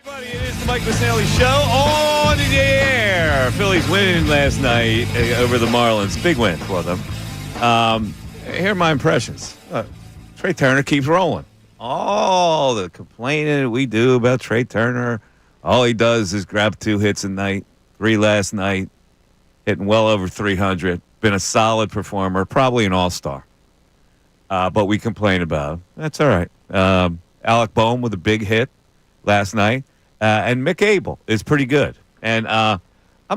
Everybody, it is the Mike Missanelli Show on the air. Phillies winning last night over the Marlins. Big win for them. Here are my impressions. Trey Turner keeps rolling. All the complaining we do about Trey Turner, all he does is grab 2 hits a night, 3 last night, hitting well over 300. Been a solid performer, probably an all-star. But we complain about him. That's all right. Alec Boehm with a big hit last night. And Mick Abel is pretty good. And I'm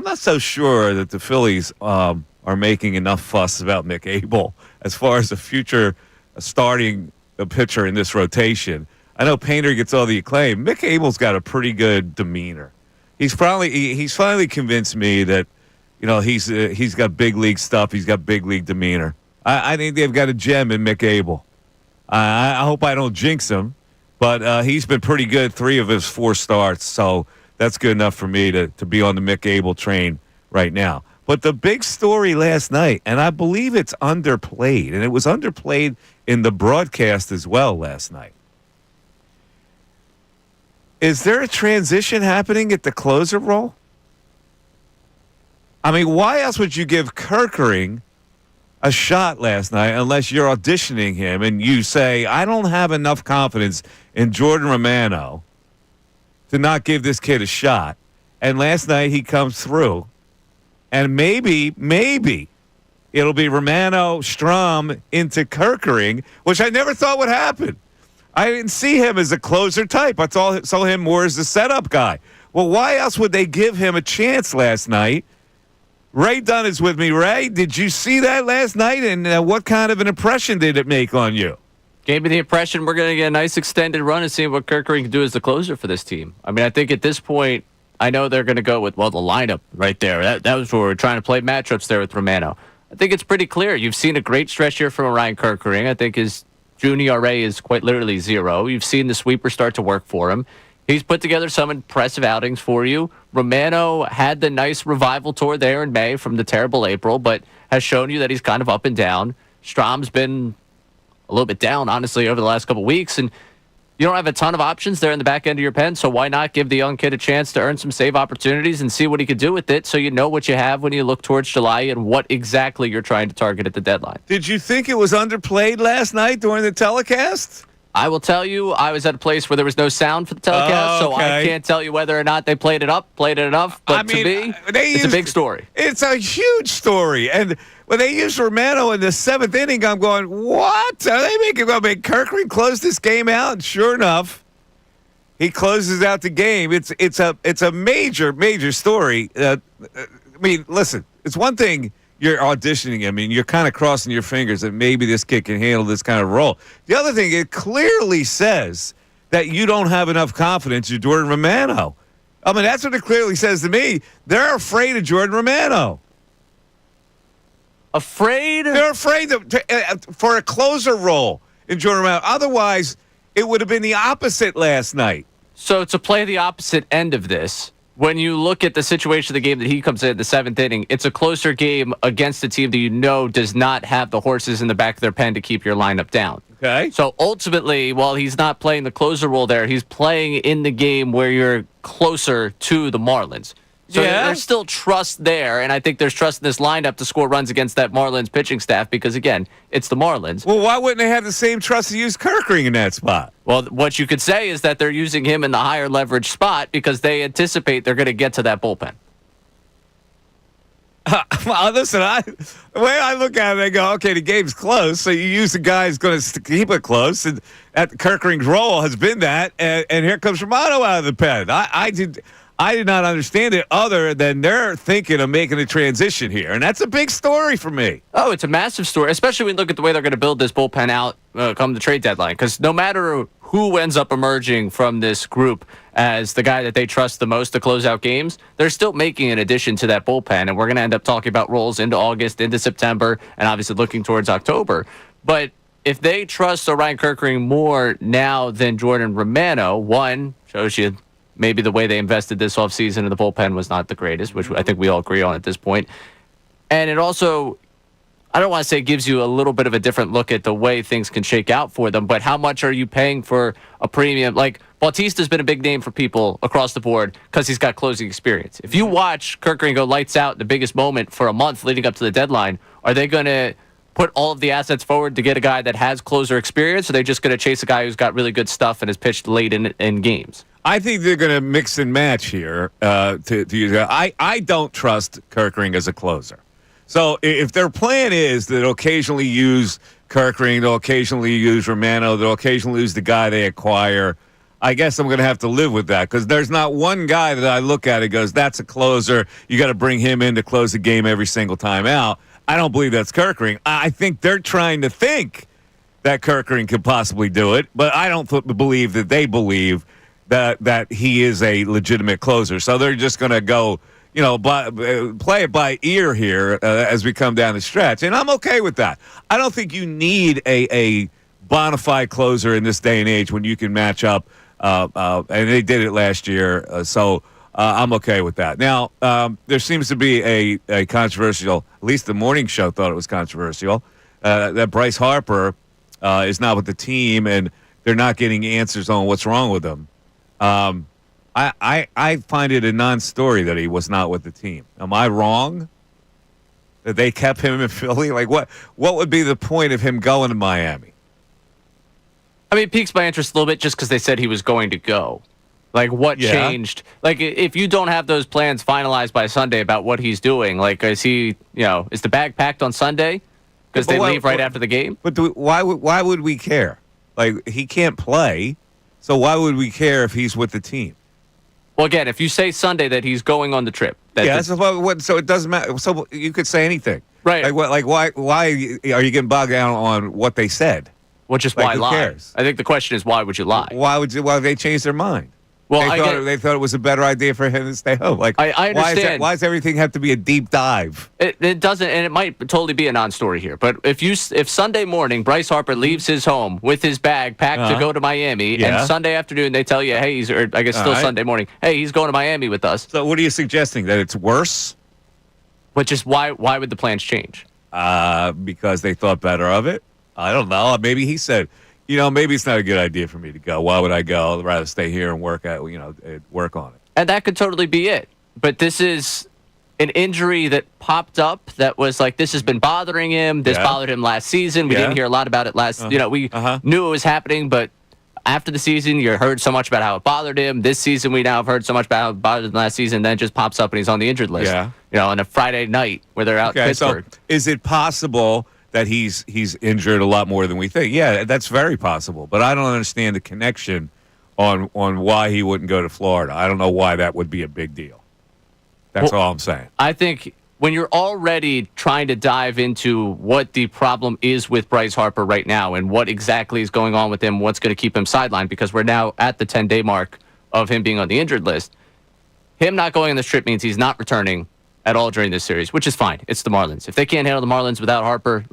not so sure that the Phillies are making enough fuss about Mick Abel as far as the future starting pitcher in this rotation. I know Painter gets all the acclaim. Mick Abel's got a pretty good demeanor. He's finally convinced me that, you know, he's got big league stuff. He's got big league demeanor. I think they've got a gem in Mick Abel. I hope I don't jinx him, but he's been pretty good 3 of his 4 starts, so that's good enough for me to be on the Mick Abel train right now. But the big story last night, and I believe it's underplayed, and it was underplayed in the broadcast as well last night. Is there a transition happening at the closer role? I mean, why else would you give Kerkering a shot last night unless you're auditioning him and you say, I don't have enough confidence in Jordan Romano to not give this kid a shot. And last night he comes through. And maybe it'll be Romano, Strom into Kerkering, which I never thought would happen. I didn't see him as a closer type. I saw him more as a setup guy. Well, why else would they give him a chance last night? Ray Dunn is with me. Ray, did you see that last night, and what kind of an impression did it make on you? Gave me the impression we're going to get a nice extended run and see what Kerkering can do as the closer for this team. I mean, I think at this point, I know they're going to go with, the lineup right there. That was where we're trying to play matchups there with Romano. I think it's pretty clear. You've seen a great stretch here from Ryan Kerkering. I think his June ERA is quite literally 0. You've seen the sweeper start to work for him. He's put together some impressive outings for you. Romano had the nice revival tour there in May from the terrible April, but has shown you that he's kind of up and down. Strom's been a little bit down, honestly, over the last couple of weeks, and you don't have a ton of options there in the back end of your pen, so why not give the young kid a chance to earn some save opportunities and see what he could do with it so you know what you have when you look towards July and what exactly you're trying to target at the deadline. Did you think it was underplayed last night during the telecast? I will tell you, I was at a place where there was no sound for the telecast, so I can't tell you whether or not they played it enough. But to me, it's a big story. It's a huge story. And when they used Romano in the 7th inning, I'm going, what? Are they going to make Kerkering close this game out? And sure enough, he closes out the game. It's a major story. I mean, listen, it's one thing you're auditioning him, and you're kind of crossing your fingers that maybe this kid can handle this kind of role. The other thing, it clearly says that you don't have enough confidence in Jordan Romano. I mean, that's what it clearly says to me. They're afraid of Jordan Romano. Afraid? They're afraid for a closer role in Jordan Romano. Otherwise, it would have been the opposite last night. So to play the opposite end of this, when you look at the situation of the game that he comes in the 7th inning, it's a closer game against a team that you know does not have the horses in the back of their pen to keep your lineup down. Okay. So ultimately, while he's not playing the closer role there, he's playing in the game where you're closer to the Marlins. So there's still trust there, and I think there's trust in this lineup to score runs against that Marlins pitching staff because, again, it's the Marlins. Well, why wouldn't they have the same trust to use Kerkering in that spot? Well, what you could say is that they're using him in the higher leverage spot because they anticipate they're going to get to that bullpen. Listen, the way I look at it, I go, okay, the game's close, so you use the guy who's going to keep it close, and Kerkering's role has been that, and here comes Romano out of the pen. I did not understand it other than they're thinking of making a transition here, and that's a big story for me. Oh, it's a massive story, especially when you look at the way they're going to build this bullpen out come the trade deadline, because no matter who ends up emerging from this group as the guy that they trust the most to close out games, they're still making an addition to that bullpen, and we're going to end up talking about roles into August, into September, and obviously looking towards October. But if they trust Ryan Kerkering more now than Jordan Romano, one, shows you maybe the way they invested this offseason in the bullpen was not the greatest, which I think we all agree on at this point. And it also I don't want to say it gives you a little bit of a different look at the way things can shake out for them, but how much are you paying for a premium? Like, Bautista's been a big name for people across the board because he's got closing experience. If you watch Kerkering go lights out in the biggest moment for a month leading up to the deadline, are they going to put all of the assets forward to get a guy that has closer experience, or are they just going to chase a guy who's got really good stuff and has pitched late in games? I think they're going to mix and match here. To use I don't trust Kerkering as a closer. So if their plan is that they'll occasionally use Kerkering, they'll occasionally use Romano, they'll occasionally use the guy they acquire, I guess I'm going to have to live with that because there's not one guy that I look at and goes, that's a closer. You got to bring him in to close the game every single time out. I don't believe that's Kerkering. I think they're trying to think that Kerkering could possibly do it, but I don't believe that they believe that he is a legitimate closer. So they're just going to go, play it by ear here as we come down the stretch. And I'm okay with that. I don't think you need a bona fide closer in this day and age when you can match up. And they did it last year. So I'm okay with that. Now, there seems to be a controversial, at least the morning show thought it was controversial, that Bryce Harper is not with the team and they're not getting answers on what's wrong with him. I find it a non-story that he was not with the team. Am I wrong that they kept him in Philly? Like, what would be the point of him going to Miami? I mean, it piques my interest a little bit just because they said he was going to go. Like, what changed? Like, if you don't have those plans finalized by Sunday about what he's doing, like, is he, is the bag packed on Sunday? Because they leave right after the game? But why would we care? Like, he can't play, so why would we care if he's with the team? Well, again, if you say Sunday that he's going on the trip. So it doesn't matter. So you could say anything. Right. Why are you getting bogged down on what they said? Which is why who lie? Cares? I think the question is, why would you lie? Why would they change their mind? Well, they thought it was a better idea for him to stay home. Like, I understand. Why does everything have to be a deep dive? It doesn't, and it might totally be a non-story here. But if Sunday morning Bryce Harper leaves his home with his bag packed to go to Miami, and Sunday afternoon they tell you, hey, Sunday morning, hey, he's going to Miami with us. So what are you suggesting? That it's worse? Which is why would the plans change? Because they thought better of it. I don't know. Maybe he said, maybe it's not a good idea for me to go. Why would I go? I'd rather stay here and work on it. And that could totally be it. But this is an injury that popped up that was like, this has been bothering him. This bothered him last season. We didn't hear a lot about it last. We knew it was happening, but after the season, you heard so much about how it bothered him. This season, we now have heard so much about how it bothered him last season. Then it just pops up and he's on the injured list. On a Friday night where they're out in Pittsburgh. So is it possible that he's injured a lot more than we think? Yeah, that's very possible. But I don't understand the connection on why he wouldn't go to Florida. I don't know why that would be a big deal. That's all I'm saying. I think when you're already trying to dive into what the problem is with Bryce Harper right now and what exactly is going on with him, what's going to keep him sidelined, because we're now at the 10-day mark of him being on the injured list, him not going on this trip means he's not returning at all during this series, which is fine. It's the Marlins. If they can't handle the Marlins without Harper,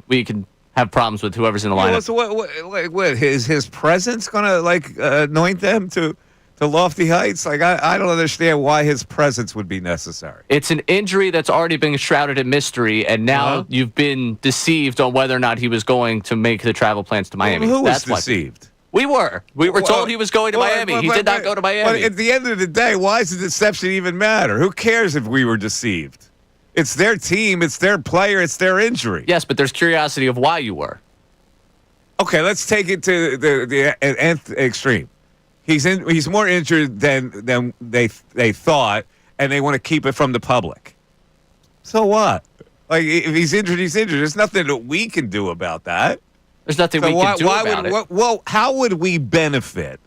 we can have problems with whoever's in the lineup. So what his presence going to anoint them to lofty heights? Like, I don't understand why his presence would be necessary. It's an injury that's already been shrouded in mystery, and now you've been deceived on whether or not he was going to make the travel plans to Miami. Who was deceived? We were told he was going to Miami. He did not go to Miami. But at the end of the day, why does the deception even matter? Who cares if we were deceived? It's their team, it's their player, it's their injury. Yes, but there's curiosity of why you were. Okay, let's take it to the nth extreme. He's more injured than they thought, and they want to keep it from the public. So what? Like, if he's injured, he's injured. There's nothing that we can do about that. There's nothing we can do about it. Well, how would we benefit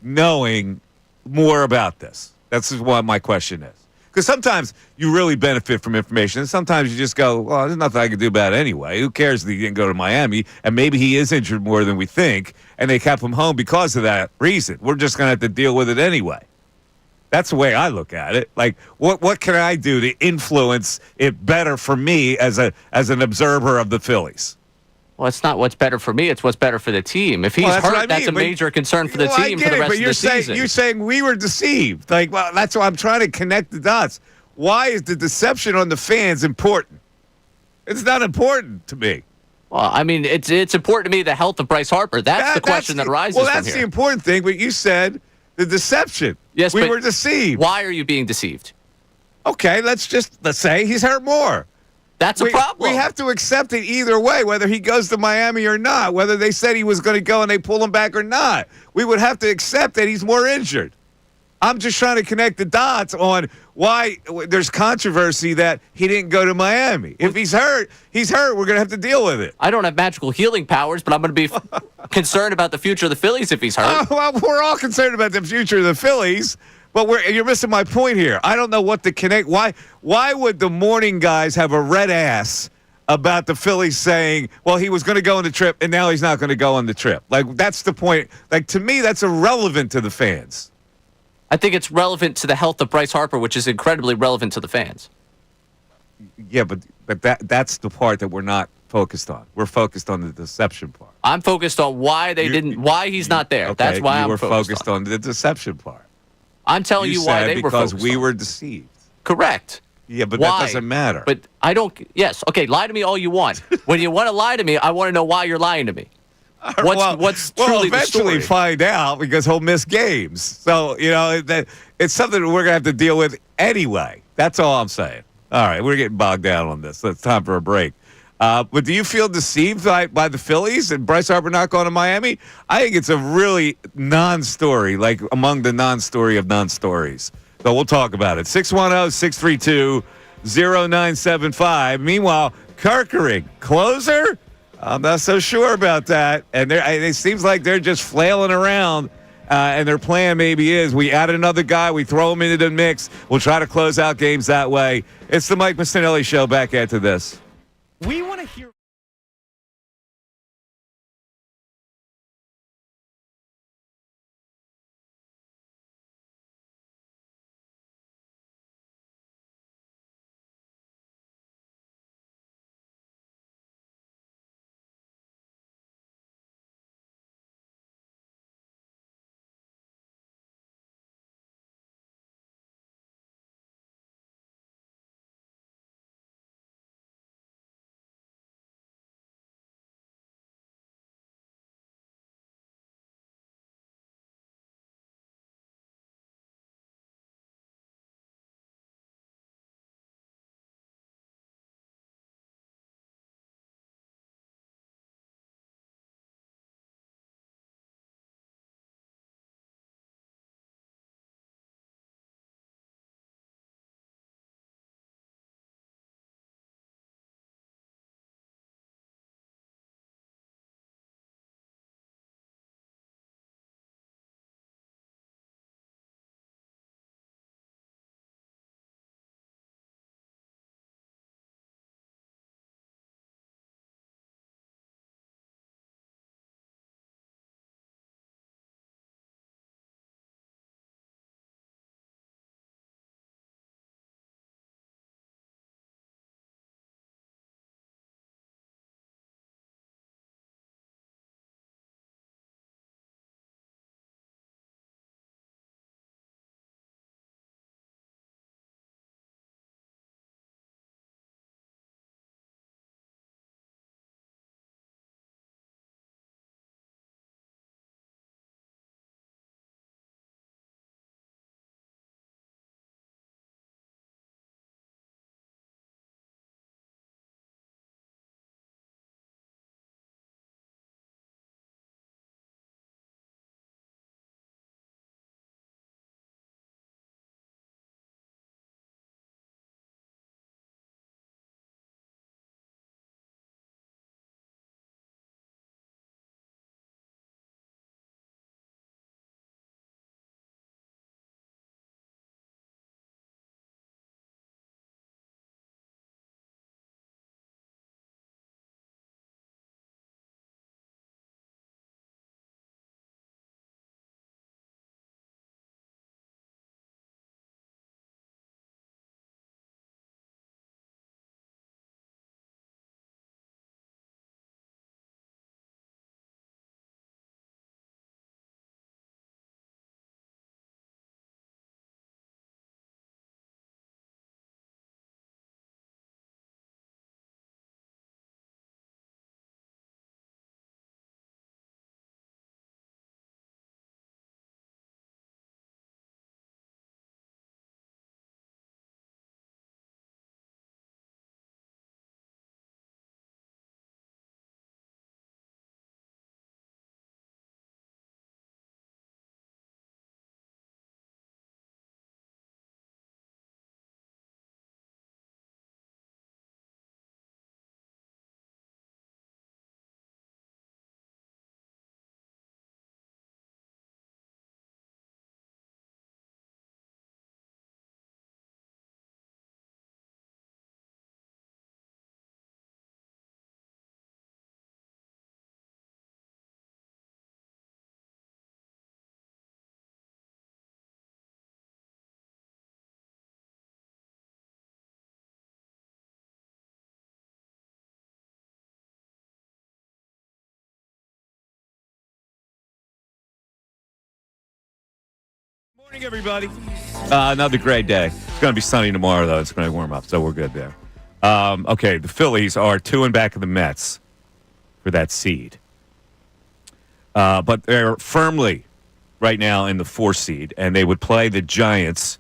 knowing more about this? That's what my question is. Because sometimes you really benefit from information, and sometimes you just go, well, there's nothing I can do about it anyway. Who cares that he didn't go to Miami? And maybe he is injured more than we think, and they kept him home because of that reason. We're just going to have to deal with it anyway. That's the way I look at it. Like, what can I do to influence it better for me as an observer of the Phillies? Well, it's not what's better for me. It's what's better for the team. If he's hurt, that's a major concern for the team for the rest of the season. You're saying we were deceived. Like, well, that's why I'm trying to connect the dots. Why is the deception on the fans important? It's not important to me. Well, I mean, it's important to me the health of Bryce Harper. That's the question that arises Well, from that's here. the important thing, but you said the deception. Yes, we but were deceived. Why are you being deceived? Okay, let's say he's hurt more. That's a problem. We have to accept it either way, whether he goes to Miami or not, whether they said he was going to go and they pull him back or not. We would have to accept that he's more injured. I'm just trying to connect the dots on why there's controversy that he didn't go to Miami. If he's hurt, he's hurt. We're going to have to deal with it. I don't have magical healing powers, but I'm going to be concerned about the future of the Phillies if he's hurt. Well, we're all concerned about the future of the Phillies, but you're missing my point here. I don't know what to connect. Why would the morning guys have a red ass about the Phillies saying, well, he was going to go on the trip, and now he's not going to go on the trip? Like, that's the point. Like, to me, that's irrelevant to the fans. I think it's relevant to the health of Bryce Harper, which is incredibly relevant to the fans. Yeah, but that's the part that we're not focused on. We're focused on the deception part. I'm focused on why he's not there. Okay, That's why we're I'm focused on the deception part. I'm telling you why they were focused because we on. were deceived. Correct. Yeah, but why? that doesn't matter. But I don't. Yes. Okay. Lie to me all you want. When you want to lie to me, I want to know why you're lying to me. What's truly the story? We'll eventually find out because he'll miss games. So, it's something that we're going to have to deal with anyway. That's all I'm saying. All right, we're getting bogged down on this. So it's time for a break. But do you feel deceived by the Phillies and Bryce Harper not going to Miami? I think it's a really non-story, like among the non-story of non-stories. So we'll talk about it. 610-632-0975. Meanwhile, Kerkering, closer? I'm not so sure about that. And it seems like they're just flailing around. And their plan maybe is we add another guy, we throw him into the mix. We'll try to close out games that way. It's the Mike Missanelli Show. Back after this. We want to hear. Morning, everybody. Another great day. It's going to be sunny tomorrow, though. It's going to warm up, so we're good there. Okay, the Phillies are 2 and back of the Mets for that seed. But they're firmly right now in the 4 seed, and they would play the Giants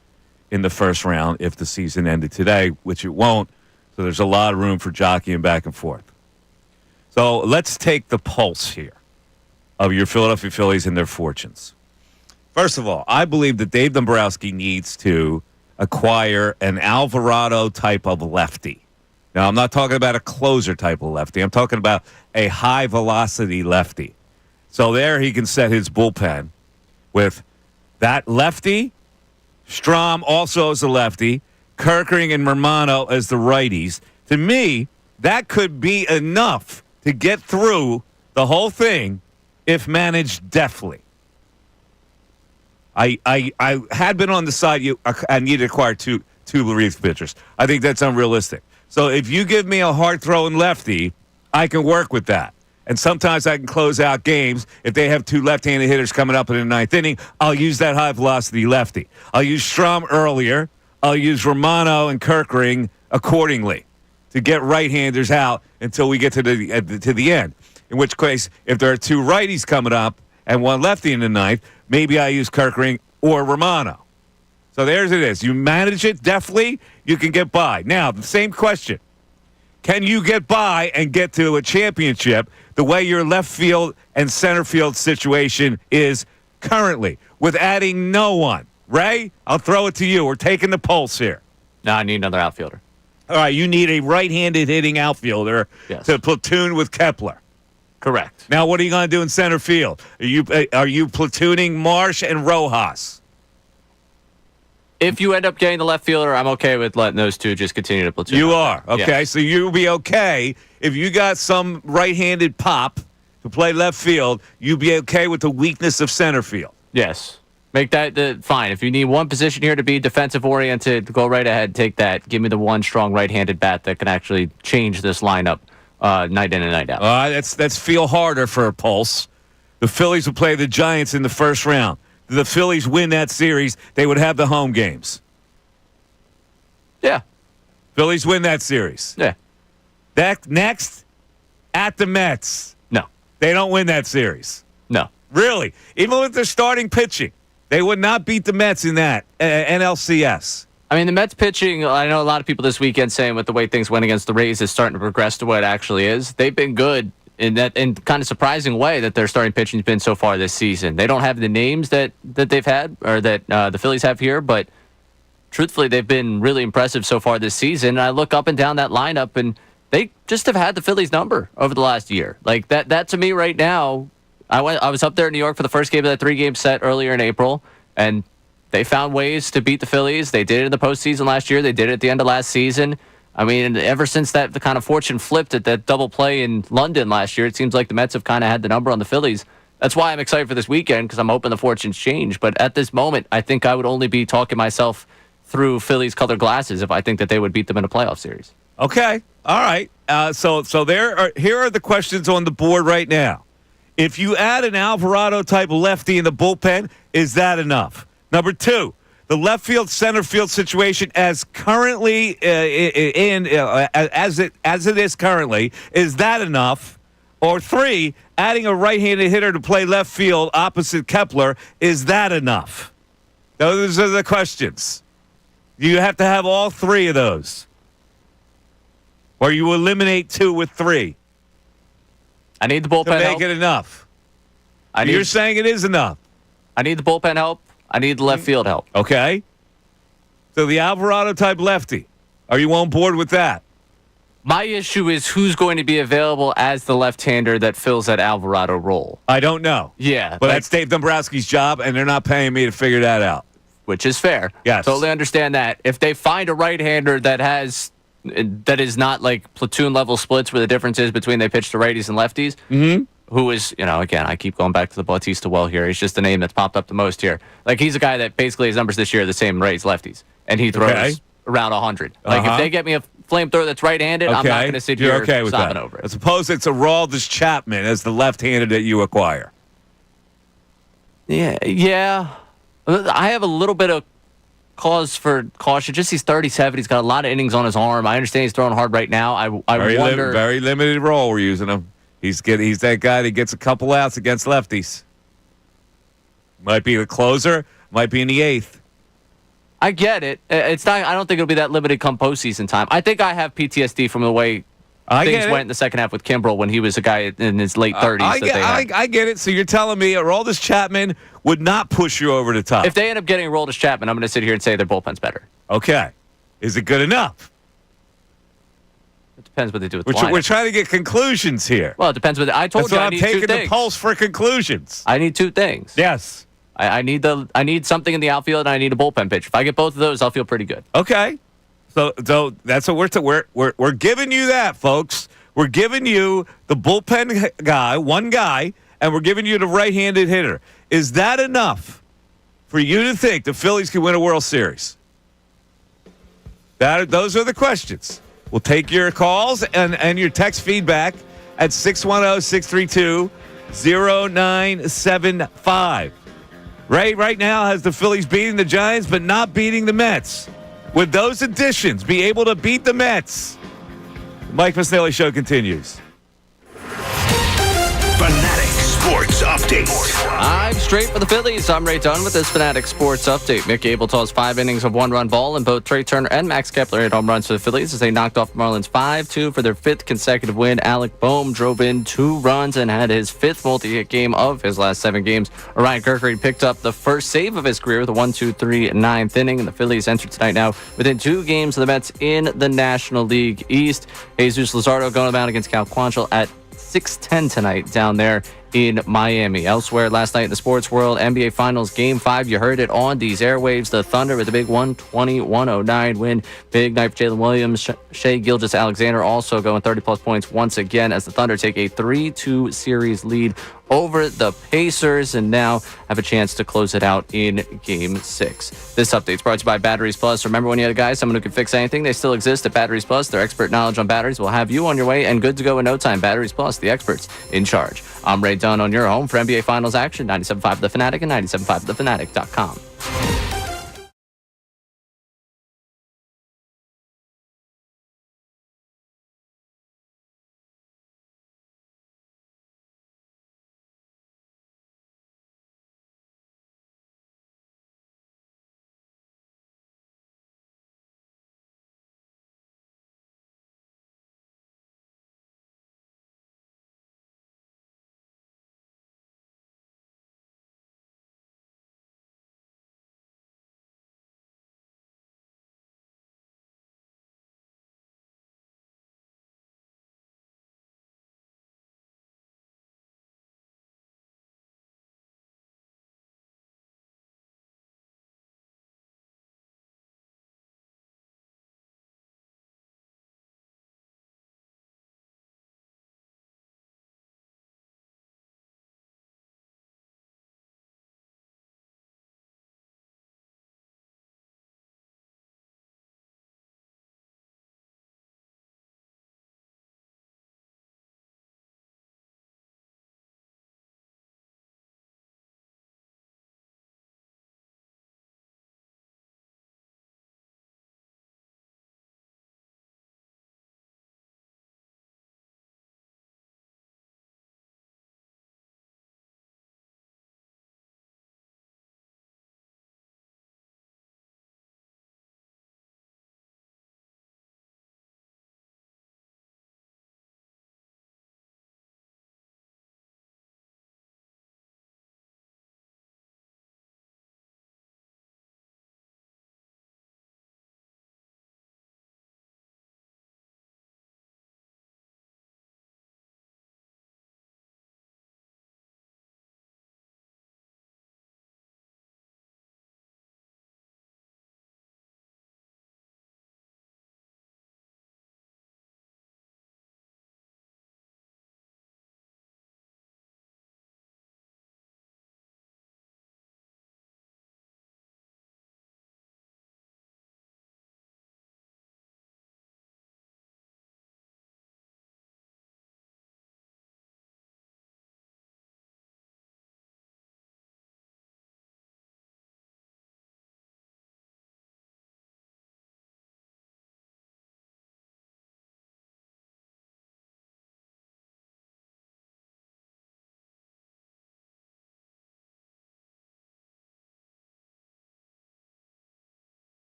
in the first round if the season ended today, which it won't. So there's a lot of room for jockeying back and forth. So let's take the pulse here of your Philadelphia Phillies and their fortunes. First of all, I believe that Dave Dombrowski needs to acquire an Alvarado type of lefty. Now, I'm not talking about a closer type of lefty. I'm talking about a high-velocity lefty. So there he can set his bullpen with that lefty, Strom also as a lefty, Kerkering and Romano as the righties. To me, that could be enough to get through the whole thing if managed deftly. I had been on the side I need to acquire two relief pitchers. I think that's unrealistic. So if you give me a hard-throwing lefty, I can work with that. And sometimes I can close out games. If they have 2 left-handed hitters coming up in the 9th inning, I'll use that high-velocity lefty. I'll use Strom earlier. I'll use Romano and Kerkering accordingly to get right-handers out until we get to the end. In which case, if there are 2 righties coming up and 1 lefty in the 9th, maybe I use Kerkering or Romano. So there's it is. You manage it deftly, you can get by. Now, the same question. Can you get by and get to a championship the way your left field and center field situation is currently with adding no one? Ray, I'll throw it to you. We're taking the pulse here. No, I need another outfielder. All right, you need a right-handed hitting outfielder to platoon with Kepler. Correct. Now, what are you going to do in center field? Are you platooning Marsh and Rojas? If you end up getting the left fielder, I'm okay with letting those 2 just continue to platoon. You are. Okay, yes. So you'll be okay if you got some right-handed pop to play left field, you'd be okay with the weakness of center field. Yes. Make that fine. If you need one position here to be defensive-oriented, go right ahead, take that. Give me the one strong right-handed bat that can actually change this lineup night in and night out. That's feel harder for a pulse. The Phillies will play the Giants in the first round. If the Phillies win that series, they would have the home games. Yeah. Phillies win that series. Yeah. Next, at the Mets. No. They don't win that series. No. Really. Even with their starting pitching, they would not beat the Mets in that NLCS. I mean, the Mets pitching, I know a lot of people this weekend saying with the way things went against the Rays is starting to progress to what it actually is. They've been good in kind of surprising way that their starting pitching has been so far this season. They don't have the names that they've had or that the Phillies have here, but truthfully, they've been really impressive so far this season. And I look up and down that lineup, and they just have had the Phillies number over the last year. Like that to me right now, I was up there in New York for the first game of that 3-game set earlier in April, and they found ways to beat the Phillies. They did it in the postseason last year. They did it at the end of last season. I mean, ever since the kind of fortune flipped at that double play in London last year, it seems like the Mets have kind of had the number on the Phillies. That's why I'm excited for this weekend, because I'm hoping the fortunes change. But at this moment, I think I would only be talking myself through Phillies colored glasses if I think that they would beat them in a playoff series. Okay. All right. So here are the questions on the board right now. If you add an Alvarado type lefty in the bullpen, is that enough? Number 2, the left field center field situation as currently as it is currently, is that enough? Or 3, adding a right-handed hitter to play left field opposite Kepler, is that enough? Those are the questions. You have to have all 3 of those. Or you eliminate 2 with 3. I need the bullpen to make help. it enough. You're saying it is enough. I need the bullpen help. I need the left field help. Okay. So the Alvarado type lefty. Are you on board with that? My issue is who's going to be available as the left-hander that fills that Alvarado role. I don't know. Yeah. But that's Dave Dombrowski's job, and they're not paying me to figure that out. Which is fair. Yes. Totally understand that. If they find a right-hander that is not like platoon-level splits where the difference is between they pitch to righties and lefties, who is, again, I keep going back to the Bautista well here. He's just the name that's popped up the most here. Like, he's a guy that basically his numbers this year are the same righties, lefties, and he throws around 100. Like, if they get me a flamethrower that's right-handed, I'm not going to sit here sobbing over it. I suppose it's a Aroldis Chapman as the left-handed that you acquire. Yeah. I have a little bit of cause for caution. Just he's 37. He's got a lot of innings on his arm. I understand he's throwing hard right now. I wonder. Very limited role we're using him. He's that guy that gets a couple outs against lefties. Might be the closer. Might be in the eighth. I get it. It's not. I don't think it'll be that limited come postseason time. I think I have PTSD from the way things went in the second half with Kimbrel when he was a guy in his late 30s. I get it. So you're telling me Aroldis Chapman would not push you over the top? If they end up getting Aroldis Chapman, I'm going to sit here and say their bullpen's better. Okay. Is it good enough? It depends what they do with the We're lineup. trying to get conclusions here. Well, it depends what I told That's you. why I I'm need two taking the things. pulse for conclusions. I need two things. Yes. I need something in the outfield, and I need a bullpen pitch. If I get both of those, I'll feel pretty good. Okay. So that's what we're giving you that, folks. We're giving you the bullpen guy, one guy, and we're giving you the right-handed hitter. Is that enough for you to think the Phillies can win a World Series? Those are the questions. We'll take your calls and your text feedback at 610-632-0975. Ray right now has the Phillies beating the Giants but not beating the Mets. Would those additions be able to beat the Mets? The Mike Missanelli Show continues. Fanatic Sports Update. I'm straight for the Phillies. I'm Ray Dunn with this Fanatic Sports Update. Mick Abel tossed 5 innings of one-run ball, and both Trey Turner and Max Kepler hit home runs for the Phillies as they knocked off the Marlins 5-2 for their 5th consecutive win. Alec Boehm drove in 2 runs and had his 5th multi-hit game of his last 7 games. Orion Kerkering picked up the first save of his career with a 1-2-3 9th inning, and the Phillies entered tonight now within 2 games of the Mets in the National League East. Jesus Luzardo going about against Cal Quantrill at 6:10 tonight down there in Miami. Elsewhere last night in the sports world, NBA Finals Game 5, you heard it on these airwaves. The Thunder with a big 120-109 win. Big night for Jalen Williams. Shai Gilgeous-Alexander also going 30-plus points once again as the Thunder take a 3-2 series lead over the Pacers and now have a chance to close it out in Game 6. This update is brought to you by Batteries Plus. Remember when you had a guy, someone who could fix anything? They still exist at Batteries Plus. Their expert knowledge on batteries will have you on your way and good to go in no time. Batteries Plus, the experts in charge. I'm Ray Dunn on your home for NBA Finals action, 97.5 The Fanatic and 97.5thefanatic.com.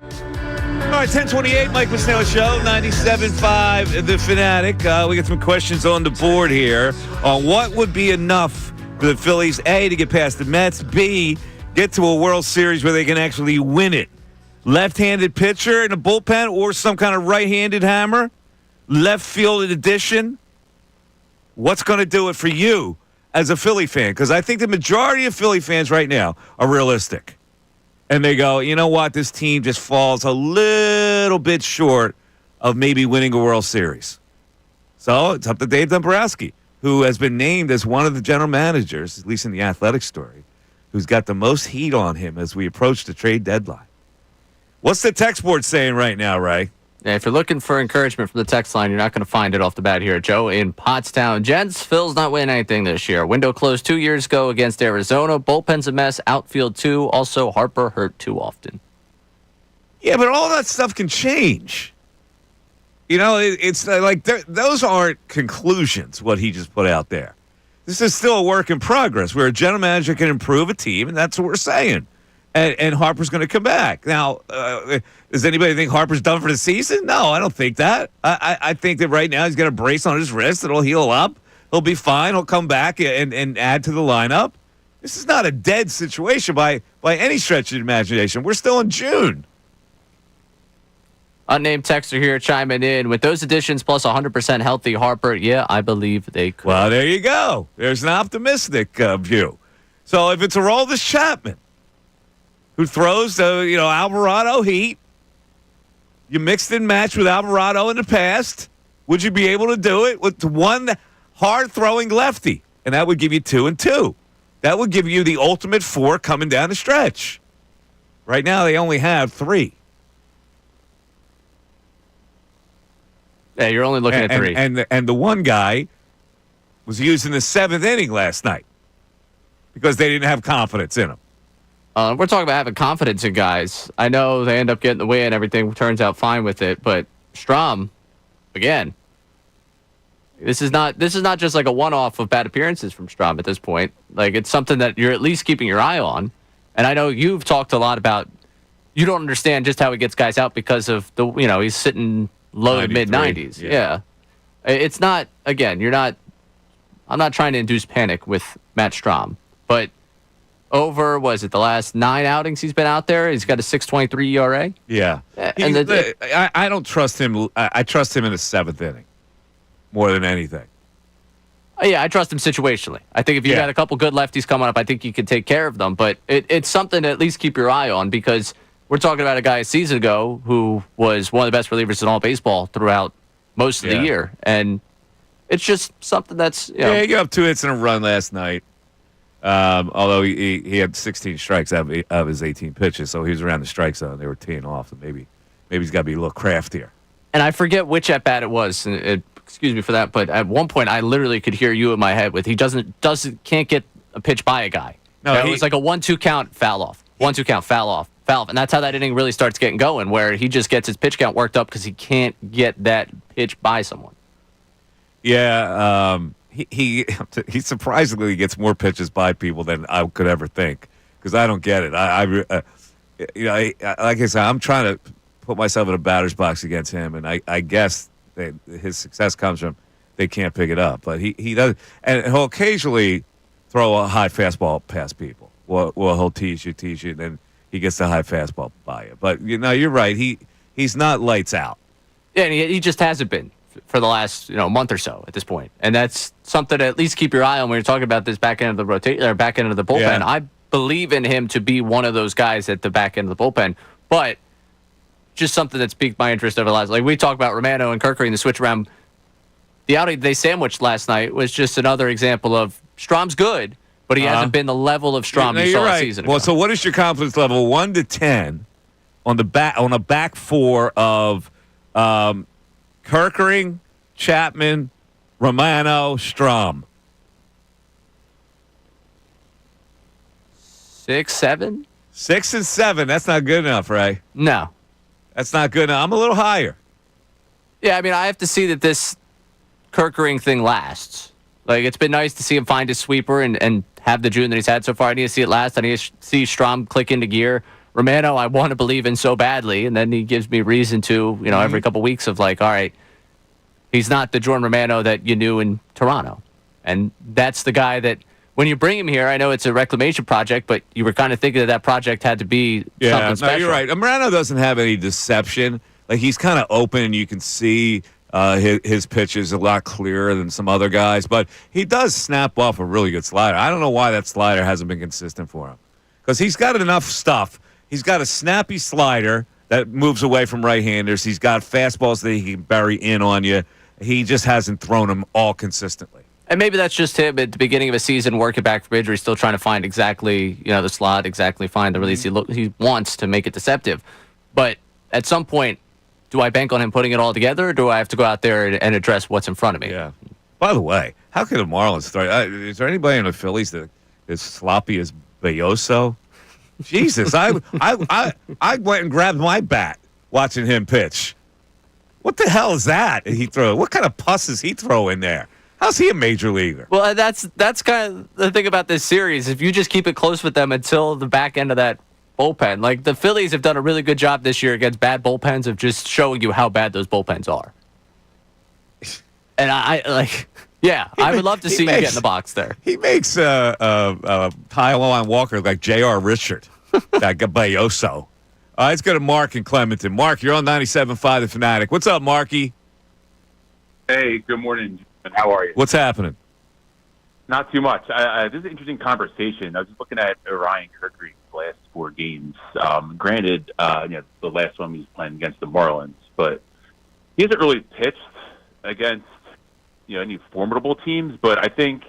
All right, 1028, Mike Missanelli Show, 97.5, The Fanatic. We got some questions on the board here on what would be enough for the Phillies, A, to get past the Mets, B, get to a World Series where they can actually win it. Left-handed pitcher in a bullpen or some kind of right-handed hammer? Left field addition? What's going to do it for you as a Philly fan? Because I think the majority of Philly fans right now are realistic. And they go, you know what? This team just falls a little bit short of maybe winning a World Series. So it's up to Dave Dombrowski, who has been named as one of the general managers, at least in the Athletic story, who's got the most heat on him as we approach the trade deadline. What's the text board saying right now, Ray? Yeah, if you're looking for encouragement from the text line, you're not going to find it off the bat here. Joe in Pottstown. Gents, Phil's not winning anything this year. Window closed 2 years ago against Arizona. Bullpen's a mess. Outfield, too. Also, Harper hurt too often. Yeah, but all that stuff can change. You know, it's like those aren't conclusions, what he just put out there. This is still a work in progress where a general manager can improve a team, and that's what we're saying. And Harper's going to come back. Now, does anybody think Harper's done for the season? No, I don't think that. I think that right now he's got a brace on his wrist. It'll heal up. He'll be fine. He'll come back and add to the lineup. This is not a dead situation by any stretch of the imagination. We're still in June. Unnamed texter here chiming in. With those additions plus 100% healthy Harper, yeah, I believe they could. Well, there you go. There's an optimistic view. So if it's Aroldis Chapman, who throws the Alvarado heat, you mixed and matched with Alvarado in the past, would you be able to do it with one hard-throwing lefty? And that would give you 2 and 2. That would give you the ultimate 4 coming down the stretch. Right now, they only have 3. Yeah, you're only looking at 3. And the one guy was used in the 7th inning last night because they didn't have confidence in him. We're talking about having confidence in guys. I know they end up getting the win. Everything turns out fine with it. But Strom, again, this is not just like a one-off of bad appearances from Strom at this point. Like, it's something that you're at least keeping your eye on. And I know you've talked a lot about you don't understand just how he gets guys out because of he's sitting low to mid-90s. Yeah. It's not, again, I'm not trying to induce panic with Matt Strom, but over, the last 9 outings he's been out there? He's got a 6.23 ERA. Yeah. And I don't trust him. I trust him in the 7th inning more than anything. Yeah, I trust him situationally. I think if you got a couple good lefties coming up, I think you could take care of them. But it's something to at least keep your eye on because we're talking about a guy a season ago who was one of the best relievers in all baseball throughout most of the year. And it's just something that's, he got up 2 hits in a run last night. Although he had 16 strikes out of his 18 pitches, so he was around the strike zone. They were teeing off, and maybe he's got to be a little craftier. And I forget which at bat it was. Excuse me for that, but at one point I literally could hear you in my head with he can't get a pitch by a guy. No, it was like a 1-2 count, foul off. 1-2 count, foul off, and that's how that inning really starts getting going, where he just gets his pitch count worked up because he can't get that pitch by someone. Yeah. He surprisingly gets more pitches by people than I could ever think because I don't get it. Like I said, I'm trying to put myself in a batter's box against him, and I guess his success comes from they can't pick it up. But he does, and he'll occasionally throw a high fastball past people. Well, he'll tease you, and then he gets the high fastball by you. But you're right. He's not lights out. Yeah, and he just hasn't been for the last month or so at this point, and that's something to at least keep your eye on when you're talking about this back end of the rotation or back end of the bullpen. Yeah. I believe in him to be one of those guys at the back end of the bullpen, but just something that's piqued my interest over the last. Like we talked about Romano and Kirkering, the switch around. The outing they sandwiched last night was just another example of Strom's good, but he hasn't been the level of Strom you saw a season ago. Well, so what is your confidence level 1 to 10 on a back 4 of Kirkering, Chapman, Romano, Strom? 6, 7? 6 and 7. That's not good enough, Ray. No. That's not good enough. I'm a little higher. Yeah, I mean, I have to see that this Kirkering thing lasts. Like, it's been nice to see him find his sweeper and have the June that he's had so far. I need to see it last. I need to see Strom click into gear. Romano, I want to believe in so badly, and then he gives me reason to, every couple weeks of like, all right, he's not the Jordan Romano that you knew in Toronto. And that's the guy that, when you bring him here, I know it's a reclamation project, but you were kind of thinking that project had to be something special. No, you're right. Morano doesn't have any deception. Like, he's kind of open. You can see his pitches a lot clearer than some other guys, but he does snap off a really good slider. I don't know why that slider hasn't been consistent for him, because he's got enough stuff. He's got a snappy slider that moves away from right-handers. He's got fastballs that he can bury in on you. He just hasn't thrown them all consistently. And maybe that's just him at the beginning of a season, working back from injury, still trying to find exactly, the slot, exactly find the release he wants to make it deceptive. But at some point, do I bank on him putting it all together, or do I have to go out there and address what's in front of me? Yeah. By the way, how can the Marlins throw? Is there anybody in the Phillies that is sloppy as Bayoso? Jesus, I went and grabbed my bat watching him pitch. What the hell is that he throw? What kind of pus does he throw in there? How's he a major leaguer? Well, that's kind of the thing about this series. If you just keep it close with them until the back end of that bullpen, like the Phillies have done a really good job this year against bad bullpens of just showing you how bad those bullpens are. And I would love to see you get in the box there. He makes Taiwan Walker like J.R. Richard, that Gabayoso. Let's go to Mark in Clementon. Mark, you're on 97.5 The Fanatic. What's up, Marky? Hey, good morning. How are you? What's happening? Not too much. This is an interesting conversation. I was just looking at Ryan Kirkring's last 4 games. Granted, the last one he was playing against the Marlins, but he hasn't really pitched against any formidable teams. But I think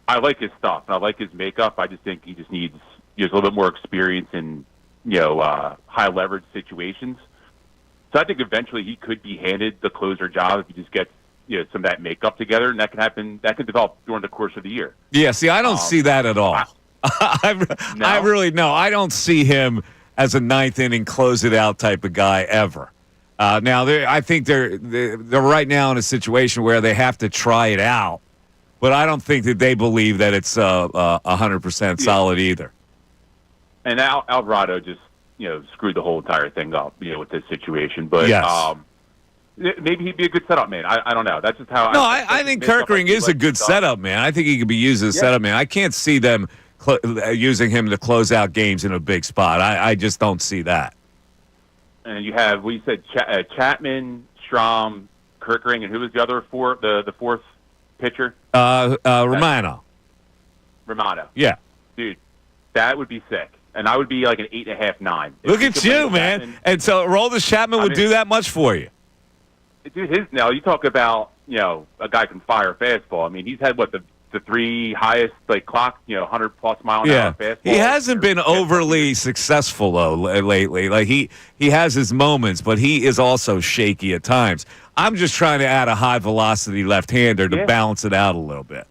I like his stuff and I like his makeup. I just think he just needs a little bit more experience in high leverage situations. So I think eventually he could be handed the closer job if he just gets some of that makeup together, and that can happen. That can develop during the course of the year. Yeah, see, I don't see that at all. I really I don't see him as a ninth inning close it out type of guy ever. Now, I think they're right now in a situation where they have to try it out, but I don't think that they believe that it's 100% solid either. And Alvarado just screwed the whole entire thing up with this situation, but yes. Maybe he'd be a good setup man. I don't know. That's just how. No, I think Kirkring is a good setup man. I think he could be used as a setup man. I can't see them using him to close out games in a big spot. I just don't see that. And you have, you said, Chapman, Strom, Kirkring, and who was the other the fourth pitcher? Romano. Romano. Yeah. Dude, that would be sick. And I would be like an 8.5, 9. Look at you, man. Chapman, and so Aroldis Chapman would do that much for you. Dude, you talk about, a guy can fire a fastball. I mean, he's had, the 3 highest, clock, 100-plus mile an hour fastball. He hasn't been overly successful, though, lately. Like, he has his moments, but he is also shaky at times. I'm just trying to add a high-velocity left-hander to balance it out a little bit.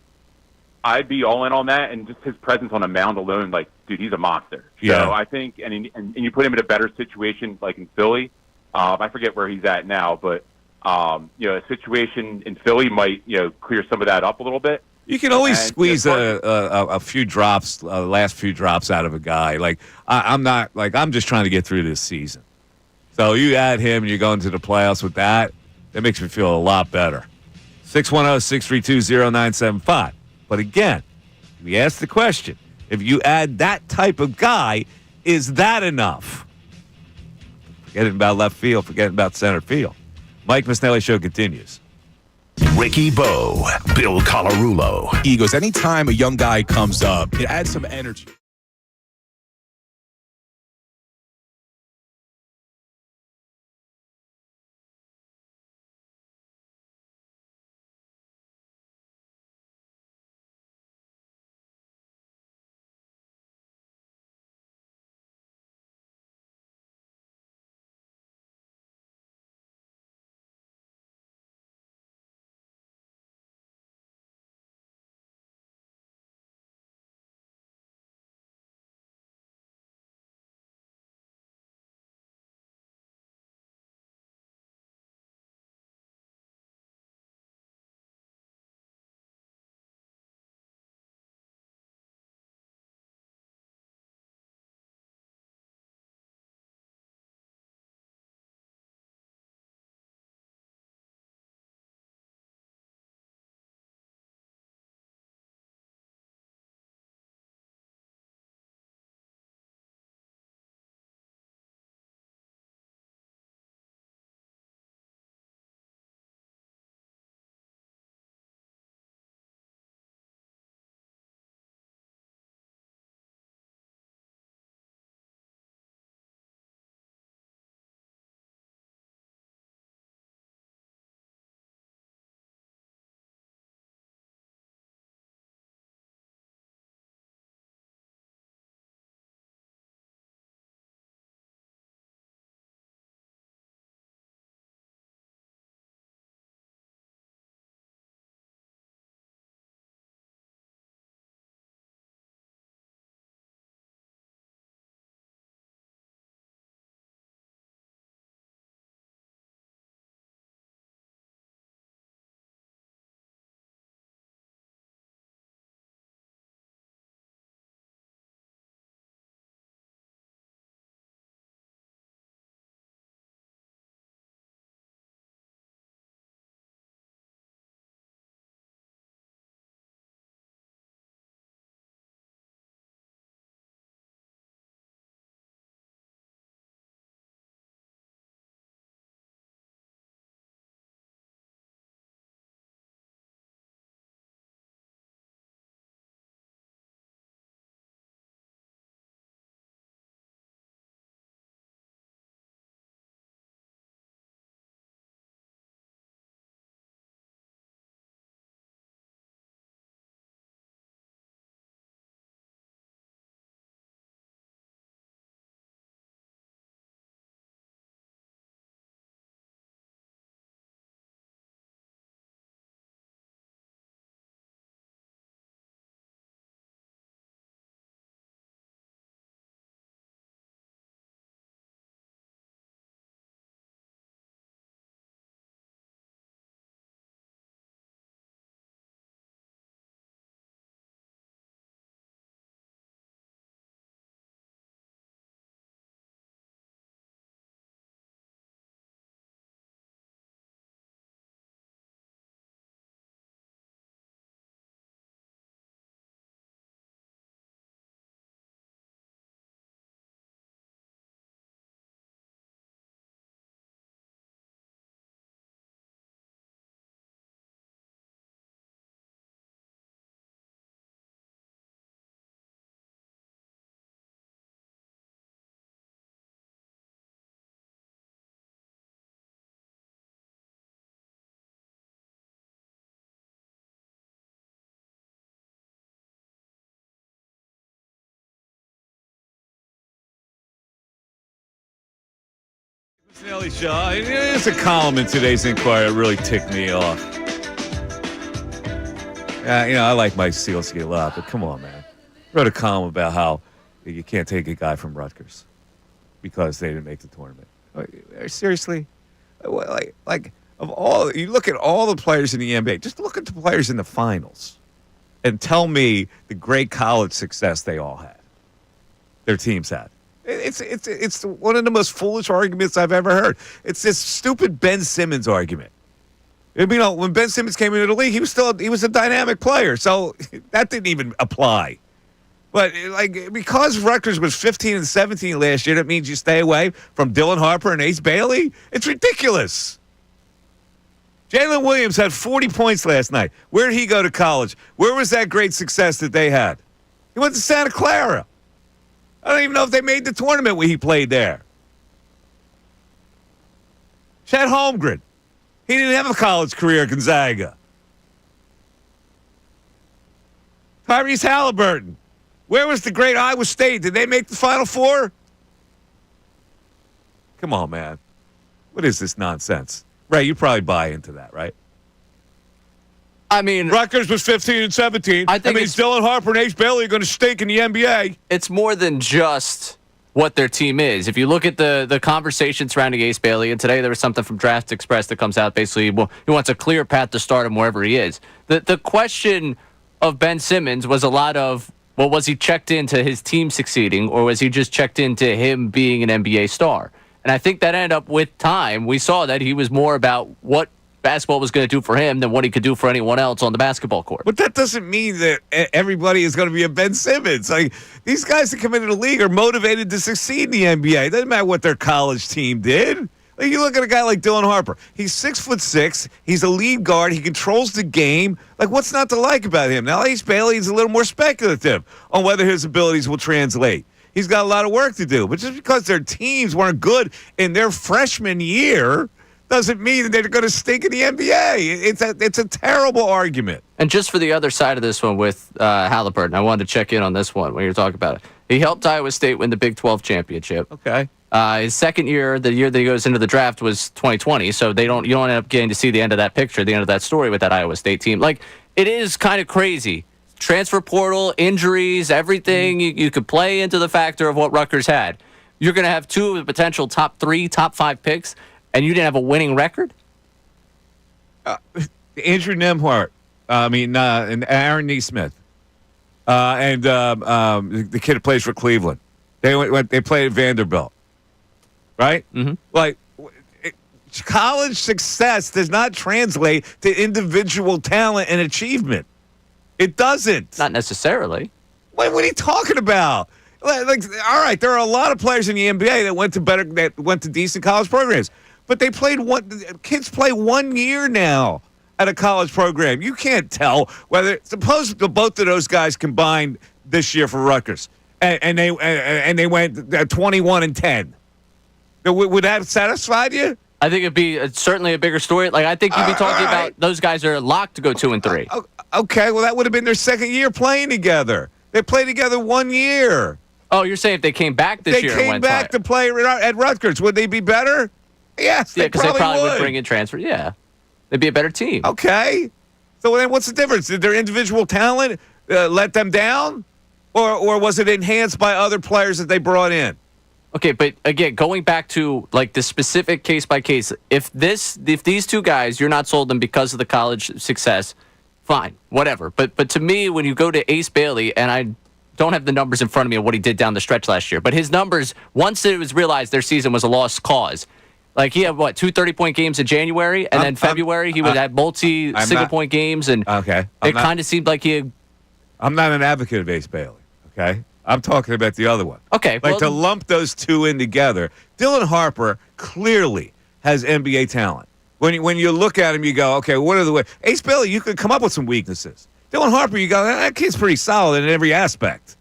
I'd be all in on that, and just his presence on a mound alone, dude, he's a monster. Yeah. So I think, and you put him in a better situation, like in Philly. I forget where he's at now, but a situation in Philly might, clear some of that up a little bit. You can always squeeze a few drops, last few drops out of a guy. I'm just trying to get through this season. So you add him and you're going to the playoffs with that. That makes me feel a lot better. 610-632-0975. But again, we asked the question, if you add that type of guy, is that enough? Forgetting about left field, forgetting about center field. Mike Missanelli Show continues. Ricky Bo, Bill Colarulo. Egos, anytime a young guy comes up, it adds some energy. Missanelli Show. There's a column in today's Inquirer that really ticked me off. I like Mike Sealski a lot, but come on, man. Wrote a column about how you can't take a guy from Rutgers because they didn't make the tournament. Seriously? Like of all, you look at all the players in the NBA, just look at the players in the finals and tell me the great college success they all had, their teams had. It's one of the most foolish arguments I've ever heard. It's this stupid Ben Simmons argument. When Ben Simmons came into the league, he was a dynamic player, so that didn't even apply. But because Rutgers was 15 and 17 last year, that means you stay away from Dylan Harper and Ace Bailey? It's ridiculous. Jalen Williams had 40 points last night. Where did he go to college? Where was that great success that they had? He went to Santa Clara. I don't even know if they made the tournament when he played there. Chet Holmgren. He didn't have a college career at Gonzaga. Tyrese Halliburton. Where was the great Iowa State? Did they make the Final Four? Come on, man. What is this nonsense? Ray, you probably buy into that, right? I mean, Rutgers was 15 and 17. I mean, Dylan Harper and Ace Bailey are going to stink in the NBA. It's more than just what their team is. If you look at the conversation surrounding Ace Bailey, and today there was something from Draft Express that comes out basically, well, he wants a clear path to start him wherever he is. The question of Ben Simmons was a lot of, well, was he checked into his team succeeding, or was he just checked into him being an NBA star? And I think that ended up with time. We saw that he was more about what basketball was going to do for him than what he could do for anyone else on the basketball court. But that doesn't mean that everybody is going to be a Ben Simmons. Like, these guys that come into the league are motivated to succeed in the NBA. It doesn't matter what their college team did. Like, you look at a guy like Dylan Harper. He's 6'6". He's a lead guard. He controls the game. Like, what's not to like about him? Now, Ace Bailey is a little more speculative on whether his abilities will translate. He's got a lot of work to do. But just because their teams weren't good in their freshman year doesn't mean that they're going to stink in the NBA. It's a terrible argument. And just for the other side of this one with Halliburton, I wanted to check in on this one when you're talking about it. He helped Iowa State win the Big 12 championship. Okay. His second year, the year that he goes into the draft, was 2020. So you don't end up getting to see the end of that picture, the end of that story with that Iowa State team. Like, it is kind of crazy. Transfer portal, injuries, everything you could play into the factor of what Rutgers had. You're going to have two of the potential top 3, top 5 picks, and you didn't have a winning record? Andrew Nembhard, and Aaron Neesmith, and the kid who plays for Cleveland. They played at Vanderbilt, right? Mm-hmm. Like, college success does not translate to individual talent and achievement. It doesn't. Not necessarily. What are you talking about? Like, all right, there are a lot of players in the NBA that went to decent college programs. But kids play 1 year now at a college program. You can't tell suppose both of those guys combined this year for Rutgers and they went 21 and 10. Would that have satisfied you? I think it'd be certainly a bigger story. Like, I think you'd be talking about those guys are locked to go 2 and 3. Okay, well, that would have been their second year playing together. They played together 1 year. Oh, you're saying if they came back this year? They came back to play at Rutgers. Would they be better? Yes, because they probably would bring in transfer. Yeah, they'd be a better team. Okay, so then what's the difference? Did their individual talent let them down, or was it enhanced by other players that they brought in? Okay, but again, going back to like the specific case by case, if these two guys, you're not sold them because of the college success, fine, whatever. But to me, when you go to Ace Bailey, and I don't have the numbers in front of me of what he did down the stretch last year, but his numbers, once it was realized their season was a lost cause. Like, he had, 2 30-point games in January, and then February he would have multi-single-point games, and it kind of seemed like he had... I'm not an advocate of Ace Bailey, okay? I'm talking about the other one. Okay. Like, to lump those two in together, Dylan Harper clearly has NBA talent. When you look at him, you go, okay, what are the ways? Ace Bailey, you could come up with some weaknesses. Dylan Harper, you go, that kid's pretty solid in every aspect.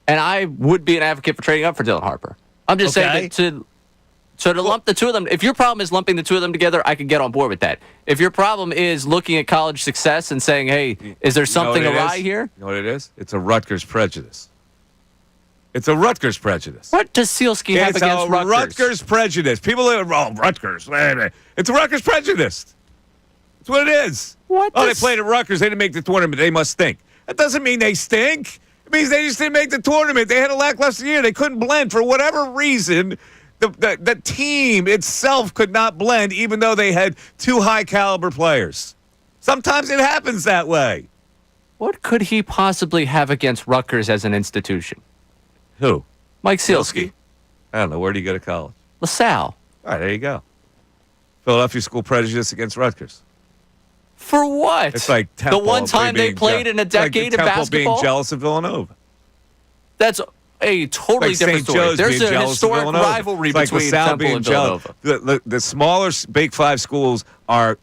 And I would be an advocate for trading up for Dylan Harper. I'm just saying that to lump the two of them, if your problem is lumping the two of them together, I could get on board with that. If your problem is looking at college success and saying, hey, is there something awry here? You know what it is? It's a Rutgers prejudice. It's a Rutgers prejudice. What does Sealski have It's against a Rutgers? Rutgers prejudice. People are, Rutgers. Wait a minute. It's a Rutgers prejudice. That's what it is. What Oh, they does- played at Rutgers. They didn't make the tournament. They must stink. That doesn't mean they stink. It means they just didn't make the tournament. They had a lackluster year. They couldn't blend for whatever reason. The team itself could not blend, even though they had two high-caliber players. Sometimes it happens that way. What could he possibly have against Rutgers as an institution? Who? Mike Sealski. I don't know. Where did he go to college? LaSalle. All right, there you go. Philadelphia school prejudice against Rutgers. For what? It's like the Temple one time they being played in a decade of Temple basketball. being jealous of Villanova. That's a totally Like different St. story. Joe's There's being a jealous of historic Villanova. rivalry It's like between LaSalle Temple being and jealous. Villanova. The smaller Big Five schools are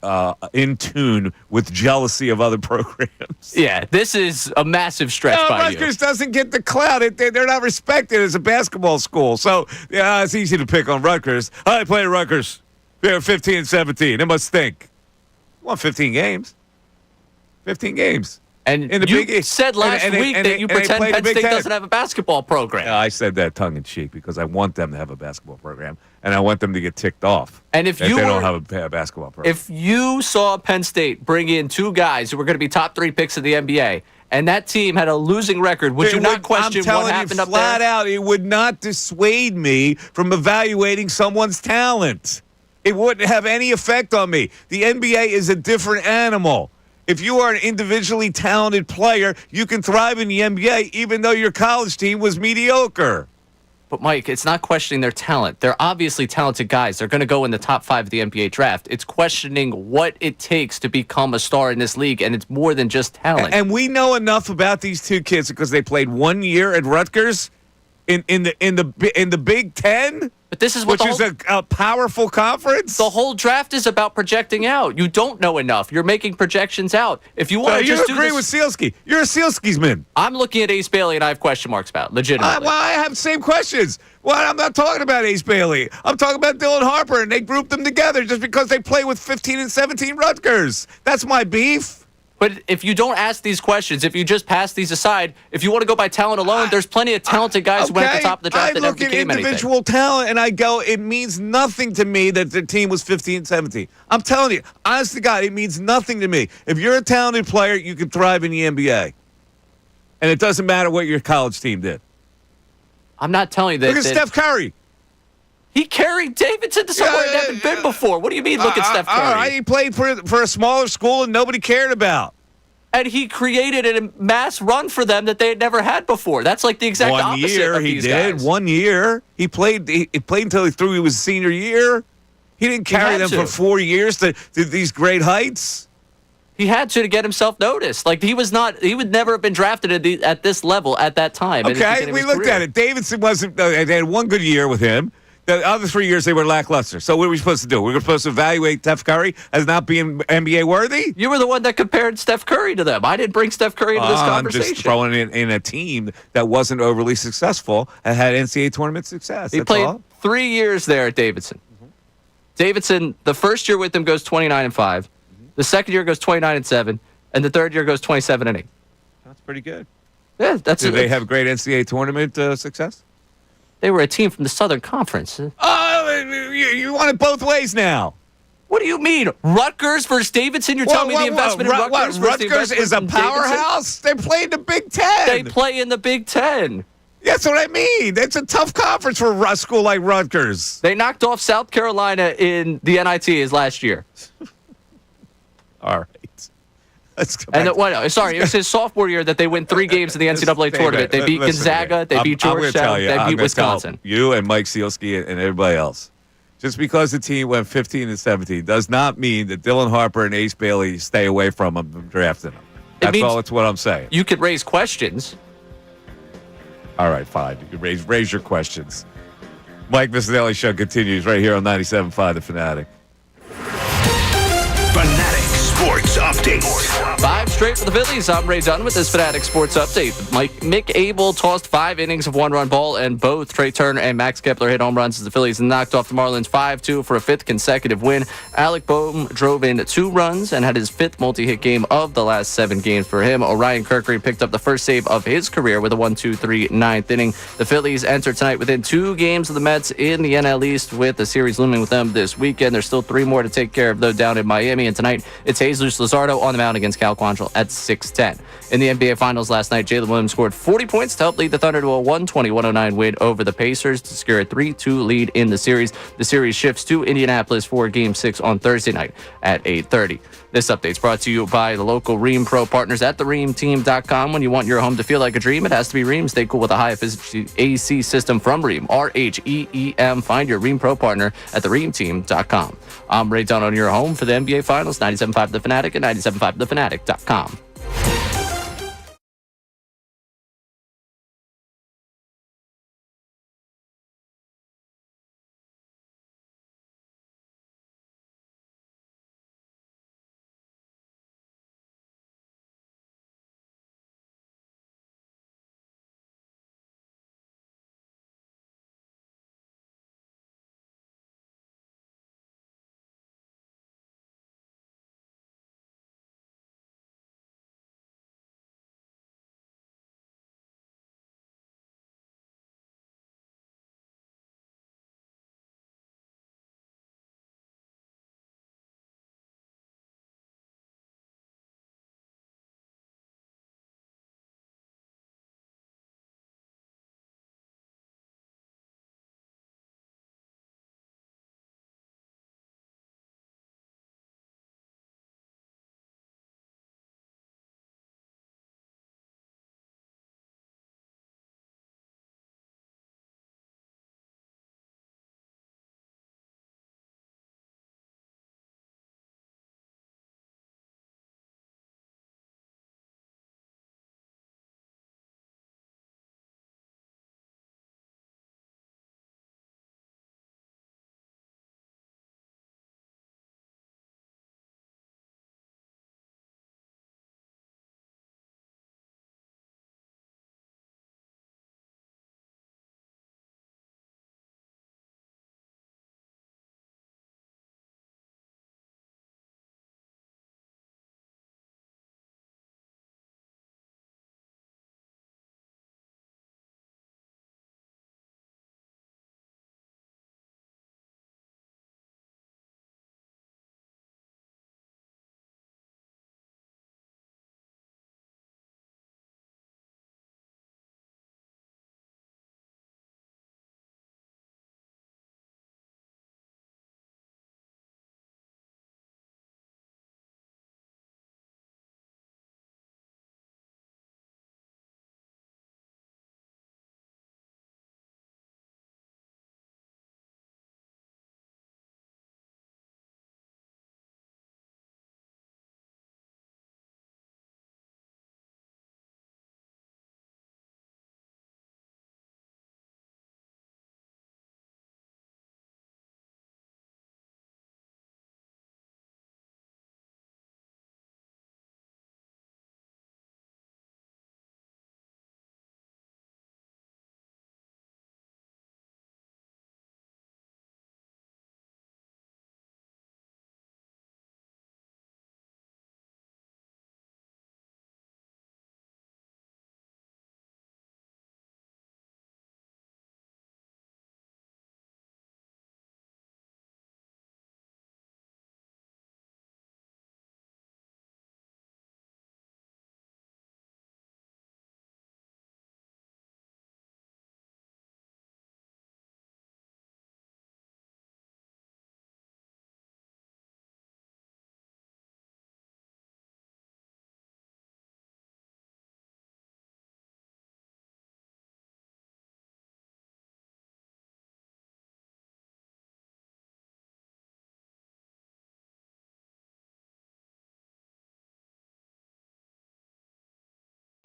in tune with jealousy of other programs. Yeah, this is a massive stretch No, by Rutgers doesn't get the clout. They're not respected as a basketball school. So, yeah, it's easy to pick on Rutgers. I play at Rutgers. They're 15 and 17. It must stink. Won 15 games. 15 games. And in the you Big- said last week that you they pretend played the Penn Big State Ten. doesn't have a basketball program. I said that tongue in cheek because I want them to have a basketball program, and I want them to get ticked off. And if they you don't were- have a basketball program. If you saw Penn State bring in two guys who were going to be top 3 picks of the NBA, and that team had a losing record, would you not question I'm telling what happened you up flat there? out, it would not dissuade me from evaluating someone's talent. It wouldn't have any effect on me. The NBA is a different animal. If you are an individually talented player, you can thrive in the NBA even though your college team was mediocre. But, Mike, it's not questioning their talent. They're obviously talented guys. They're going to go in the top 5 of the NBA draft. It's questioning what it takes to become a star in this league, and it's more than just talent. And we know enough about these two kids because they played 1 year at Rutgers in the Big Ten, But this is what which is a powerful conference. the whole draft is about projecting out. You don't know enough. You're making projections out. If you want to you just do agree this, with Sealski. You're a Sealski's man. I'm looking at Ace Bailey, and I have question marks about legitimately. I have the same questions. Well, I'm not talking about Ace Bailey. I'm talking about Dylan Harper, and they grouped them together just because they play with 15 and 17 Rutgers. That's my beef. But if you don't ask these questions, if you just pass these aside, if you want to go by talent alone, there's plenty of talented guys who went at the top of the draft I that never look at became anything. individual talent, and I go, it means nothing to me that the team was 15 and 17. I'm telling you, honest to God, it means nothing to me. If you're a talented player, you can thrive in the NBA. And it doesn't matter what your college team did. I'm not telling you that. Look at that Steph Curry. He carried Davidson to somewhere he hadn't been before. What do you mean, look at Steph Curry? All right, he played for a smaller school and nobody cared about. And he created a mass run for them that they had never had before. That's like the exact 1 opposite year of he these did. guys. 1 year he played. He played until he threw. He was senior year. He didn't carry had them to. for 4 years to these great heights. He had to get himself noticed. Like he would never have been drafted at this level at that time. Okay, we looked at it. Davidson wasn't. They had 1 good year with him. The other 3 years they were lackluster. So what are we supposed to do? We're supposed to evaluate Steph Curry as not being NBA worthy? You were the one that compared Steph Curry to them. I didn't bring Steph Curry into this I'm conversation. just throwing in a team that wasn't overly successful and had NCAA tournament success. He That's played all. 3 years there at Davidson. Davidson, the first year with him goes 29 and 5. The second year goes 29 and 7, and the third year goes 27 and 8. That's pretty good. Yeah, that's Did they have great NCAA tournament success? They were a team from the Southern Conference. Oh, you want it both ways now. What do you mean? Rutgers versus Davidson? You're telling me the investment in Rutgers versus the Rutgers investment is a in Davidson? powerhouse? They play in the Big Ten. They play in the Big Ten. That's what I mean. That's a tough conference for a school like Rutgers. They knocked off South Carolina in the NIT his last year. All right. Let's go back. Sorry, it was his sophomore year that they win 3 games in the NCAA tournament. They beat Gonzaga, they beat Georgetown, they beat Wisconsin. You and Mike Sealski and everybody else. Just because the team went 15 and 17 does not mean that Dylan Harper and Ace Bailey stay away from them from drafting them. That's all. It's what I'm saying. You could raise questions. All right, fine. You can raise your questions. Mike Missanelli Show continues right here on 97.5 The Fanatic. Fanatic Sports Update. Update. 5 straight for the Phillies. I'm Ray Dunn with this Fanatic Sports Update. Mick Abel tossed 5 innings of 1-run ball, and both Trey Turner and Max Kepler hit home runs as the Phillies knocked off the Marlins 5-2 for a 5th consecutive win. Alec Boehm drove in 2 runs and had his 5th multi-hit game of the last 7 games for him. Orion Kirkering picked up the first save of his career with a 1-2-3 9th inning. The Phillies enter tonight within 2 games of the Mets in the NL East, with the series looming with them this weekend. There's still 3 more to take care of, though, down in Miami, and tonight it's Jesus Luzardo on the mound against Cal Quantrill at 6:10. In the NBA Finals last night, Jalen Williams scored 40 points to help lead the Thunder to a 120-109 win over the Pacers to secure a 3-2 lead in the series. The series shifts to Indianapolis for Game 6 on Thursday night at 8:30. This update's brought to you by the local Rheem Pro partners at thereemteam.com. When you want your home to feel like a dream, it has to be Rheem. Stay cool with a high-efficiency AC system from Rheem, RHEEM. Find your Rheem Pro partner at thereemteam.com. I'm Ray Dunn on your home for the NBA Finals, 97.5 The Fanatic and 97.5thefanatic.com.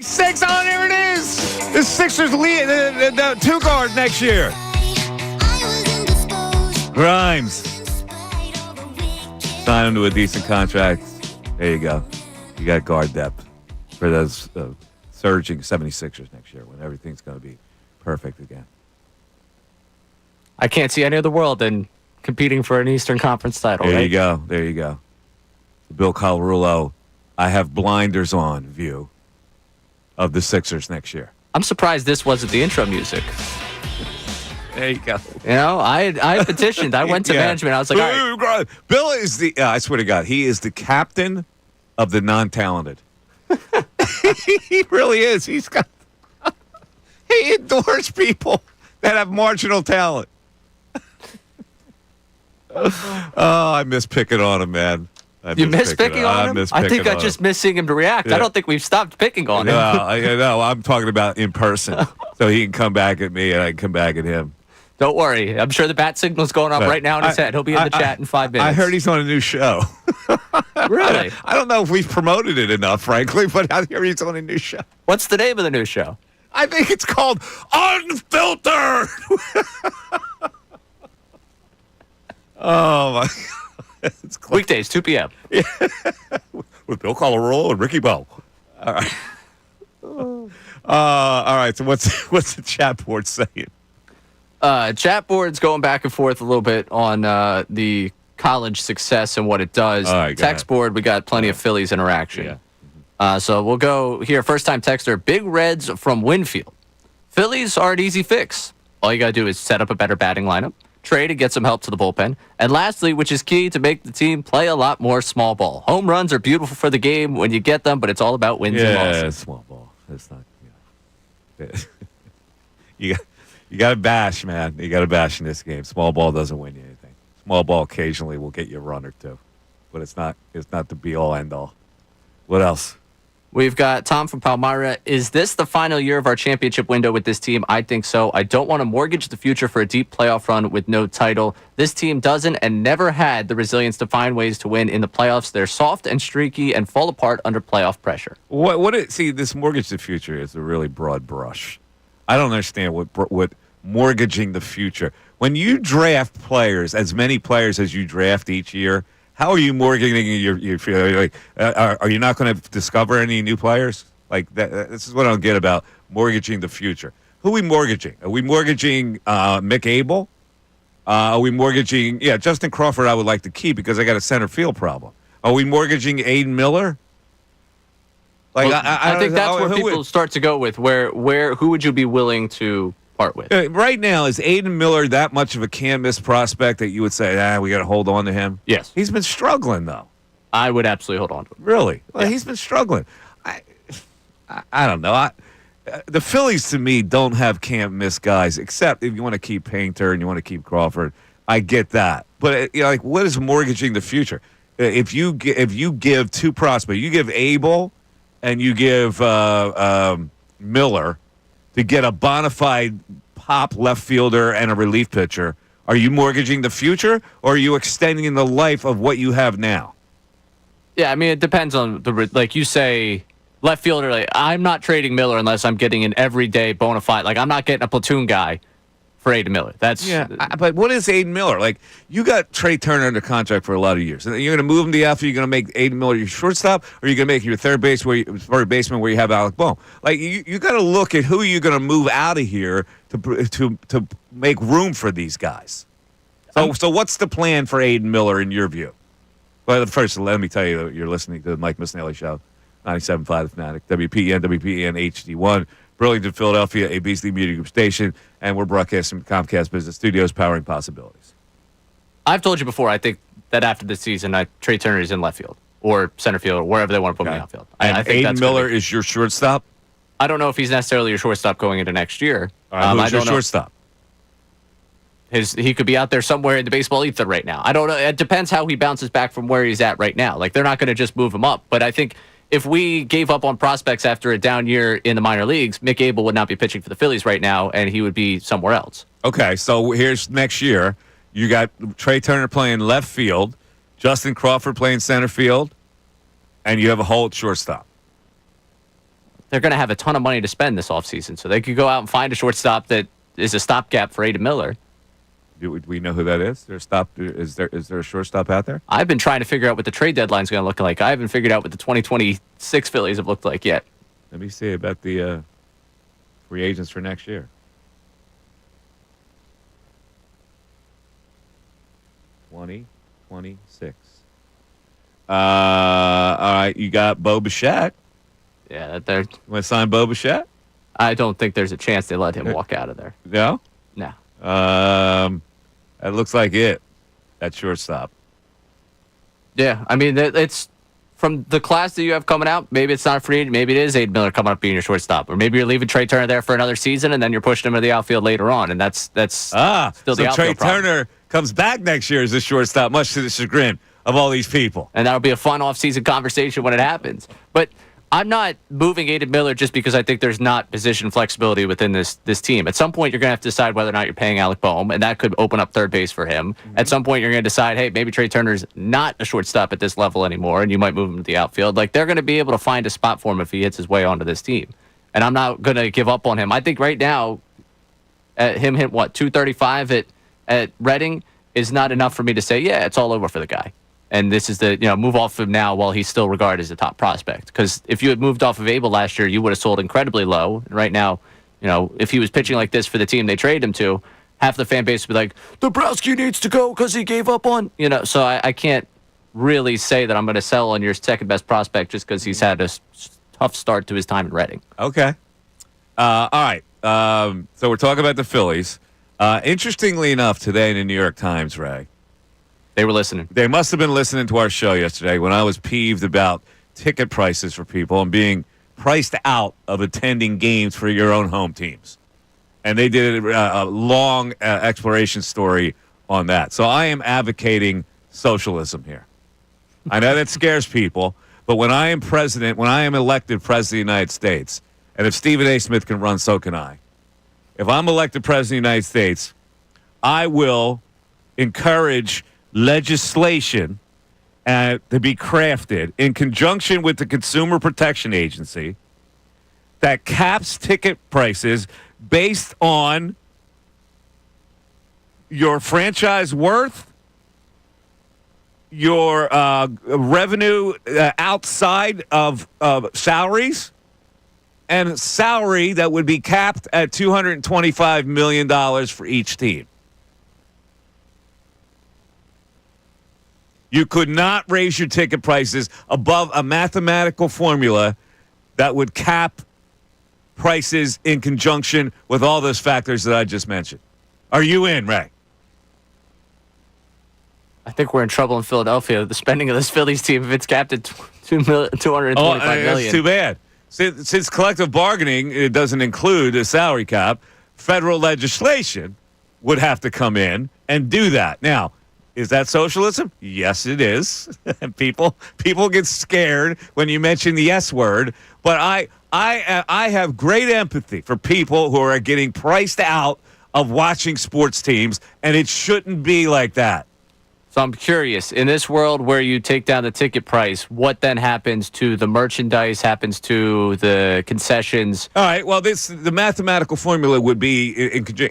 Six on, here it is. The Sixers lead the 2 guard next year. Grimes. Sign him to a decent contract. There you go. got guard depth for those surging 76ers next year when everything's going to be perfect again. I can't see any other world than competing for an Eastern Conference title. There right? you go. There you go. Bill Colarulo, I have blinders on view of the Sixers next year. I'm surprised this wasn't the intro music. There you go. You know, I petitioned. I went to management. I was like, all right. Bill is the, I swear to God, he is the captain of the non-talented. He really is. He's got, he endorses people that have marginal talent. Oh, I miss picking on him, man. You miss picking on him? I think I just miss seeing him to react. Yeah. I don't think we've stopped picking on him. No, I'm talking about in person. So he can come back at me and I can come back at him. Don't worry. I'm sure the bat signal's going up right now in his head. He'll be in the chat in 5 minutes. I heard he's on a new show. Really? I don't know if we've promoted it enough, frankly, but I hear he's on a new show. What's the name of the new show? I think it's called Unfiltered. Oh, my God. It's Weekdays, 2 p.m. with Bill Colarulo and Ricky Bowe. All right. All right. So what's the chat board saying? Chat board's going back and forth a little bit on the college success and what it does. All right, Text board, we got plenty of Phillies interaction. Yeah. So we'll go here. First time texter, Big Reds from Winfield. Phillies are an easy fix. All you got to do is set up a better batting lineup, trade and get some help to the bullpen. And lastly, which is key to make the team play a lot more small ball. Home runs are beautiful for the game when you get them, but it's all about wins and losses. Yeah, small ball. It's not. You got to bash, man. You got to bash in this game. Small ball doesn't win you anything. Small ball occasionally will get you a run or two, but it's not the be all end all. What else? We've got Tom from Palmyra. Is this the final year of our championship window with this team? I think so. I don't want to mortgage the future for a deep playoff run with no title. This team doesn't and never had the resilience to find ways to win in the playoffs. They're soft and streaky and fall apart under playoff pressure. See, this mortgage the future is a really broad brush. I don't understand what mortgaging the future. When you draft players, as many players as you draft each year, how are you mortgaging your future? Are you not going to discover any new players? Like that. This is what I don't get about mortgaging the future. Who are we mortgaging? Are we mortgaging Mick Abel? Are we mortgaging? Yeah, Justin Crawford. I would like to keep because I got a center field problem. Are we mortgaging Aiden Miller? Like Well, I think that's where people start to go with who would you be willing to part with? Right now, is Aiden Miller that much of a can't-miss prospect that you would say, we got to hold on to him? Yes. He's been struggling, though. I would absolutely hold on to him. Really? Well, Yeah. he's been struggling. I don't know. The Phillies, to me, don't have can't-miss guys, except if you want to keep Painter and you want to keep Crawford. I get that. But, what is mortgaging the future? If you give two prospects, you give Abel and you give Miller to get a bona fide pop left fielder and a relief pitcher, are you mortgaging the future or are you extending the life of what you have now? Yeah, I mean, it depends on like you say, left fielder. Like, I'm not trading Miller unless I'm getting an everyday bona fide. Like, I'm not getting a platoon guy for Aiden Miller. But what is Aiden Miller? Like, you got Trey Turner under contract for a lot of years. And you're going to move him to the outfield. You're going to make Aiden Miller your shortstop, or you're going to make your third baseman where you have Alec Bohm. Like, you got to look at who you're going to move out of here to make room for these guys. So what's the plan for Aiden Miller in your view? Well, first, let me tell you that you're listening to the Mike Missanelli Show, 97.5 The Fanatic, WPEN HD1. Burlington, Philadelphia, a Beasley Media Group station, and we're broadcasting from Comcast Business Studios, powering possibilities. I've told you before, I think that after this season, Trey Turner is in left field or center field or wherever they want to put me in outfield. I think Aiden Miller is your shortstop? I don't know if he's necessarily your shortstop going into next year. All right, who's your shortstop? He could be out there somewhere in the baseball ether right now. I don't know. It depends how he bounces back from where he's at right now. Like, they're not going to just move him up. But I think if we gave up on prospects after a down year in the minor leagues, Mick Abel would not be pitching for the Phillies right now, and he would be somewhere else. Okay, so here's next year. You got Trey Turner playing left field, Justin Crawford playing center field, and you have a hole at shortstop. They're going to have a ton of money to spend this offseason, so they could go out and find a shortstop that is a stopgap for Aiden Miller. Do we know who that is? Is there a shortstop out there? I've been trying to figure out what the trade deadline is going to look like. I haven't figured out what the 2020 6 Phillies have looked like yet. Let me see about the free agents for next year. 2026. All right, you got Bo Bichette. Yeah, they're. You want to sign Bo Bichette? I don't think there's a chance they let him walk out of there. No? No. That looks like it. That shortstop. Yeah, I mean, it's from the class that you have coming out. Maybe it's not a free agent. Maybe it is Aiden Miller coming up being your shortstop. Or maybe you're leaving Trey Turner there for another season, and then you're pushing him to the outfield later on. And that's still the so outfield Trey problem. Turner comes back next year as a shortstop, much to the chagrin of all these people. And that'll be a fun offseason conversation when it happens. But I'm not moving Aiden Miller just because I think there's not position flexibility within this team. At some point, you're going to have to decide whether or not you're paying Alec Boehm, and that could open up third base for him. Mm-hmm. At some point, you're going to decide, hey, maybe Trey Turner's not a shortstop at this level anymore, and you might move him to the outfield. Like, they're going to be able to find a spot for him if he hits his way onto this team. And I'm not going to give up on him. I think right now, him hit, 235 at Reading is not enough for me to say, yeah, it's all over for the guy. And this is the, move off of him now while he's still regarded as a top prospect. Because if you had moved off of Abel last year, you would have sold incredibly low. And right now, if he was pitching like this for the team they traded him to, half the fan base would be like, Dabrowski needs to go because he gave up on, So I can't really say that I'm going to sell on your second best prospect just because he's had a tough start to his time in Reading. Okay. All right. So we're talking about the Phillies. Interestingly enough, today in the New York Times, Ray, they were listening. They must have been listening to our show yesterday when I was peeved about ticket prices for people and being priced out of attending games for your own home teams. And they did a long exploration story on that. So I am advocating socialism here. I know that scares people, but when I am elected president of the United States, and if Stephen A. Smith can run, so can I. If I'm elected president of the United States, I will encourage legislation to be crafted in conjunction with the Consumer Protection Agency that caps ticket prices based on your franchise worth, your revenue outside of salaries, and salary that would be capped at $225 million for each team. You could not raise your ticket prices above a mathematical formula that would cap prices in conjunction with all those factors that I just mentioned. Are you in, Ray? I think we're in trouble in Philadelphia. The spending of this Phillies team, if it's capped at $225 million. That's too bad. Since collective bargaining it doesn't include a salary cap, federal legislation would have to come in and do that. Now, is that socialism? Yes, it is. And people get scared when you mention the S word. But I have great empathy for people who are getting priced out of watching sports teams, and it shouldn't be like that. So I'm curious, in this world where you take down the ticket price, what then happens to the merchandise, happens to the concessions? All right, well, the mathematical formula would be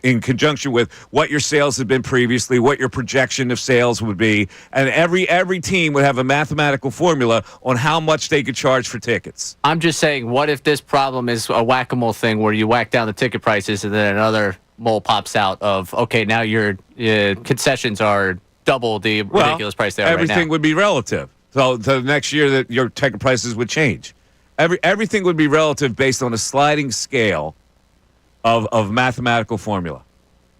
in conjunction with what your sales have been previously, what your projection of sales would be, and every team would have a mathematical formula on how much they could charge for tickets. I'm just saying, what if this problem is a whack-a-mole thing where you whack down the ticket prices and then another mole pops out of, okay, now your concessions are double the ridiculous price they are right now. Everything would be relative. So the next year that your ticket prices would change. Everything would be relative based on a sliding scale of mathematical formula,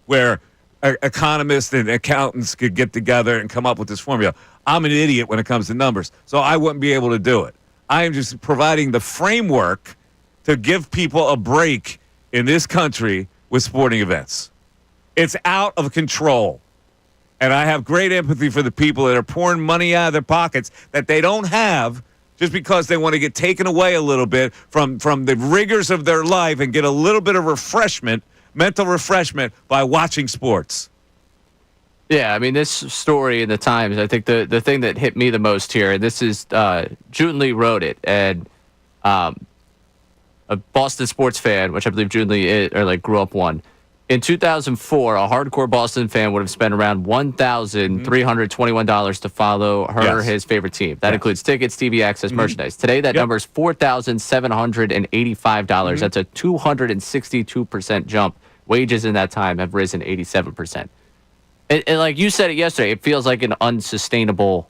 where economists and accountants could get together and come up with this formula. I'm an idiot when it comes to numbers, so I wouldn't be able to do it. I am just providing the framework to give people a break in this country with sporting events. It's out of control. And I have great empathy for the people that are pouring money out of their pockets that they don't have just because they want to get taken away a little bit from the rigors of their life and get a little bit of refreshment, mental refreshment, by watching sports. Yeah, I mean, this story in the Times, I think the thing that hit me the most here, and this is, June Lee wrote it, and a Boston sports fan, which I believe June Lee grew up one, In 2004, a hardcore Boston fan would have spent around $1,321 to follow her or his favorite team. That includes tickets, TV access, merchandise. Today, that number is $4,785. That's a 262% jump. Wages in that time have risen 87%. And like you said it yesterday, it feels like an unsustainable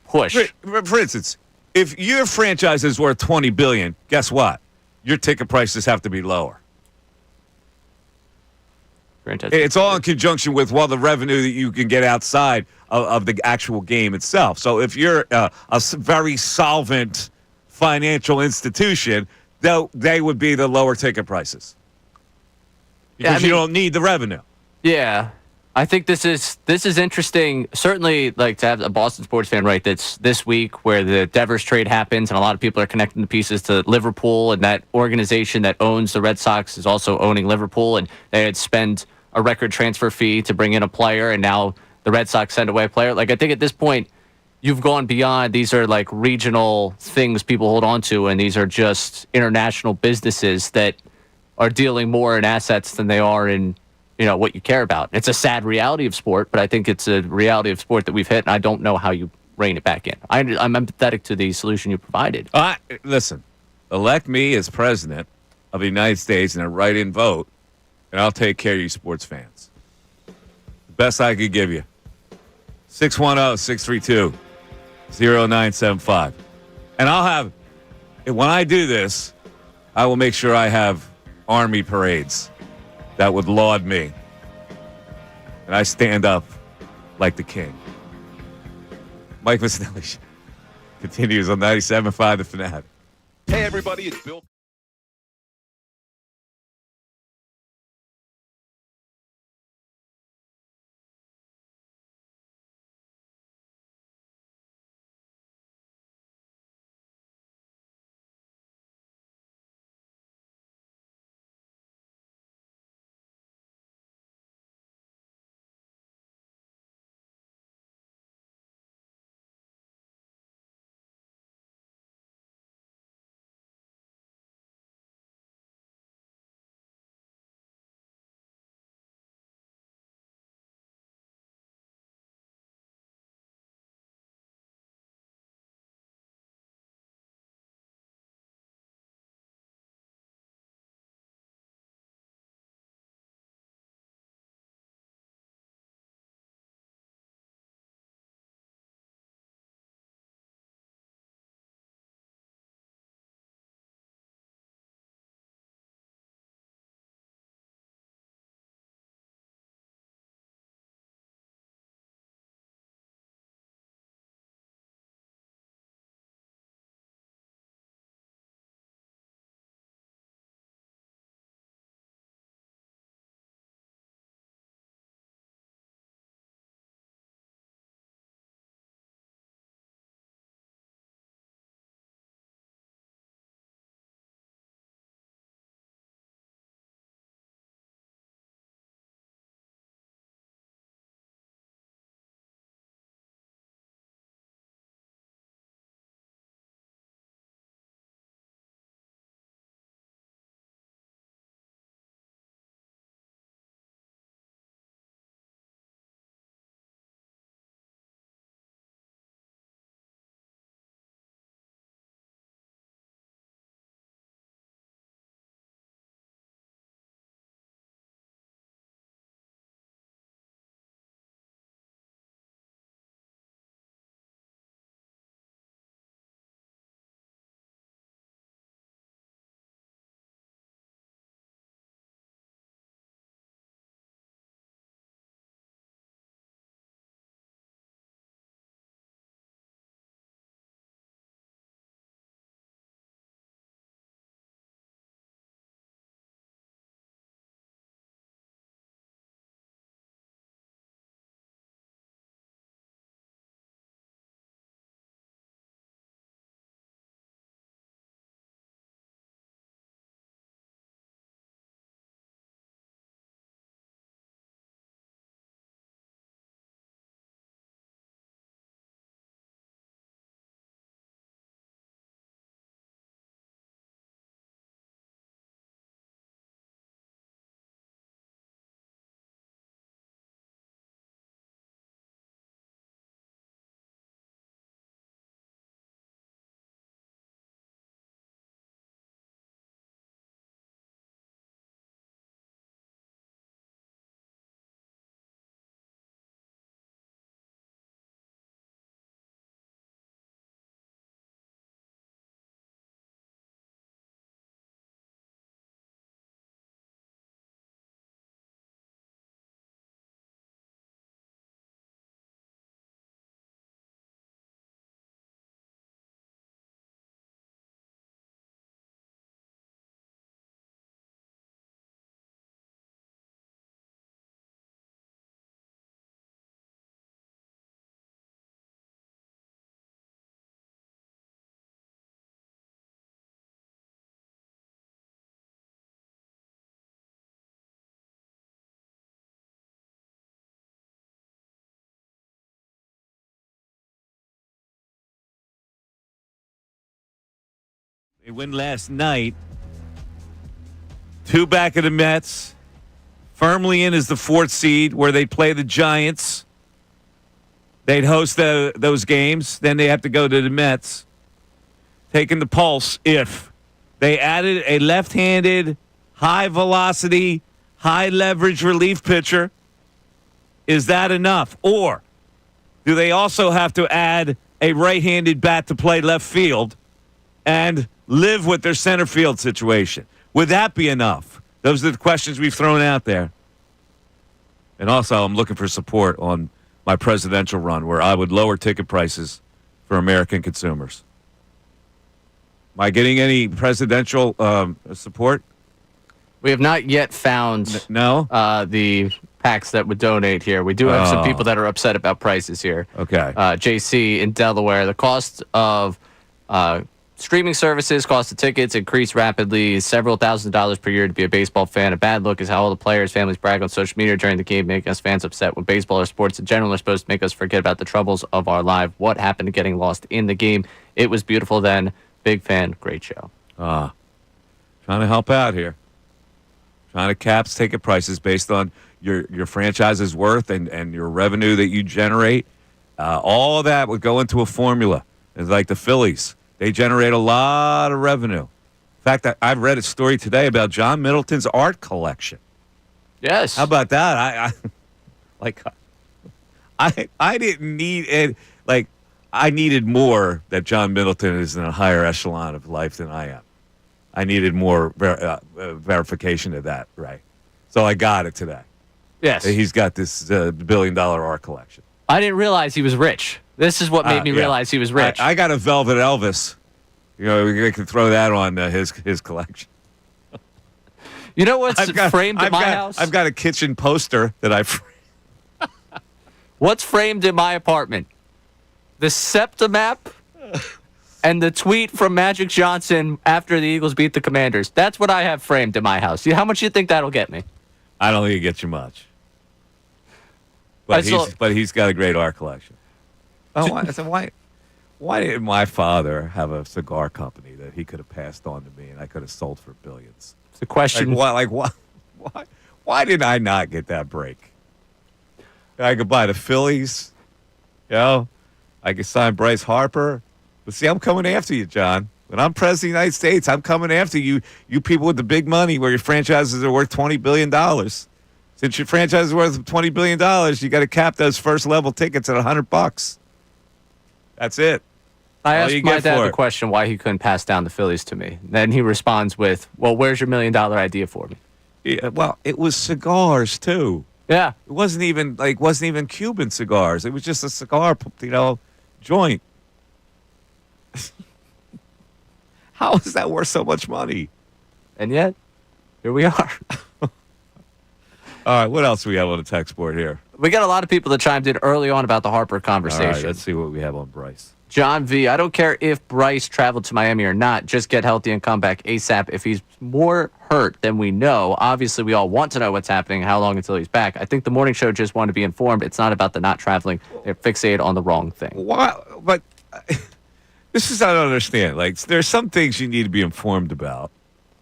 push. For instance, if your franchise is worth $20 billion, guess what? Your ticket prices have to be lower. It's all in conjunction with the revenue that you can get outside of the actual game itself. So if you're a very solvent financial institution, they would be the lower ticket prices because you don't need the revenue. Yeah, I think this is interesting. Certainly, like to have a Boston sports fan, right? That's this week where the Devers trade happens, and a lot of people are connecting the pieces to Liverpool, and that organization that owns the Red Sox is also owning Liverpool, and they had spent a record transfer fee to bring in a player, and now the Red Sox send away a player. Like, I think at this point, you've gone beyond. These are like regional things people hold on to, and these are just international businesses that are dealing more in assets than they are in, what you care about. It's a sad reality of sport, but I think it's a reality of sport that we've hit, and I don't know how you rein it back in. I'm empathetic to the solution you provided. Listen, elect me as president of the United States in a write-in vote, and I'll take care of you sports fans. The best I could give you. 610-632-0975. And when I do this, I will make sure I have Army parades that would laud me. And I stand up like the king. Mike Missanelli continues on 97.5 The Fanatic. Hey, everybody, it's Bill. They win last night. 2 back of the Mets. Firmly in as the 4th seed where they play the Giants. They'd host those games. Then they have to go to the Mets. Taking the pulse if they added a left-handed, high-velocity, high-leverage relief pitcher. Is that enough? Or do they also have to add a right-handed bat to play left field and live with their center field situation? Would that be enough? Those are the questions we've thrown out there. And also, I'm looking for support on my presidential run where I would lower ticket prices for American consumers. Am I getting any presidential support? We have not yet found No? the packs that would donate here. We do have some people that are upset about prices here. Okay. JC in Delaware, the cost of streaming services, cost of tickets increased rapidly, several $1,000s per year to be a baseball fan. A bad look is how all the players, families brag on social media during the game, making us fans upset when baseball or sports in general are supposed to make us forget about the troubles of our life. What happened to getting lost in the game? It was beautiful then. Big fan. Great show. Trying to help out here. Trying to cap ticket prices based on your franchise's worth and your revenue that you generate. All of that would go into a formula. It's like the Phillies. They generate a lot of revenue. In fact, I've read a story today about John Middleton's art collection. Yes. How about that? I didn't need it. Like, I needed more that John Middleton is in a higher echelon of life than I am. I needed more verification of that, right? So I got it today. Yes. He's got this $1 billion art collection. I didn't realize he was rich. This is what made me realize he was rich. I got a Velvet Elvis. You know, we can throw that on his collection. You know what's framed in my house? I've got a kitchen poster that I framed. What's framed in my apartment? The SEPTA map and the tweet from Magic Johnson after the Eagles beat the Commanders. That's what I have framed in my house. How much do you think that'll get me? I don't think it gets you much. But he's got a great art collection. Why didn't my father have a cigar company that he could have passed on to me and I could have sold for billions? It's a question. Why did I not get that break? I could buy the Phillies, you know. I could sign Bryce Harper. But see, I'm coming after you, John. When I'm president of the United States, I'm coming after you. You people with the big money, where your franchises are worth $20 billion. Since your franchise is worth $20 billion, you got to cap those first level tickets at $100. That's it. I asked my dad the question why he couldn't pass down the Phillies to me. Then he responds with, "Well, where's your $1 million idea for me?" Yeah, well, it was cigars too. Yeah, it wasn't even Cuban cigars. It was just a cigar, joint. How is that worth so much money? And yet, here we are. All right, what else do we have on the text board here? We got a lot of people that chimed in early on about the Harper conversation. All right, let's see what we have on Bryce. John V., I don't care if Bryce traveled to Miami or not. Just get healthy and come back ASAP. If he's more hurt than we know, obviously we all want to know what's happening, how long until he's back. I think the morning show just wanted to be informed. It's not about the not traveling. They're fixated on the wrong thing. Why? But this is I don't understand. Like, there's some things you need to be informed about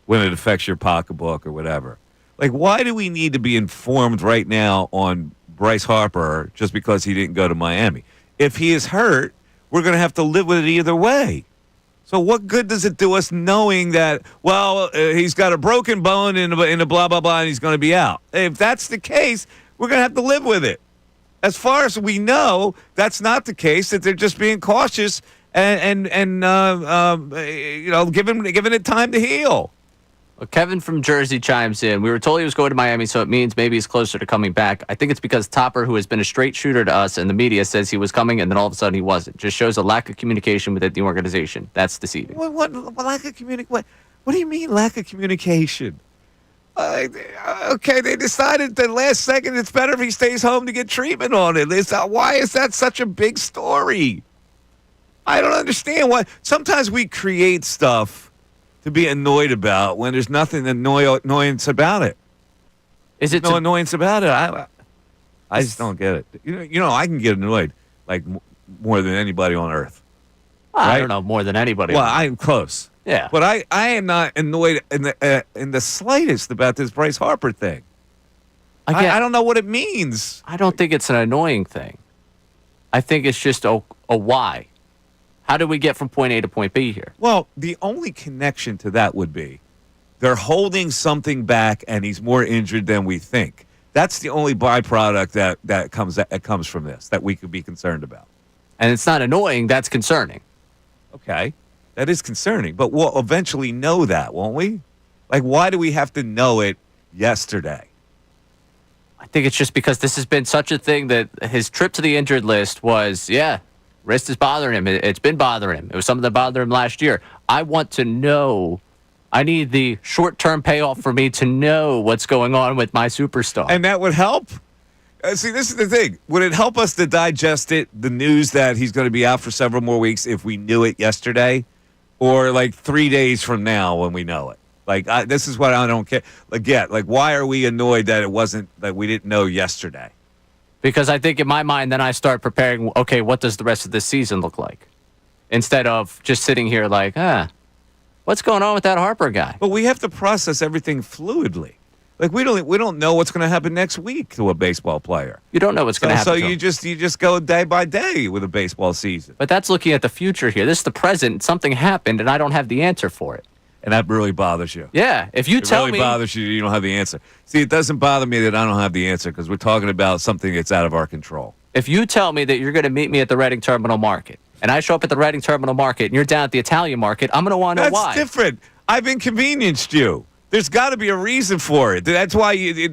when it affects your pocketbook or whatever. Like, why do we need to be informed right now on Bryce Harper just because he didn't go to Miami? If he is hurt, we're going to have to live with it either way. So what good does it do us knowing that, he's got a broken bone in a blah, blah, blah, and he's going to be out? If that's the case, we're going to have to live with it. As far as we know, that's not the case, that they're just being cautious and giving it time to heal. Well, Kevin from Jersey chimes in. We were told he was going to Miami, so it means maybe he's closer to coming back. I think it's because Topper, who has been a straight shooter to us and the media, says he was coming, and then all of a sudden he wasn't. Just shows a lack of communication within the organization. That's deceiving. What lack of communication? What do you mean lack of communication? Okay, they decided at the last second it's better if he stays home to get treatment on it. Why is that such a big story? I don't understand why. Sometimes we create stuff to be annoyed about when there's nothing annoyance about it. Is it no annoyance about it? I just don't get it. You know, I can get annoyed like more than anybody on earth. I don't know more than anybody. Well, I'm close. Yeah. But I am not annoyed in the slightest about this Bryce Harper thing. Again, I don't know what it means. I don't think it's an annoying thing. I think it's just a why. How do we get from point A to point B here? Well, the only connection to that would be they're holding something back, and he's more injured than we think. That's the only byproduct that comes from this that we could be concerned about. And it's not annoying. That's concerning. Okay, that is concerning, but we'll eventually know that, won't we? Like, why do we have to know it yesterday? I think it's just because this has been such a thing that his trip to the injured list was, wrist is bothering him. It's been bothering him. It was something that bothered him last year. I want to know. I need the short-term payoff for me to know what's going on with my superstar. And that would help. See, this is the thing. Would it help us to digest the news that he's going to be out for several more weeks if we knew it yesterday? Or like 3 days from now when we know it? Like, this is what I don't get. Like, why are we annoyed that it wasn't, that we didn't know yesterday? Because I think in my mind, then I start preparing, okay, what does the rest of this season look like? Instead of just sitting here like, what's going on with that Harper guy? But we have to process everything fluidly. Like, we don't know what's going to happen next week to a baseball player. You don't know what's going to happen. So to you him. just go day by day with a baseball season. But that's looking at the future here. This is the present. Something happened, and I don't have the answer for it. And that really bothers you. Yeah, if you tell really me, bothers you don't have the answer. See, it doesn't bother me that I don't have the answer because we're talking about something that's out of our control. if you tell me that you're going to meet me at the Reading Terminal Market, and I show up at the Reading Terminal Market, and you're down at the Italian Market, I'm going to want to know why. That's different. I've inconvenienced you. There's got to be a reason for it. That's why you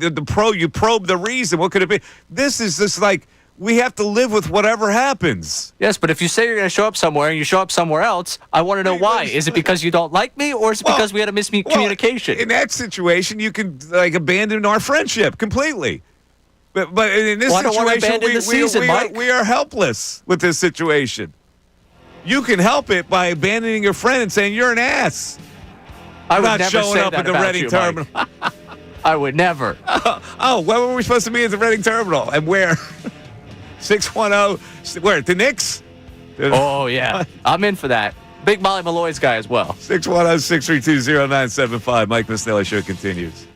probe the reason. What could it be? This is just like we have to live with whatever happens. Yes, but if you say you're going to show up somewhere and you show up somewhere else, I want to know why. Is it because you don't like me, or is it because we had a miscommunication? In that situation, you can abandon our friendship completely. But in this I don't want to situation, abandon the season, Mike. we are helpless with this situation. You can help it by abandoning your friend and saying you're an ass. I would not never showing say up that at the about Reading you, Terminal. I would never. Oh, where were we supposed to be at the Reading Terminal? And where? 610. Where? At the Knicks? Oh, yeah. I'm in for that. Big Molly Malloy's guy as well. 610-632-0975. Mike Missanelli Show continues.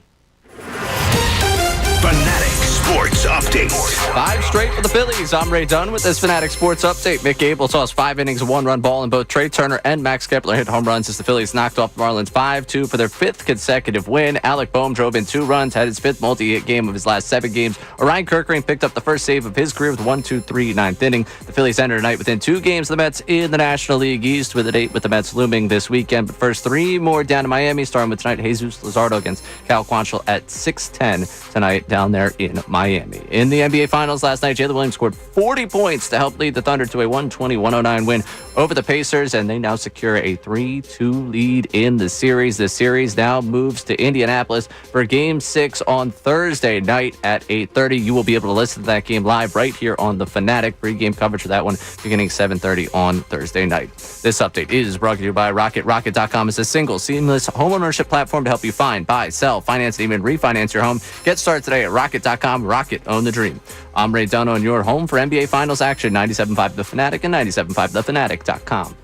Fanatic Sports Update. 5 straight for the Phillies. I'm Ray Dunn with this Fanatic Sports Update. Mick Gable tossed 5 innings, a 1-run ball, and both Trey Turner and Max Kepler hit home runs as the Phillies knocked off the Marlins 5-2 for their 5th consecutive win. Alec Boehm drove in 2 runs, had his 5th multi-hit game of his last 7 games. Orion Kerkering picked up the first save of his career with 1-2-3 9th inning. The Phillies entered tonight within 2 games of the Mets in the National League East, with a date with the Mets looming this weekend. But first, 3 more down to Miami, starting with tonight Jesus Luzardo against Cal Quantrill at 6:10 tonight down there in Miami. In the NBA Finals last night, Jalen Williams scored 40 points to help lead the Thunder to a 120-109 win over the Pacers, and they now secure a 3-2 lead in the series. The series now moves to Indianapolis for Game 6 on Thursday night at 8:30. You will be able to listen to that game live right here on the Fanatic. Pre-game coverage for that one beginning 7:30 on Thursday night. This update is brought to you by Rocket. Rocket.com is a single, seamless homeownership platform to help you find, buy, sell, finance, and even refinance your home. Get started today at Rocket.com. Rocket, own the dream. I'm Ray Dunn on your home for NBA Finals action, 97.5 The Fanatic and 97.5thefanatic.com.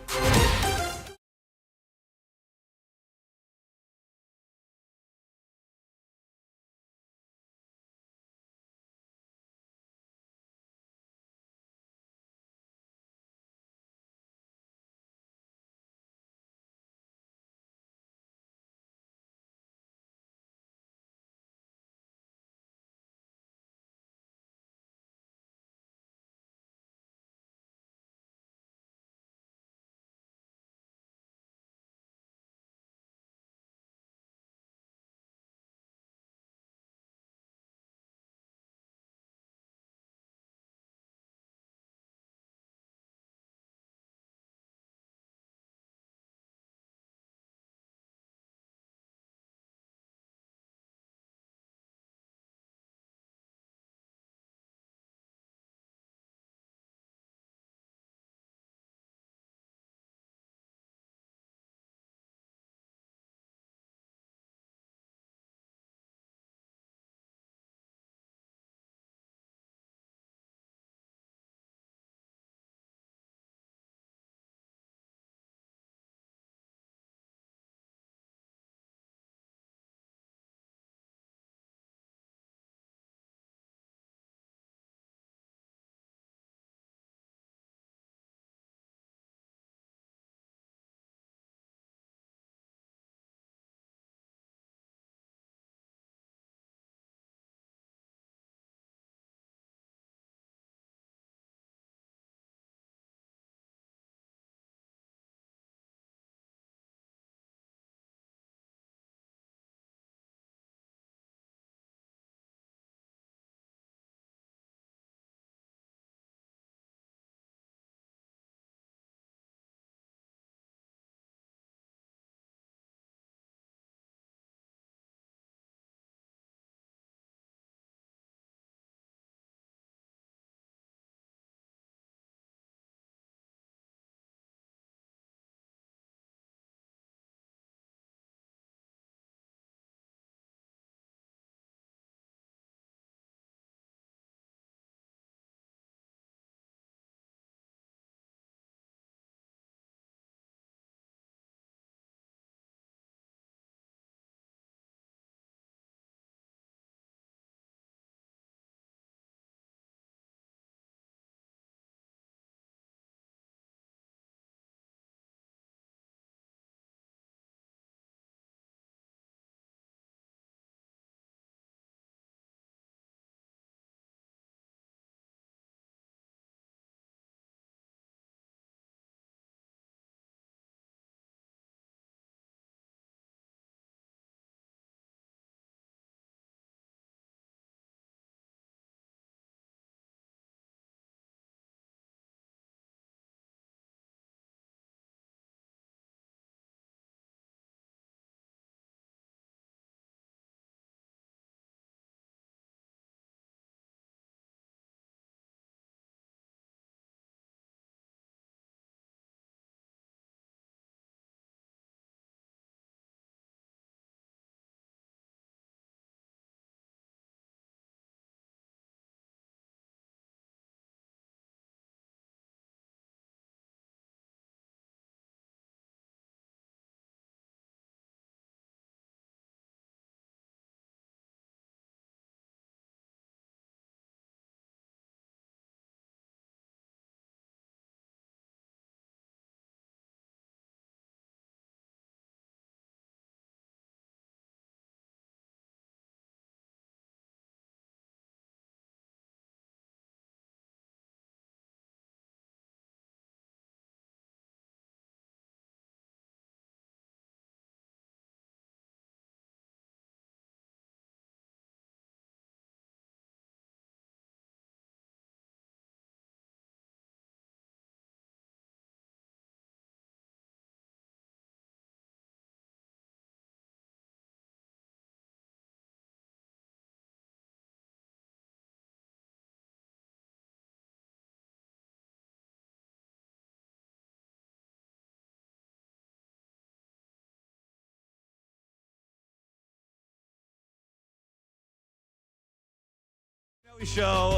Show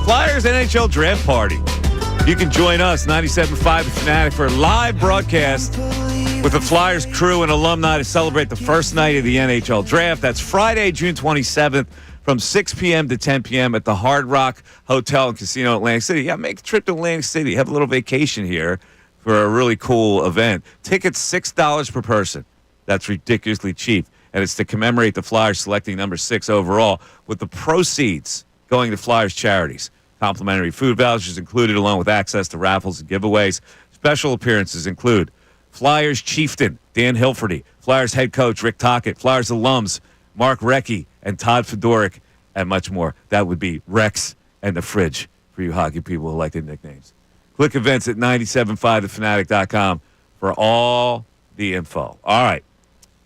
Flyers NHL Draft Party. You can join us, 97.5 The Fanatic, for a live broadcast with the Flyers crew and alumni to celebrate the first night of the NHL Draft. That's Friday, June 27th from 6 p.m. to 10 p.m. at the Hard Rock Hotel and Casino Atlantic City. Yeah, make a trip to Atlantic City. Have a little vacation here for a really cool event. Tickets $6 per person. That's ridiculously cheap. And it's to commemorate the Flyers selecting number 6 overall, with the proceeds going to Flyers charities. Complimentary food vouchers included, along with access to raffles and giveaways. Special appearances include Flyers chieftain Dan Hilferty, Flyers head coach Rick Tocchet, Flyers alums Mark Recchi and Todd Fedoruk, and much more. That would be Rex and the Fridge for you hockey people who like the nicknames. Click events at 975thefanatic.com for all the info. All right.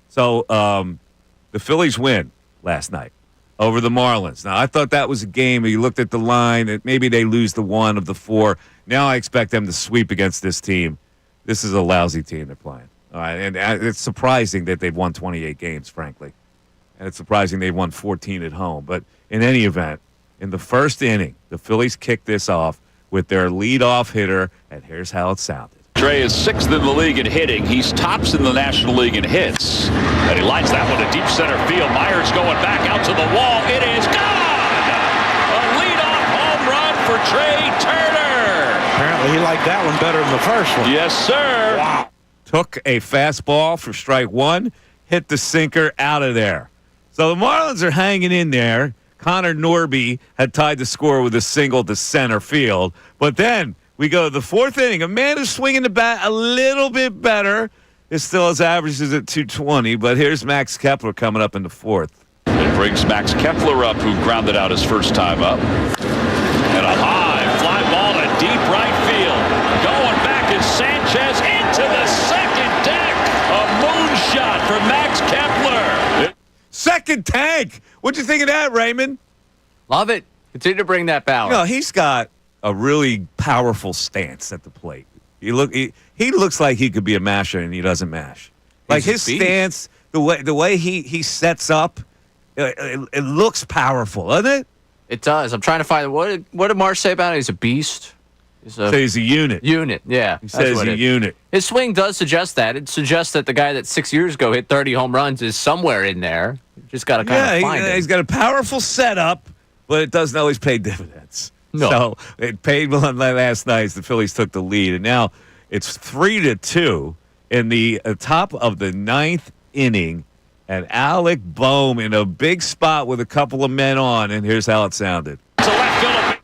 So the Phillies win last night over the Marlins. Now, I thought that was a game. You looked at the line, that maybe they lose the one of the 4. Now I expect them to sweep against this team. This is a lousy team they're playing. All right, and it's surprising that they've won 28 games, frankly. And it's surprising they've won 14 at home. But in any event, in the first inning, the Phillies kicked this off with their leadoff hitter, and here's how it sounded. Trey is 6th in the league in hitting. He's tops in the National League in hits. And he lines that one to deep center field. Myers going back out to the wall. It is gone! A leadoff home run for Trey Turner. Apparently he liked that one better than the first one. Yes, sir. Wow. Took a fastball for strike 1, hit the sinker out of there. So the Marlins are hanging in there. Connor Norby had tied the score with a single to center field. But then we go to the 4th inning. A man who's swinging the bat a little bit better. It still has averages at 220, but here's Max Kepler coming up in the 4th. It brings Max Kepler up, who grounded out his first time up. And a high fly ball to deep right field. Going back is Sanchez into the second deck. A moonshot for Max Kepler. Second tank. What'd you think of that, Raymond? Love it. Continue to bring that power. No, he's got a really powerful stance at the plate. He looks like he could be a masher, and he doesn't mash. Like his stance, the way he sets up, it looks powerful, doesn't it? It does. I'm trying to find what did Marsh say about it? He's a beast. So he's a unit. Unit, yeah. He says a unit. His swing does suggest that. It suggests that the guy that 6 years ago hit 30 home runs is somewhere in there. You just got to kind of find it. He's got a powerful setup, but it doesn't always pay dividends. No. So it paid one last night as the Phillies took the lead, and now it's 3-2 in the top of the 9th inning, and Alec Boehm in a big spot with a couple of men on, and here's how it sounded. To left field.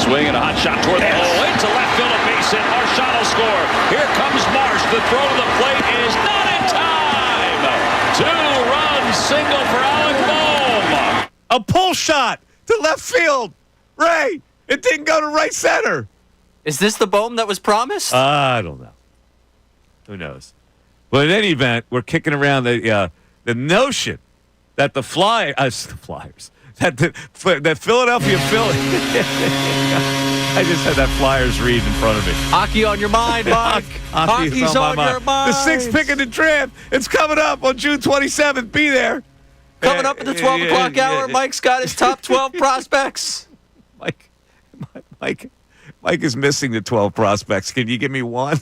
Swing and a hot shot toward the hole. Into left field, a base hit. Marchand will score. Here comes Marsh. The throw to the plate is not in time. 2-run single for Alec Boehm. A pull shot to left field. Ray, it didn't go to right center. Is this the Boehm that was promised? I don't know. Who knows? But in any event, we're kicking around the notion that the Flyers, that Philadelphia Phillies. I just had that Flyers read in front of me. Hockey on your mind, Mike. Hockey's on your mind. The 6th pick in the draft. It's coming up on June 27th. Be there. Coming up at the 12 o'clock hour, Mike's got his top 12 prospects. Mike is missing the 12 prospects. Can you give me one?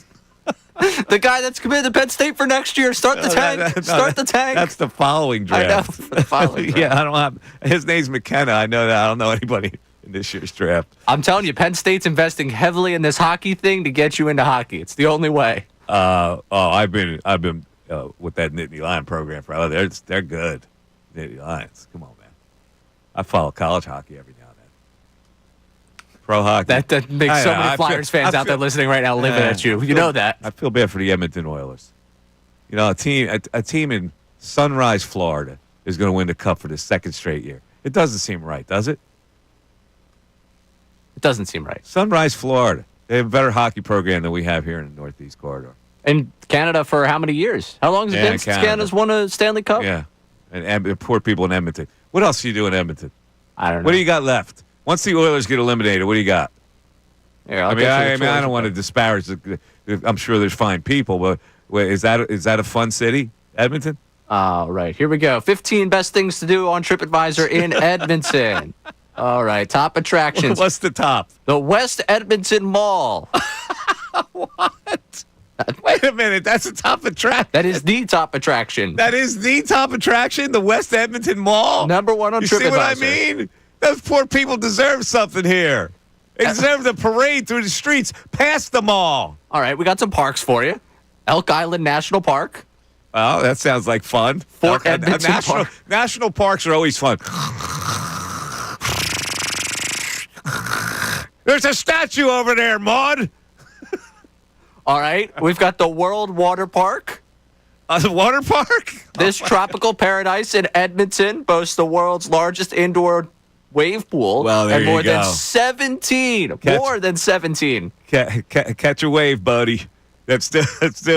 The guy that's committed to Penn State for next year. Start the tank. Start the tank. That's the following draft. I know. For the following draft. Yeah, I don't have. His name's McKenna. I know that. I don't know anybody in this year's draft. I'm telling you, Penn State's investing heavily in this hockey thing to get you into hockey. It's the only way. I've been with that Nittany Lion program for. They're good. Nittany Lions. Come on, man. I follow college hockey every now and then. Pro hockey. That makes so many Flyers fans out there listening right now living at you. You know that. I feel bad for the Edmonton Oilers. You know, a team in Sunrise, Florida, is going to win the Cup for the 2nd straight year. It doesn't seem right, does it? It doesn't seem right. Sunrise, Florida. They have a better hockey program than we have here in the Northeast Corridor. And Canada for how many years? How long has it been since Canada's won a Stanley Cup? Yeah. And poor people in Edmonton. What else do you do in Edmonton? I don't know. What do you got left? Once the Oilers get eliminated, what do you got? Here, I don't want to disparage. I'm sure there's fine people, but is that a fun city, Edmonton? All right, here we go. 15 best things to do on TripAdvisor in Edmonton. All right, top attractions. What's the top? The West Edmonton Mall. What? Wait a minute. That's the top attraction. That is the top attraction. That is the top attraction, the West Edmonton Mall. Number one on you TripAdvisor. See what I mean? Those poor people deserve something here. They deserve the parade through the streets past the mall. All right, we got some parks for you. Elk Island National Park. Oh, that sounds like fun. Fort Edmonton Park. National parks are always fun. There's a statue over there, Maud. All right, we've got the World Water Park. The water park? This tropical paradise in Edmonton boasts the world's largest indoor wave pool. Well, there and more you go. than 17. More than 17. Catch a wave, buddy. Let's do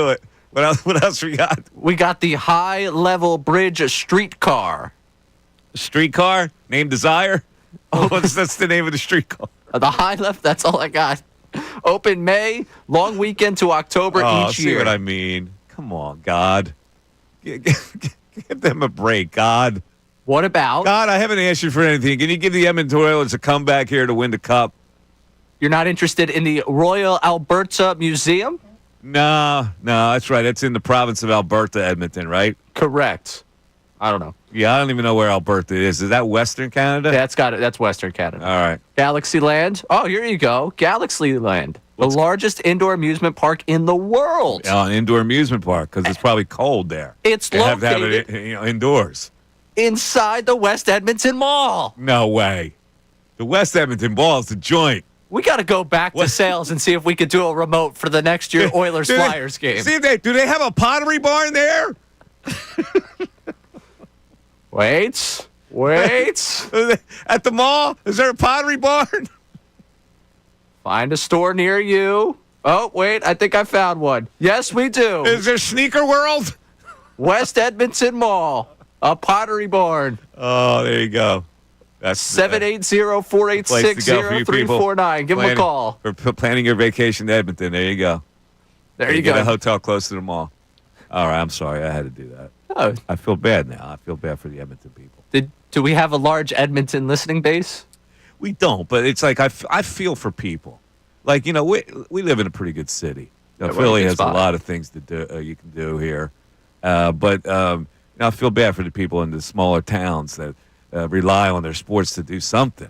it. What else we got? We got the High Level Bridge streetcar. Streetcar? Name Desire? Oh, that's the name of the streetcar. The High Level, that's all I got. Open May, long weekend to October each year. See what I mean? Come on, God. Give them a break, God. What about? God, I haven't asked you for anything. Can you give the Edmonton Oilers a comeback here to win the cup? You're not interested in the Royal Alberta Museum? No, that's right. It's in the province of Alberta, Edmonton, right? Correct. I don't know. Yeah, I don't even know where Alberta is. Is that Western Canada? That's Western Canada. All right. Galaxyland. Oh, here you go. Galaxyland. The largest indoor amusement park in the world. Indoor amusement park, because it's probably cold there. It's They have to have located it indoors. inside the West Edmonton Mall. No way. The West Edmonton Mall is the joint. We got to go back to sales and see if we could do a remote for the next year Oilers Flyers game. See if do they have a pottery barn there? Wait. At the mall? Is there a pottery barn? Find a store near you. Oh, wait, I think I found one. Yes, we do. Is there Sneaker World? West Edmonton Mall, a pottery barn. Oh, there you go. That's 780-486-0349. Give them a call. For planning your vacation to Edmonton. There you go. There you Get go. a hotel close to the mall. All right, I'm sorry. I had to do that. Oh. I feel bad now. I feel bad for the Edmonton people. Do we have a large Edmonton listening base? We don't, but it's like I feel for people. Like, we live in a pretty good city. Philly has a lot of things to do. You can do here, but I feel bad for the people in the smaller towns that rely on their sports to do something.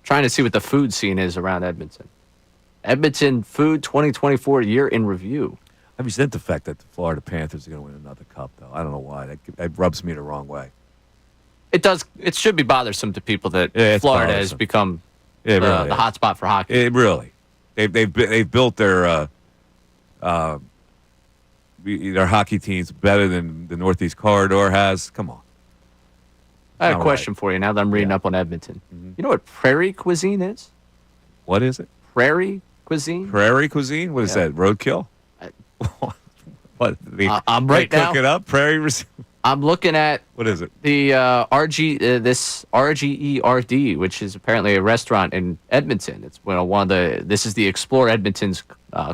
Trying to see what the food scene is around Edmonton. Edmonton Food 2024 Year in Review. I resent the fact that the Florida Panthers are going to win another cup, though. I don't know why. That rubs me the wrong way. It does. It should be bothersome to people that Florida has become the hot spot for hockey. It really. They've built their hockey teams better than the Northeast Corridor has. Come on. I have a question for you now that I'm reading up on Edmonton. Mm-hmm. You know what prairie cuisine is? What is it? Prairie cuisine? Prairie cuisine? What is that? Roadkill? What? I'm right now. Cook Cook it up? Prairie. I'm looking at what is it? The this RGERD, which is apparently a restaurant in Edmonton. It's this is the Explore Edmonton's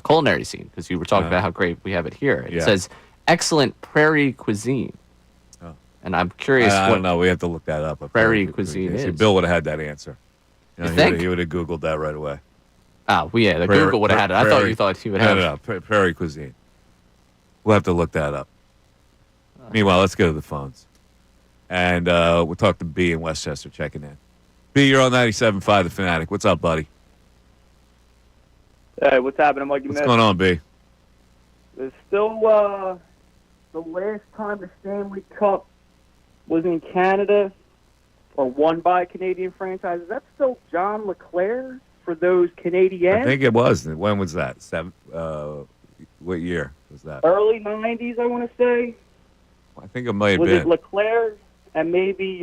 culinary scene, because you were talking about how great we have it here. It says excellent prairie cuisine. Oh. And I'm curious I don't know. We have to look that up. Prairie cuisine is. See, Bill would have had that answer. You think? He would have Googled that right away. Oh, well, yeah, Google would have had it. I thought you thought he would have it. No. Prairie cuisine. We'll have to look that up. Meanwhile, let's go to the phones. And we'll talk to B in Westchester checking in. B, you're on 97.5 The Fanatic. What's up, buddy? Hey, what's happening, Mikey? What's going on, B? There's still the last time the Stanley Cup was in Canada or won by a Canadian franchise. Is that still John LeClair for those Canadiens? I think it was. When was that? What year was that? Early 90s, I want to say. I think it might have was been. Was it LeClair and maybe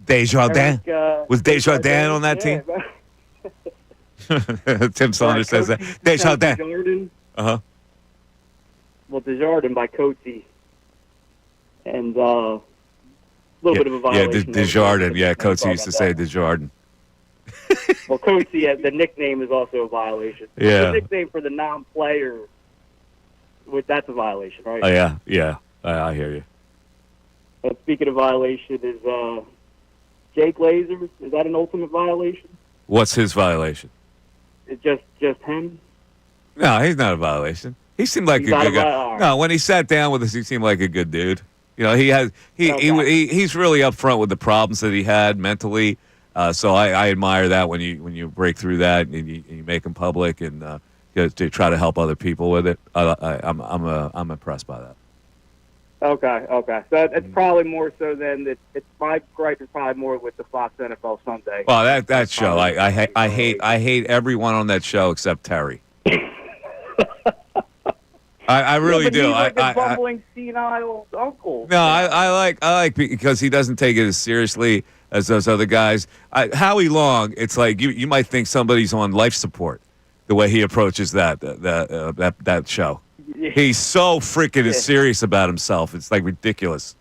Desjardins? Was Desjardins on that team? Tim Saunders says that. Desjardins. Uh-huh. Well, Desjardins by Coetzee. And a little bit of a violation. Yeah, Desjardins. Yeah, Coetzee used to say Desjardins. Well, Coetzee, the nickname is also a violation. Yeah. The nickname for the non-player That's a violation, right? Oh yeah. I hear you. And speaking of violation, is Jake Laser, is that an ultimate violation? What's his violation? It's just him? No, he's not a violation. He seemed like He's a not good a guy. all right. No, when he sat down with us, he seemed like a good dude. You know, he's really upfront with the problems that he had mentally. So I admire that when you break through that and you make them public and to try to help other people with it. I'm impressed by that. Okay. So it's probably more so than it's my gripe is probably more with the Fox NFL Sunday. Well, that show, I hate everyone on that show except Terry. I really do. He's like a bumbling senile uncle. No, I like because he doesn't take it as seriously as those other guys. Howie Long, it's like you might think somebody's on life support the way he approaches that show. Yeah. He's so freaking serious about himself. It's like ridiculous.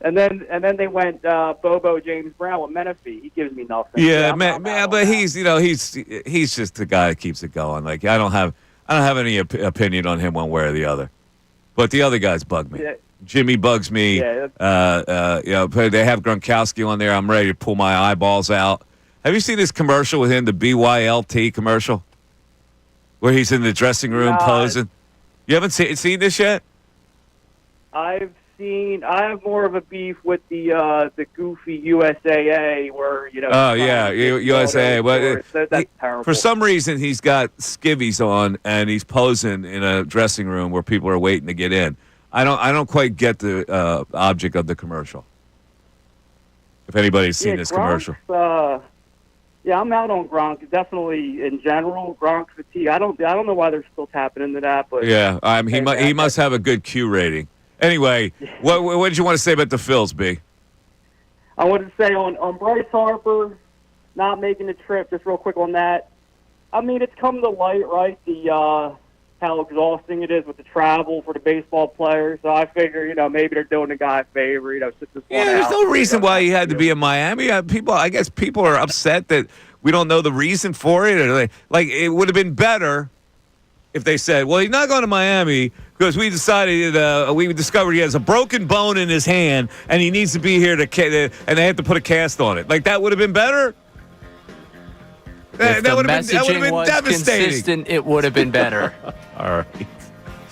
And then they went Bobo James Brown with Menifee. He gives me nothing. Yeah, man, but he's just the guy that keeps it going. Like I don't have any opinion on him one way or the other. But the other guys bug me. Yeah. Jimmy bugs me. Yeah, they have Gronkowski on there. I'm ready to pull my eyeballs out. Have you seen this commercial with him, the BYLT commercial, where he's in the dressing room posing? You haven't seen this yet? I have more of a beef with the goofy USAA where Oh yeah, USA. But that's terrible. For some reason, he's got skivvies on and he's posing in a dressing room where people are waiting to get in. I don't quite get the object of the commercial. If anybody's seen this commercial. Yeah, I'm out on Gronk. Definitely in general, Gronk fatigue. I don't know why they're still tapping into that, but yeah, he must have a good Q rating. Anyway, what did you want to say about the Phils, B? I wanted to say on Bryce Harper not making the trip. Just real quick on that. I mean, it's come to light, right? The how exhausting it is with the travel for the baseball players. So I figure, maybe they're doing the guy a favor. Sit this one there's out. no reason why he had to be in Miami. I guess people are upset that we don't know the reason for it. Or like it would have been better if they said, well, he's not going to Miami because we decided we discovered he has a broken bone in his hand and he needs to be here and they had to put a cast on it. Like that would have been better. If that would the have messaging been was devastating. consistent, it would have been better. All right.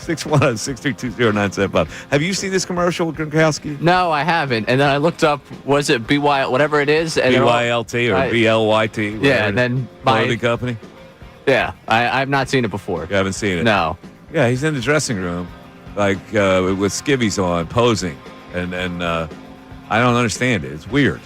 610-632-0975. Have you seen this commercial with Gronkowski? No, I haven't. And then I looked up, was it BY, whatever it is? And BYLT or BLYT? Yeah, and then clothing company? Yeah, I've not seen it before. You haven't seen it? No. Yeah, he's in the dressing room, like with skivvies on, posing. And I don't understand it. It's weird.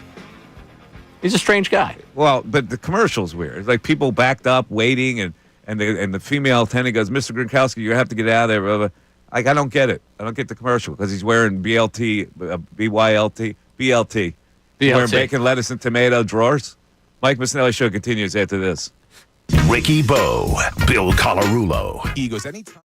He's a strange guy. Well, but the commercial's weird. It's like people backed up, waiting, and the female attendant goes, "Mr. Gronkowski, you have to get out of there." Blah, blah. Like, I don't get it. I don't get the commercial because he's wearing BLT, BYLT, BLT. Wearing bacon, lettuce, and tomato drawers. Mike Missanelli Show continues after this. Ricky Bo, Bill Colarulo. Eagles anytime.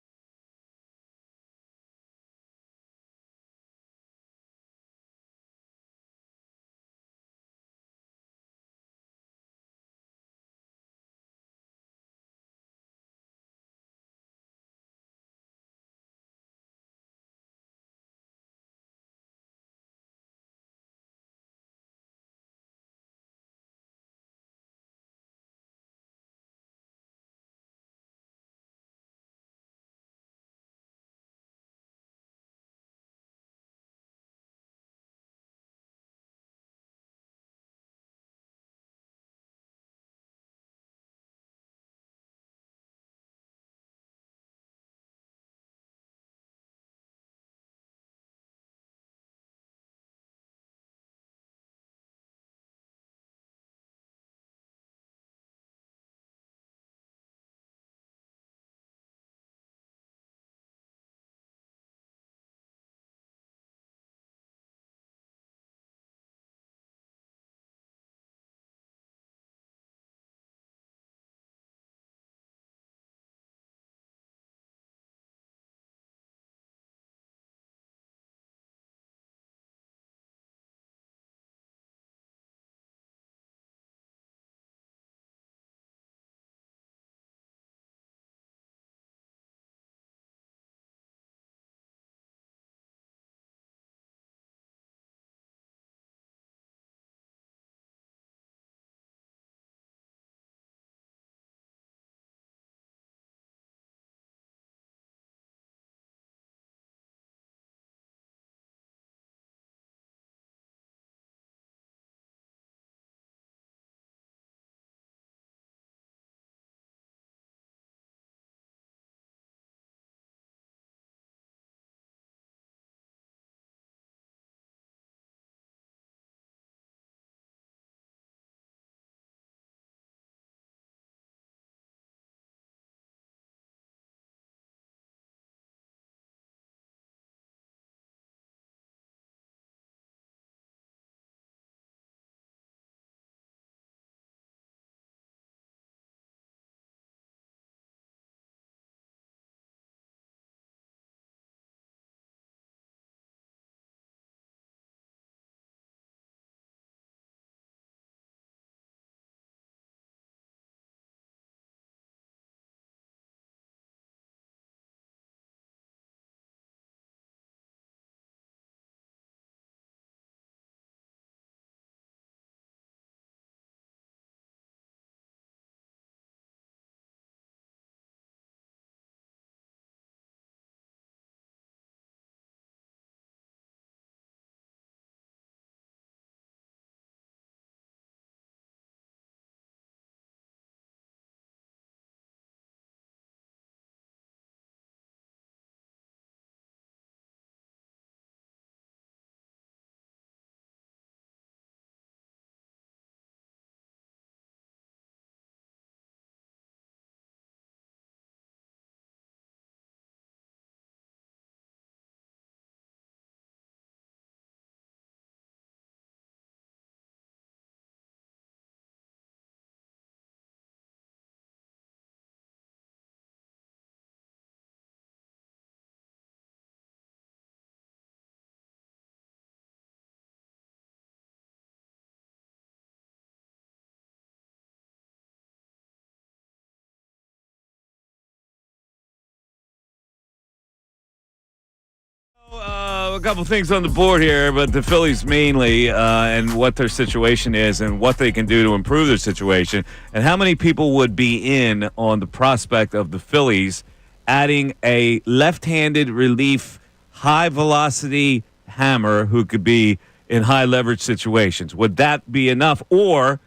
a couple things on the board here, but the Phillies mainly, and what their situation is and what they can do to improve their situation, and how many people would be in on the prospect of the Phillies adding a left-handed relief, high-velocity hammer who could be in high-leverage situations. Would that be enough, or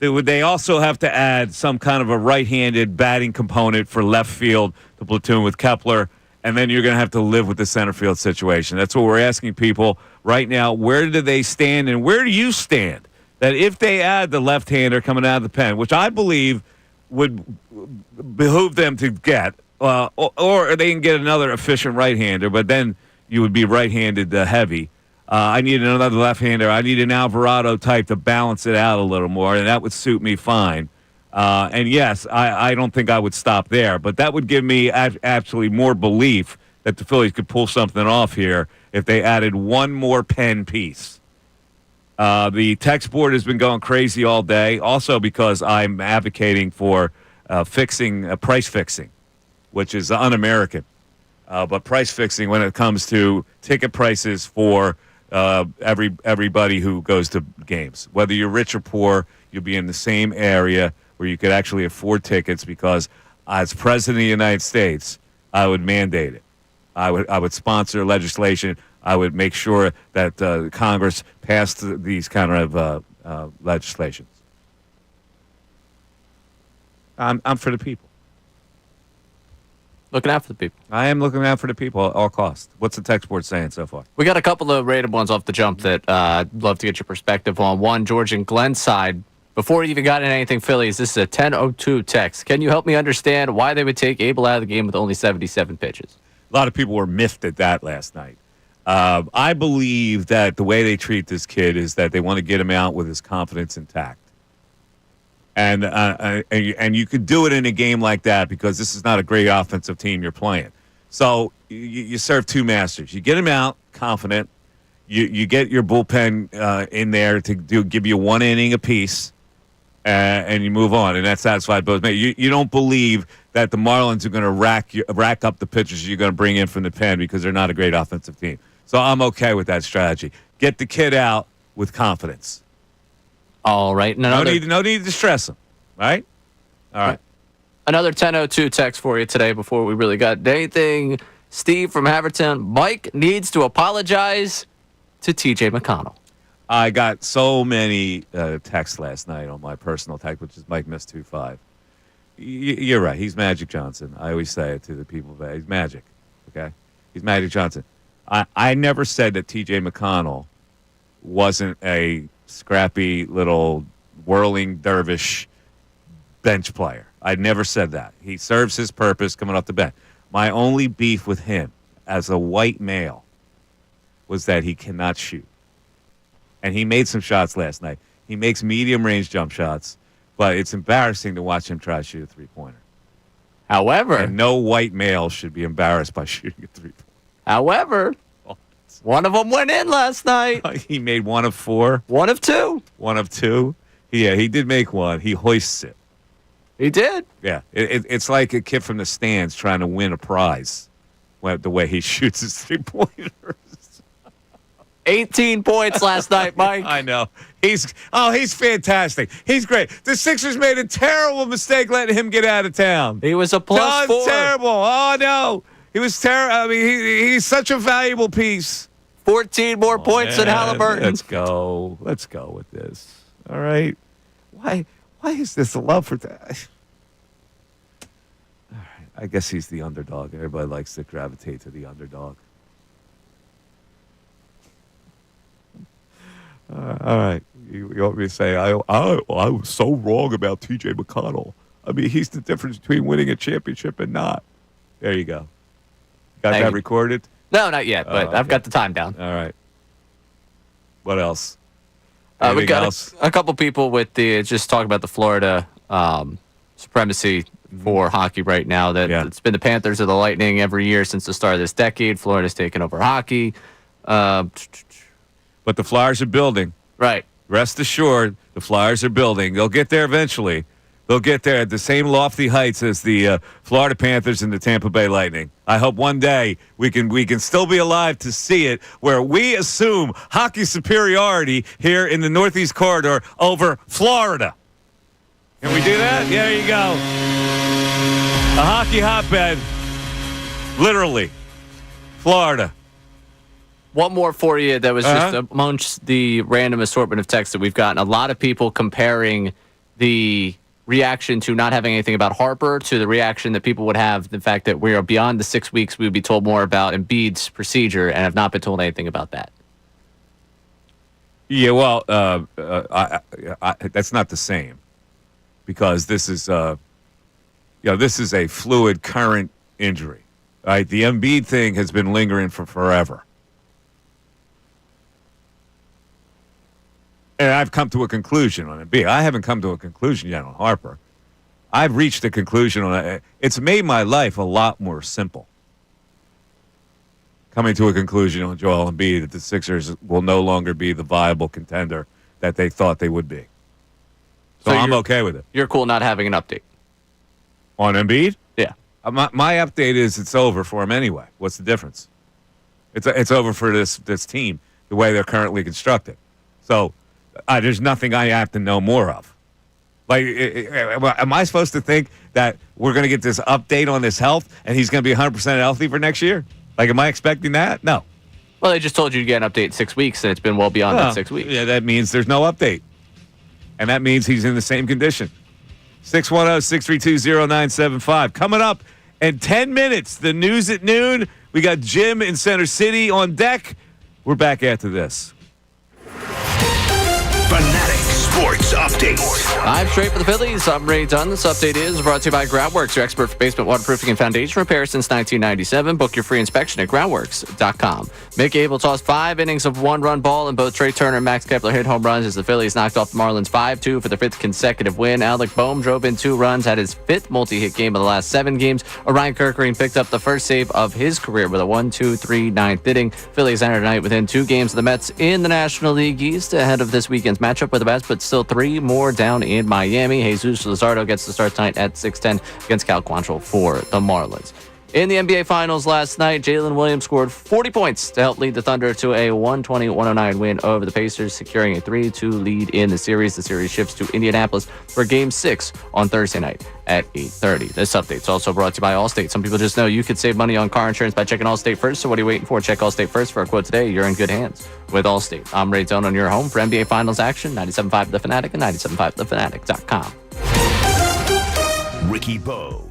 would they also have to add some kind of a right-handed batting component for left field to platoon with Kepler, and then you're going to have to live with the center field situation? That's what we're asking people right now. Where do they stand, and where do you stand? That if they add the left-hander coming out of the pen, which I believe would behoove them to get, or they can get another efficient right-hander, but then you would be right-handed heavy. I need another left-hander. I need an Alvarado type to balance it out a little more, and that would suit me fine. And yes, I don't think I would stop there, but that would give me actually more belief that the Phillies could pull something off here if they added one more pen piece. The text board has been going crazy all day, also because I'm advocating for price fixing, which is un-American. But price fixing when it comes to ticket prices for everybody who goes to games. Whether you're rich or poor, you'll be in the same area where you could actually afford tickets, because as President of the United States, I would mandate it. I would sponsor legislation. I would make sure that Congress passed these kind of legislations. I'm for the people. Looking out for the people. I am looking out for the people at all costs. What's the text board saying so far? We got a couple of rated ones off the jump that I'd love to get your perspective on. One, George and Glenside. Before we even got into anything Phillies, this is a 1002 text. Can you help me understand why they would take Abel out of the game with only 77 pitches? A lot of people were miffed at that last night. I believe that the way they treat this kid is that they want to get him out with his confidence intact. And you could do it in a game like that, because this is not a great offensive team you're playing. So you serve two masters. You get him out confident. You get your bullpen in there to give you one inning apiece, and you move on, and that satisfied both. You don't believe that the Marlins are going to rack up the pitchers you're going to bring in from the pen, because they're not a great offensive team. So I'm okay with that strategy. Get the kid out with confidence. All right. No need to stress him, right? All right. Another 1002 text for you today before we really got anything. Steve from Havertown. Mike needs to apologize to TJ McConnell. I got so many texts last night on my personal text, which is Mike Miss 25. You're right. He's Magic Johnson. I always say it to the people. He's Magic. Okay? He's Magic Johnson. I never said that TJ McConnell wasn't a scrappy little whirling dervish bench player. I never said that. He serves his purpose coming off the bench. My only beef with him as a white male was that he cannot shoot. And he made some shots last night. He makes medium-range jump shots, but it's embarrassing to watch him try to shoot a three-pointer. However, and no white male should be embarrassed by shooting a three-pointer. However, one of them went in last night. He made 1 of 4. 1 of 2. 1 of 2. Yeah, he did make one. He hoists it. He did. Yeah, it's like a kid from the stands trying to win a prize. The way he shoots his three-pointers. 18 points last night, Mike. I know. He's fantastic. He's great. The Sixers made a terrible mistake letting him get out of town. He was a +4. Terrible. Oh, no. He was terrible. I mean, he's such a valuable piece. 14 more points than Halliburton. Let's go. Let's go with this. All right. Why is this a love for that? All right. I guess he's the underdog. Everybody likes to gravitate to the underdog. All right. You want me to say I was so wrong about T.J. McConnell. I mean, he's the difference between winning a championship and not. There you go. Got that recorded? No, not yet, but okay. I've got the time down. All right. What else? We got a couple people with just talking about the Florida supremacy for hockey right now. That it's been the Panthers or the Lightning every year since the start of this decade. Florida's taken over hockey. But the Flyers are building. Right. Rest assured, the Flyers are building. They'll get there eventually. they'll get there at the same lofty heights as the Florida Panthers and the Tampa Bay Lightning. I hope one day we can still be alive to see it, where we assume hockey superiority here in the Northeast Corridor over Florida. Can we do that? Yeah, there you go. A hockey hotbed, literally, Florida. One more for you that was just amongst the random assortment of texts that we've gotten. A lot of people comparing the reaction to not having anything about Harper to the reaction that people would have the fact that we are beyond the 6 weeks. We would be told more about Embiid's procedure and have not been told anything about that. Yeah, well, that's not the same, because this is this is a fluid current injury. Right? The Embiid thing has been lingering for forever. And I've come to a conclusion on Embiid. I haven't come to a conclusion yet on Harper. I've reached a conclusion on it. It's made my life a lot more simple. Coming to a conclusion on Joel Embiid that the Sixers will no longer be the viable contender that they thought they would be. So I'm okay with it. You're cool not having an update. On Embiid? Yeah. My update is it's over for him anyway. What's the difference? It's over for this team the way they're currently constructed. So there's nothing I have to know more of. Like, am I supposed to think that we're going to get this update on his health and he's going to be 100% healthy for next year? Like, am I expecting that? No. Well, they just told you to get an update in 6 weeks, and it's been well beyond that 6 weeks. Yeah, that means there's no update. And that means he's in the same condition. 610-632-0975. Coming up in 10 minutes, the news at noon. We got Jim in Center City on deck. We're back after this. Fanatic Sports Update. Live straight for the Phillies. I'm Ray Dunn. This update is brought to you by Groundworks, your expert for basement waterproofing and foundation repair since 1997. Book your free inspection at groundworks.com. Mick Abel tossed 5 innings of 1-run ball, and both Trey Turner and Max Kepler hit home runs as the Phillies knocked off the Marlins 5-2 for their 5th consecutive win. Alec Boehm drove in 2 runs, had his 5th multi-hit game of the last 7 games. Orion Kerkering picked up the first save of his career with a 1-2-3 9th inning. Phillies entered tonight within 2 games of the Mets in the National League East ahead of this weekend's matchup with the Mets, but still 3 more down in Miami. Jesus Luzardo gets the start tonight at 6:10 against Cal Quantrill for the Marlins. In the NBA Finals last night, Jalen Williams scored 40 points to help lead the Thunder to a 120-109 win over the Pacers, securing a 3-2 lead in the series. The series shifts to Indianapolis for Game 6 on Thursday night at 8:30. This update is also brought to you by Allstate. Some people just know you could save money on car insurance by checking Allstate first, so what are you waiting for? Check Allstate first for a quote today. You're in good hands with Allstate. I'm Ray Zone on your home for NBA Finals action, 97.5 The Fanatic and 97.5thefanatic.com. Ricky Bo.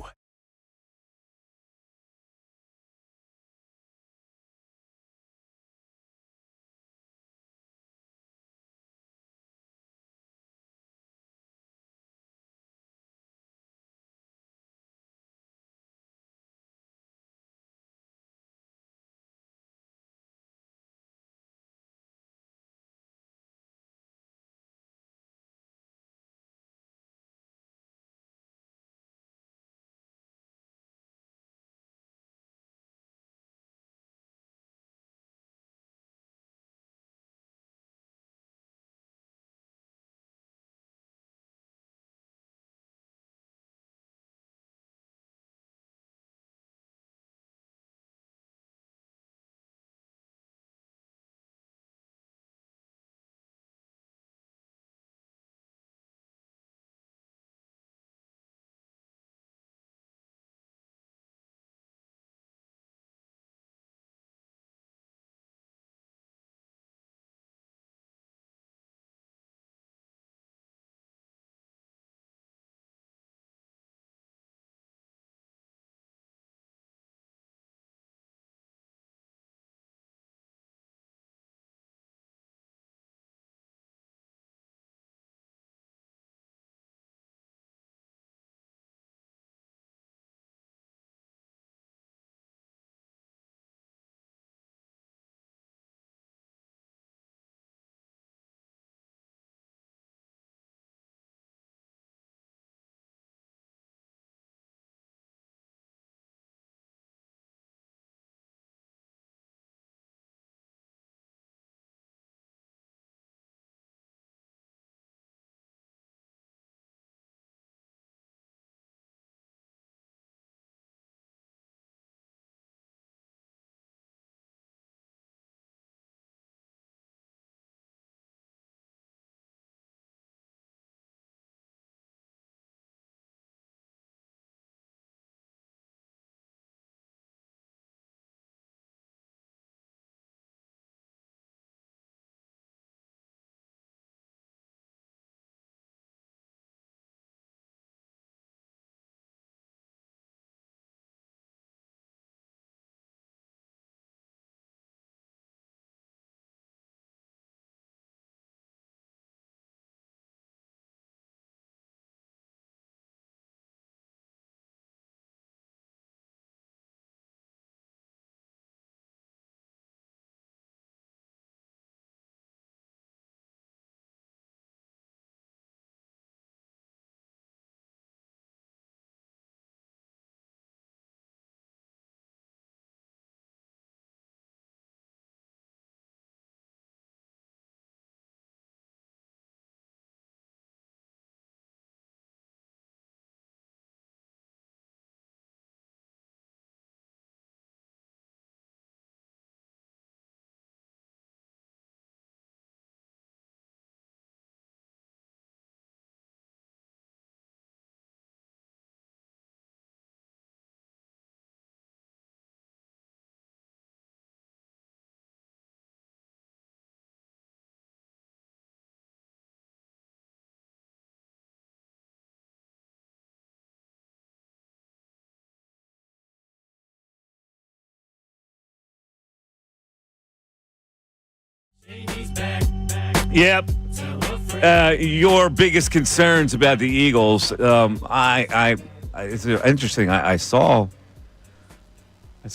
Yep. Your biggest concerns about the Eagles? It's interesting. I saw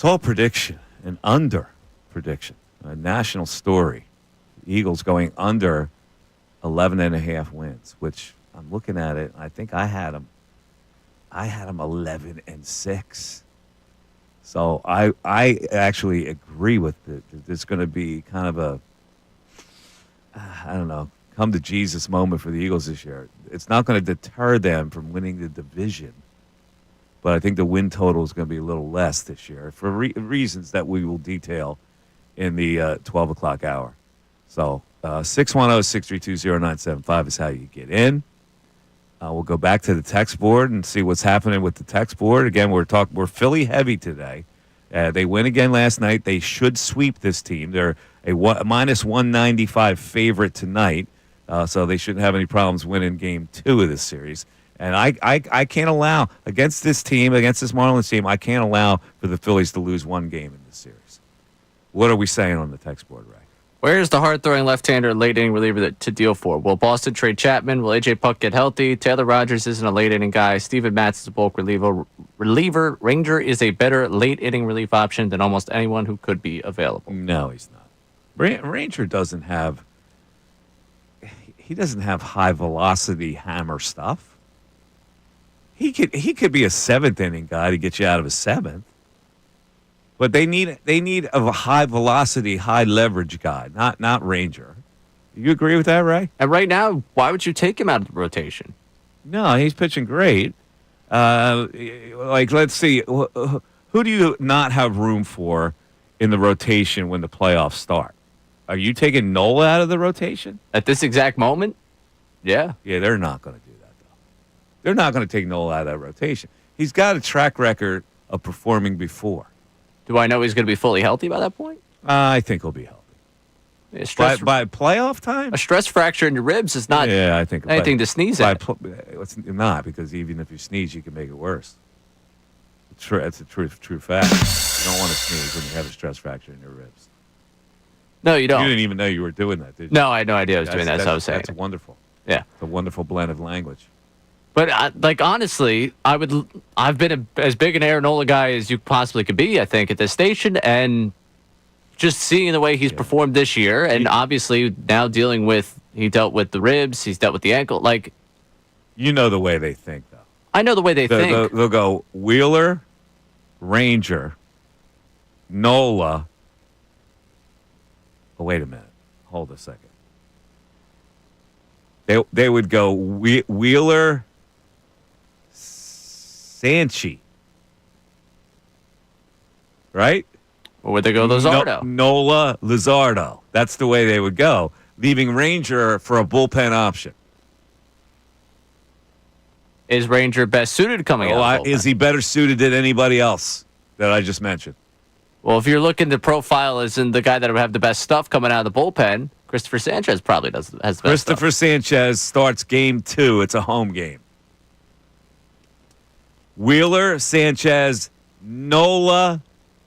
a prediction, an under prediction, a national story. The Eagles going under 11.5 wins, which I'm looking at it. I think I had them 11-6. So I actually agree with it. There's going to be kind of a, I don't know, come to Jesus moment for the Eagles this year. It's not going to deter them from winning the division, but I think the win total is going to be a little less this year for reasons that we will detail in the 12 o'clock hour. So 610-632-0975 is how you get in. We'll go back to the text board and see what's happening with the text board. Again, we're Philly heavy today. They win again last night. They should sweep this team. They're a minus 195 favorite tonight, so they shouldn't have any problems winning game 2 of this series. And I can't allow, against this team, against this Marlins team, I can't allow for the Phillies to lose one game in this series. What are we saying on the text board, Ray? Where's the hard-throwing left-hander late-inning reliever to deal for? Will Boston trade Chapman? Will A.J. Puck get healthy? Taylor Rogers isn't a late-inning guy. Steven Matz is a bulk reliever. Ranger is a better late-inning relief option than almost anyone who could be available. No, he's not. Ranger doesn't have high-velocity hammer stuff. He could be a seventh-inning guy to get you out of a seventh. But they need a high velocity, high leverage guy, not Ranger. You agree with that, Ray? And right now, why would you take him out of the rotation? No, he's pitching great. Let's see, who do you not have room for in the rotation when the playoffs start? Are you taking Nola out of the rotation at this exact moment? Yeah. Yeah, they're not going to do that though. They're not going to take Nola out of that rotation. He's got a track record of performing before. Do I know he's going to be fully healthy by that point? I think he'll be healthy. By playoff time? A stress fracture in your ribs is not I think anything to sneeze at. It's not, because even if you sneeze, you can make it worse. It's a true fact. You don't want to sneeze when you have a stress fracture in your ribs. No, you don't. You didn't even know you were doing that, did you? No, I had no idea I was doing that. That's what I was saying. That's wonderful. Yeah. It's a wonderful blend of language. But honestly, I've been as big an Aaron Nola guy as you possibly could be, I think, at this station, and just seeing the way he's performed this year, and obviously now he dealt with the ribs, he's dealt with the ankle. You know the way they think, though. I know the way they think. They'll go Wheeler, Ranger, Nola. Oh, wait a minute. Hold a second. They would go Wheeler, Sanchi, right? Or would they go Luzardo? Nola, Luzardo. That's the way they would go, leaving Ranger for a bullpen option. Is Ranger best suited coming out? Is he better suited than anybody else that I just mentioned? Well, if you're looking to profile as in the guy that would have the best stuff coming out of the bullpen, Christopher Sanchez probably has the best Christopher Sanchez starts game 2. It's a home game. Wheeler, Sanchez, Nola,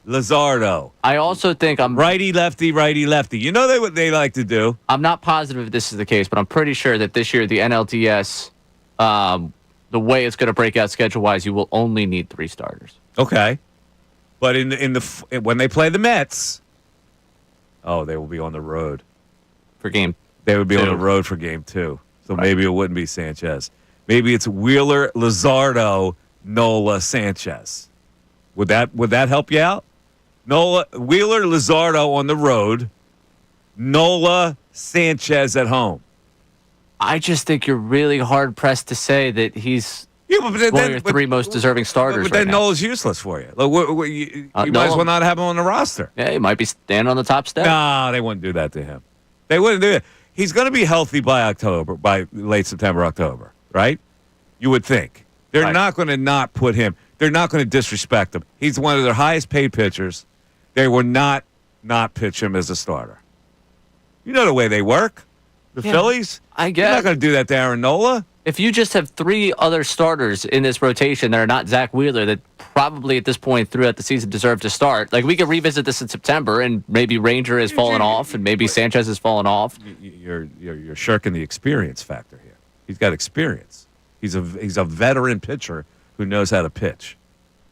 Luzardo. I also think righty, lefty, righty, lefty. You know what they like to do. I'm not positive if this is the case, but I'm pretty sure that this year the NLDS, the way it's going to break out schedule-wise, you will only need 3 starters. Okay, but when they play the Mets, they will be on the road for game. They would be on the road for game 2, so maybe it wouldn't be Sanchez. Maybe it's Wheeler, Luzardo, Nola, Sanchez. Would that help you out? Wheeler, Luzardo on the road, Nola, Sanchez at home. I just think you're really hard pressed to say that he's one of your 3 most deserving starters. But then Nola's useless for you. You might as well not have him on the roster. Yeah, he might be standing on the top step. No, they wouldn't do that to him. They wouldn't do it. He's going to be healthy by late September, October, right? You would think. They're not going to not put him. They're not going to disrespect him. He's one of their highest paid pitchers. They will not pitch him as a starter. You know the way they work. The Phillies? I guess. They're not going to do that to Aaron Nola. If you just have 3 other starters in this rotation that are not Zach Wheeler, that probably at this point throughout the season deserve to start, like we could revisit this in September, and maybe Ranger has fallen off, and maybe Sanchez has fallen off. You're shirking the experience factor here. He's got experience. He's a veteran pitcher who knows how to pitch.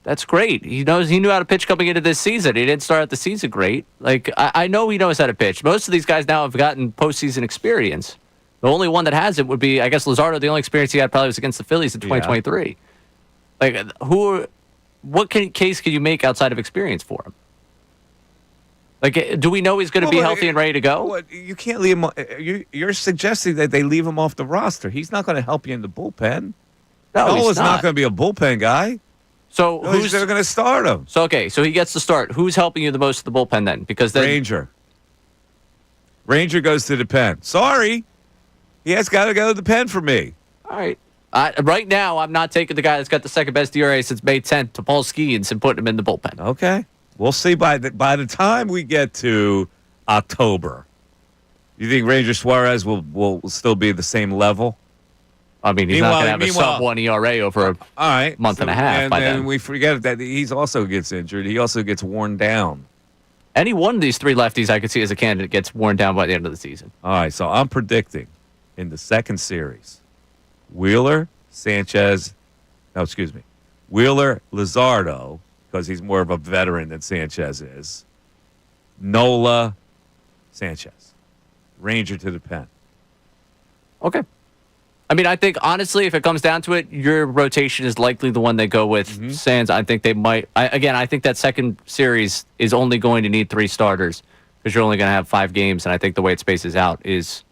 That's great. He knew how to pitch coming into this season. He didn't start out the season great. Like I know he knows how to pitch. Most of these guys now have gotten postseason experience. The only one that hasn't would be, I guess, Luzardo. The only experience he had probably was against the Phillies in 2023. Yeah. Like, what case can you make outside of experience for him? Like, do we know he's going to be healthy and ready to go? You can't leave him. You're suggesting that they leave him off the roster. He's not going to help you in the bullpen. No, he's not going to be a bullpen guy. So who's going to start him? So he gets to start. Who's helping you the most in the bullpen then? Because then Ranger goes to the pen. Sorry. He has got to go to the pen for me. All right. Right now, I'm not taking the guy that's got the second best ERA since May 10th to Paul Skeens and putting him in the bullpen. Okay. We'll see by the time we get to October. You think Ranger Suarez will still be the same level? I mean, he's not going to have a sub-1 ERA over a month and a half by then. And we forget that he also gets injured. He also gets worn down. Any one of these 3 lefties I could see as a candidate gets worn down by the end of the season. All right, so I'm predicting in the second series, Wheeler, Luzardo, because he's more of a veteran than Sanchez is, Nola, Sanchez. Ranger to the pen. Okay. I mean, I think, honestly, if it comes down to it, your rotation is likely the one they go with. Sands, I think they might. I think that second series is only going to need 3 starters because you're only going to have 5 games, and I think the way it spaces out is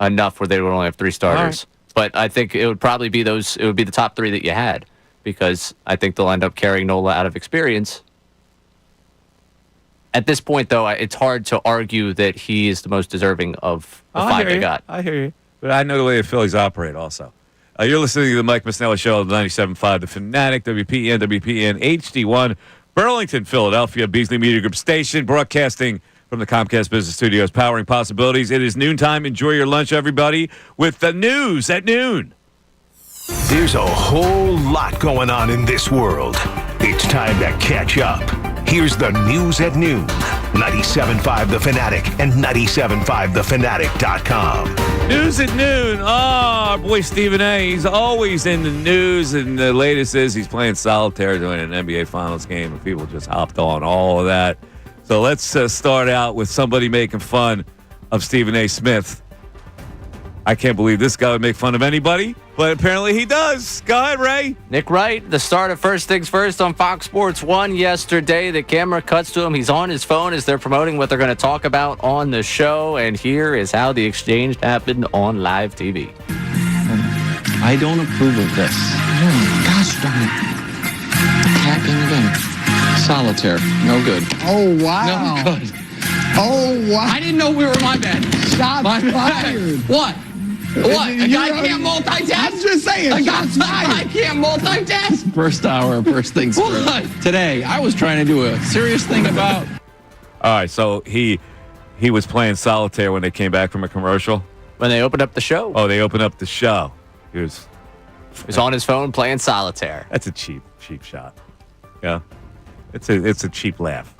enough where they would only have 3 starters. But I think it would probably be it would be the top 3 that you had because I think they'll end up carrying Nola out of experience. At this point, though, it's hard to argue that he is the most deserving of the 5 they got. I hear you. But I know the way the Phillies operate also. You're listening to the Mike Missanelli Show on 97.5 The Fanatic, WPN HD1, Burlington, Philadelphia, Beasley Media Group station, broadcasting from the Comcast Business Studios, powering possibilities. It is noontime. Enjoy your lunch, everybody, with the news at noon. There's a whole lot going on in this world. It's time to catch up. Here's the news at noon. 97.5 The Fanatic and 97.5thefanatic.com. News at noon. Our boy Stephen A. He's always in the news, and the latest is he's playing solitaire during an NBA Finals game, and people just hopped on all of that. So let's start out with somebody making fun of Stephen A. Smith. I can't believe this guy would make fun of anybody, but apparently he does. Go ahead, Ray. Nick Wright, the start of First Things First on Fox Sports 1 yesterday. The camera cuts to him. He's on his phone as they're promoting what they're going to talk about on the show. And here is how the exchange happened on live TV. I don't approve of this. Gosh darn it. Cat in the game. Solitaire. No good. Oh, wow. No good. Oh, wow. I didn't know we were my bad. Shots fired. What? What? A guy can't multitask? I'm just saying. Shots fired. I can't multitask? First hour, first things first. Today, I was trying to do a serious thing about... All right, so he was playing solitaire when they came back from a commercial? When they opened up the show. Oh, they opened up the show. He was on his phone playing solitaire. That's a cheap shot. Yeah. It's a cheap laugh.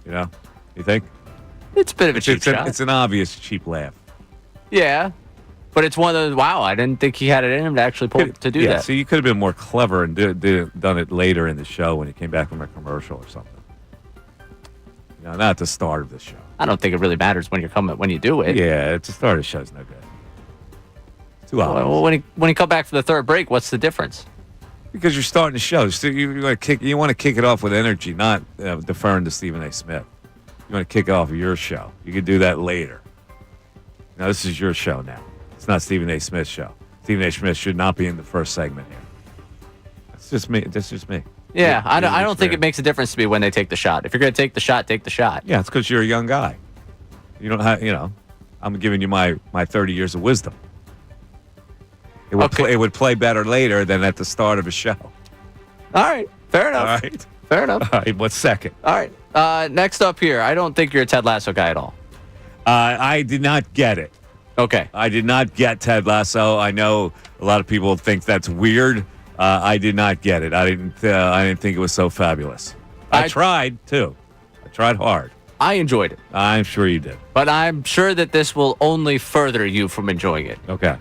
You know? You think? It's a bit of a cheap shot. It's an obvious cheap laugh. Yeah. But it's one of those, wow, I didn't think he had it in him to actually to do that. So you could have been more clever and done it later in the show when he came back from a commercial or something. You know, not at the start of the show. I don't think it really matters when you do it. Yeah, at the start of the show's no good. It's too obvious. Well, when he come back for the third break, what's the difference? Because you're starting the show. So you want to kick it off with energy, not deferring to Stephen A. Smith. You want to kick off your show. You can do that later. Now, this is your show now. It's not Stephen A. Smith's show. Stephen A. Smith should not be in the first segment here. That's just me. Yeah, I don't think it makes a difference to me when they take the shot. If you're going to take the shot, take the shot. Yeah, it's because you're a young guy. You don't have, I'm giving you my 30 years of wisdom. It would play better later than at the start of a show. All right, fair enough. All right. Fair enough. All right, what's second? All right. Next up here, I don't think you're a Ted Lasso guy at all. I did not get it. Okay. I did not get Ted Lasso. I know a lot of people think that's weird. I did not get it. I didn't think it was so fabulous. I tried too. I tried hard. I enjoyed it. I'm sure you did. But I'm sure that this will only further you from enjoying it. Okay.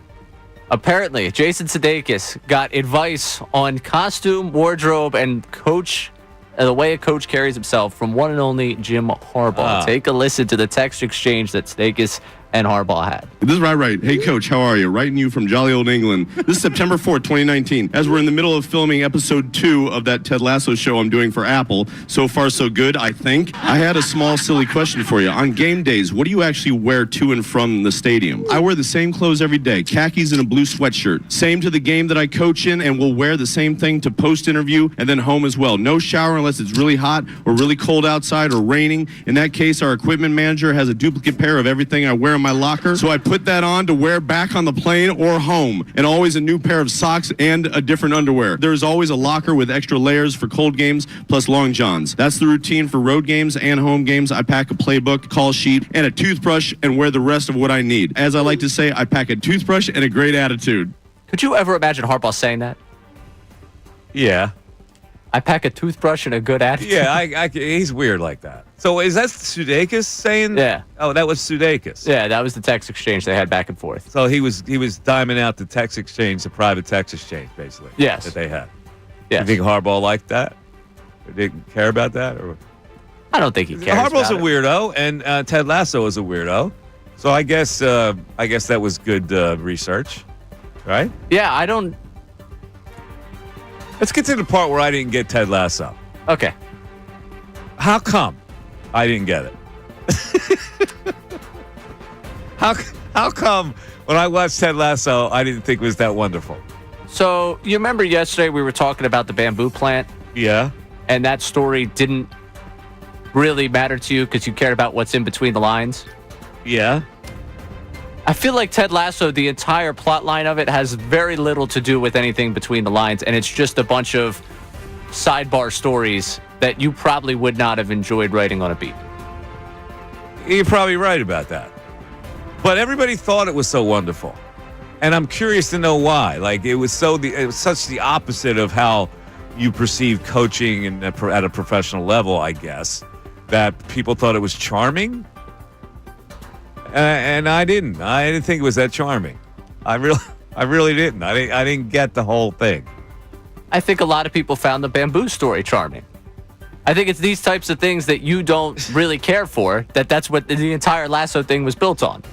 Apparently, Jason Sudeikis got advice on costume, wardrobe, and the way a coach carries himself from one and only Jim Harbaugh. Take a listen to the text exchange that Sudeikis and Harbaugh had. This is right. Hey, Coach, how are you? Writing you from jolly old England. This is September 4th, 2019. As we're in the middle of filming episode 2 of that Ted Lasso show I'm doing for Apple. So far, so good, I think. I had a small, silly question for you. On game days, what do you actually wear to and from the stadium? I wear the same clothes every day, khakis and a blue sweatshirt. Same to the game that I coach in, and will wear the same thing to post-interview and then home as well. No shower unless it's really hot or really cold outside or raining. In that case, our equipment manager has a duplicate pair of everything I wear in my locker, so I put that on to wear back on the plane or home, and always a new pair of socks and a different underwear. There's always a locker with extra layers for cold games plus long johns. That's the routine for road games and home games. I pack a playbook, call sheet, and a toothbrush and wear the rest of what I need. As I like to say, I pack a toothbrush and a great attitude. Could you ever imagine Harbaugh saying that? Yeah. I pack a toothbrush and a good attitude. Yeah, he's weird like that. So is that Sudeikis saying? Yeah. Oh, that was Sudeikis. Yeah, that was the text exchange they had back and forth. So he was diming out the text exchange, the private text exchange, basically. Yes. That they had. Yes. You think Harbaugh liked that? Or didn't care about that? Or I don't think he cares. Harbaugh's about a weirdo, and Ted Lasso is a weirdo. So I guess that was good research, right? Yeah, I don't. Let's get to the part where I didn't get Ted Lasso. Okay. How come I didn't get it? How come when I watched Ted Lasso, I didn't think it was that wonderful? So you remember yesterday we were talking about the bamboo plant? Yeah. And that story didn't really matter to you because you cared about what's in between the lines? Yeah. I feel like Ted Lasso, the entire plot line of it has very little to do with anything between the lines, and it's just a bunch of sidebar stories that you probably would not have enjoyed writing on a beat. You're probably right about that. But everybody thought it was so wonderful. And I'm curious to know why. Like, it was such the opposite of how you perceive coaching at a professional level, I guess, that people thought it was charming. And I didn't. I didn't think it was that charming. I really didn't. I didn't get the whole thing. I think a lot of people found the bamboo story charming. I think it's these types of things that you don't really care for. That's what the entire Lasso thing was built on.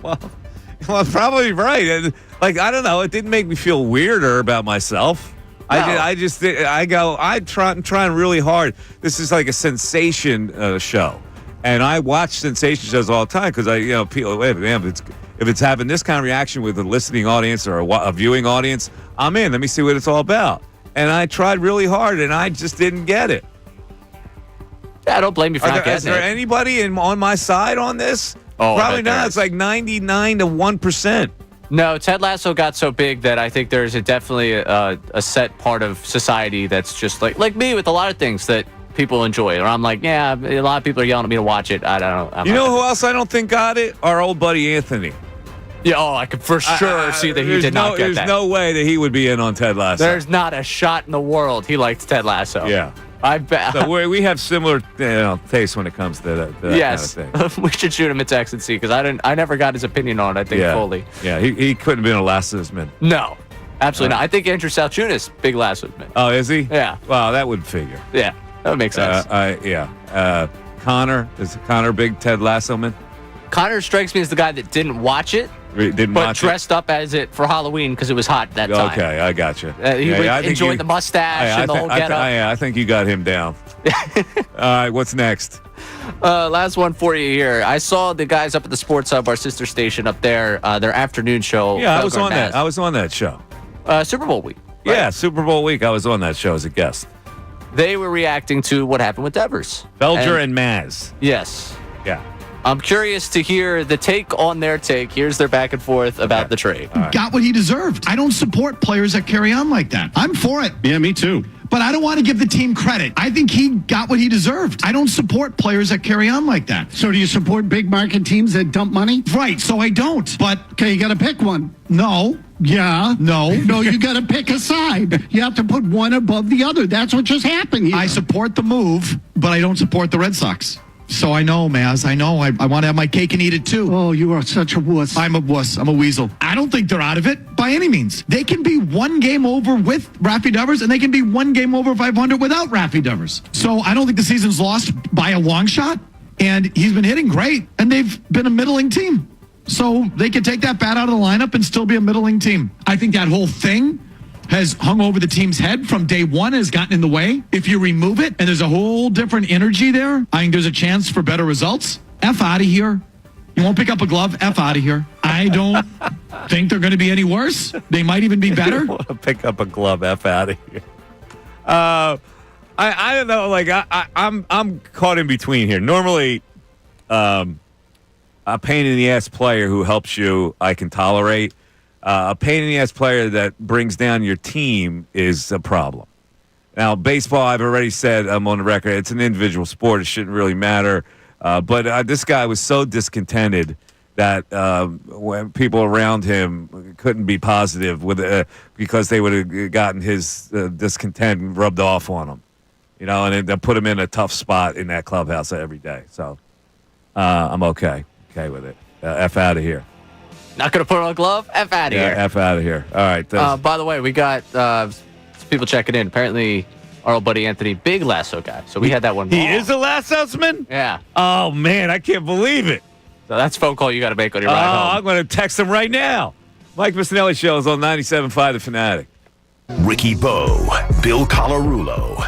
Well, probably right. And, like, I don't know. It didn't make me feel weirder about myself. No. I'm trying really hard. This is like a sensation show. And I watch sensation shows all the time because people. Wait, man, if it's having this kind of reaction with a listening audience or a viewing audience, I'm in. Let me see what it's all about. And I tried really hard, and I just didn't get it. Yeah, I don't blame you for not getting it. Is there anybody on my side on this? Oh, probably not. It's like 99 to 1%. No, Ted Lasso got so big that I think there's definitely a set part of society that's just like me with a lot of things that people enjoy. Or I'm like, yeah, a lot of people are yelling at me to watch it. I don't know. You know who else I don't think got it? Our old buddy Anthony. Yeah, I could for sure see that he did not get that. There's no way that he would be in on Ted Lasso. There's not a shot in the world he likes Ted Lasso. Yeah. I bet. So we have similar tastes when it comes to that yes. kind of thing. We should shoot him a text and see, because I never got his opinion on it, I think, fully. Yeah, he couldn't have been a Lasso's man. No, absolutely not. I think Andrew Salciunas, big Lasso's man. Oh, is he? Yeah. Well, that would figure. Yeah, that would make sense. Connor, is Connor big Ted Lasso man? Connor strikes me as the guy that didn't watch it. But dressed up as it for Halloween because it was hot that time. Okay, I got you. He enjoyed the mustache and the whole getup. I think you got him down. All right, what's next? Last one for you here. I saw the guys up at the Sports Hub, our sister station up there, their afternoon show. Yeah, I was on that. I was on that show. Super Bowl week. Right? Yeah, Super Bowl week. I was on that show as a guest. They were reacting to what happened with Devers. Felger and Maz. Yes. Yeah. I'm curious to hear the take on their take. Here's their back and forth about the trade. Right. Got what he deserved. I don't support players that carry on like that. I'm for it. Yeah, me too. but I don't want to give the team credit. I think he got what he deserved. I don't support players that carry on like that. So do you support big market teams that dump money? Right, so I don't. But Okay, you got to pick one. no. Yeah. No. No, you got to pick a side. You have to put one above the other. That's what just happened here. I support the move, but I don't support the Red Sox. So I know, Maz. I know. I want to have my cake and eat it too. Oh, you are such a wuss. I'm a wuss. I'm a weasel. I don't think they're out of it by any means. They can be one game over with Raffy Devers, and they can be one game over 500 without Raffy Devers. So I don't think the season's lost by a long shot. And he's been hitting great, and they've been a middling team. So they can take that bat out of the lineup and still be a middling team. I think that whole thing has hung over the team's head from day one, has gotten in the way. If you remove it and there's a whole different energy there, I think there's a chance for better results. F out of here. You won't pick up a glove? F out of here. I don't think they're going to be any worse. They might even be better. You want to pick up a glove? F out of here. I don't know. Like I'm caught in between here. Normally, a pain in the ass player who helps you, I can tolerate. A pain in the ass player that brings down your team is a problem. Now, baseball, I've already said, I'm on the record, it's an individual sport. It shouldn't really matter. But this guy was so discontented that when people around him couldn't be positive with because they would have gotten his discontent rubbed off on him. You know, and they put him in a tough spot in that clubhouse every day. So I'm okay with it. F out of here. Not going to put on a glove? F out of here. F out of here. All right. By the way, we got some people checking in. Apparently, our old buddy Anthony, big lasso guy. So we had that one wrong. He is a lasso'sman? Yeah. Oh, man, I can't believe it. So that's a phone call you got to make on your ride home. I'm going to text him right now. Mike Missanelli Show is on 97.5 The Fanatic. Ricky Bo, Bill Colarulo,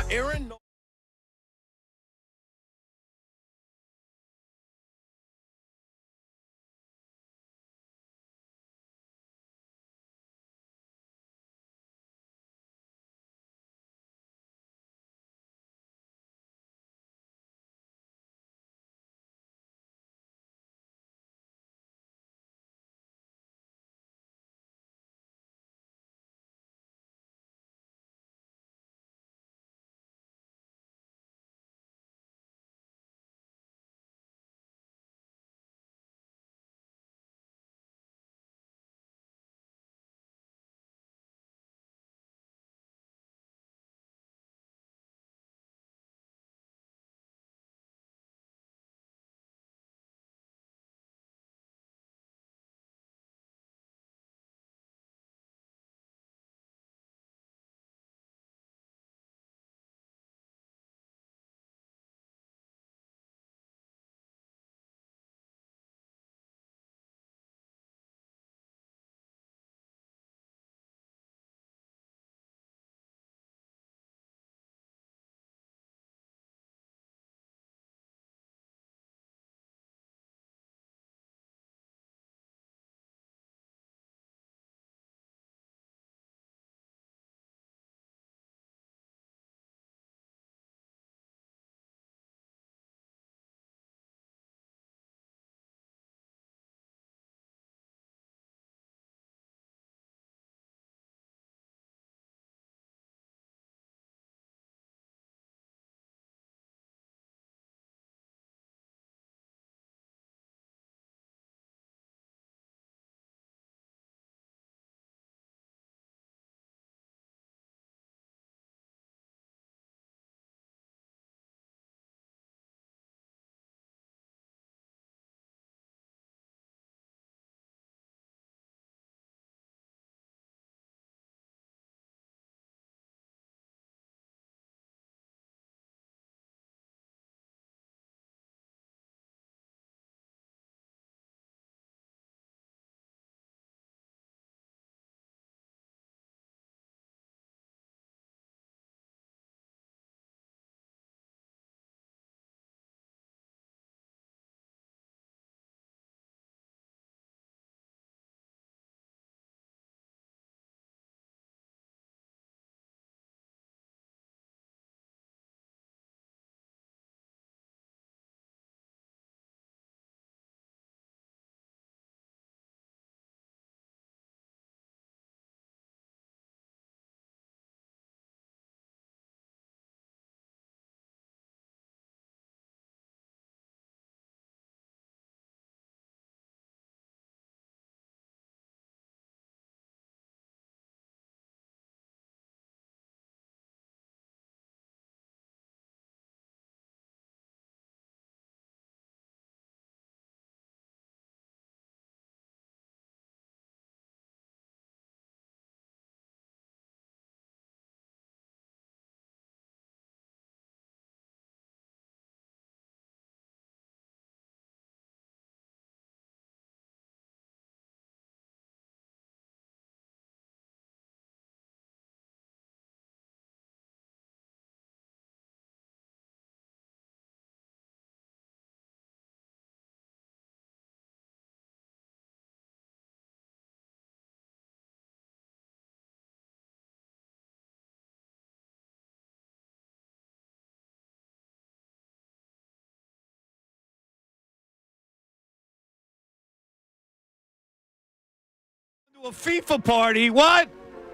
A FIFA party. What?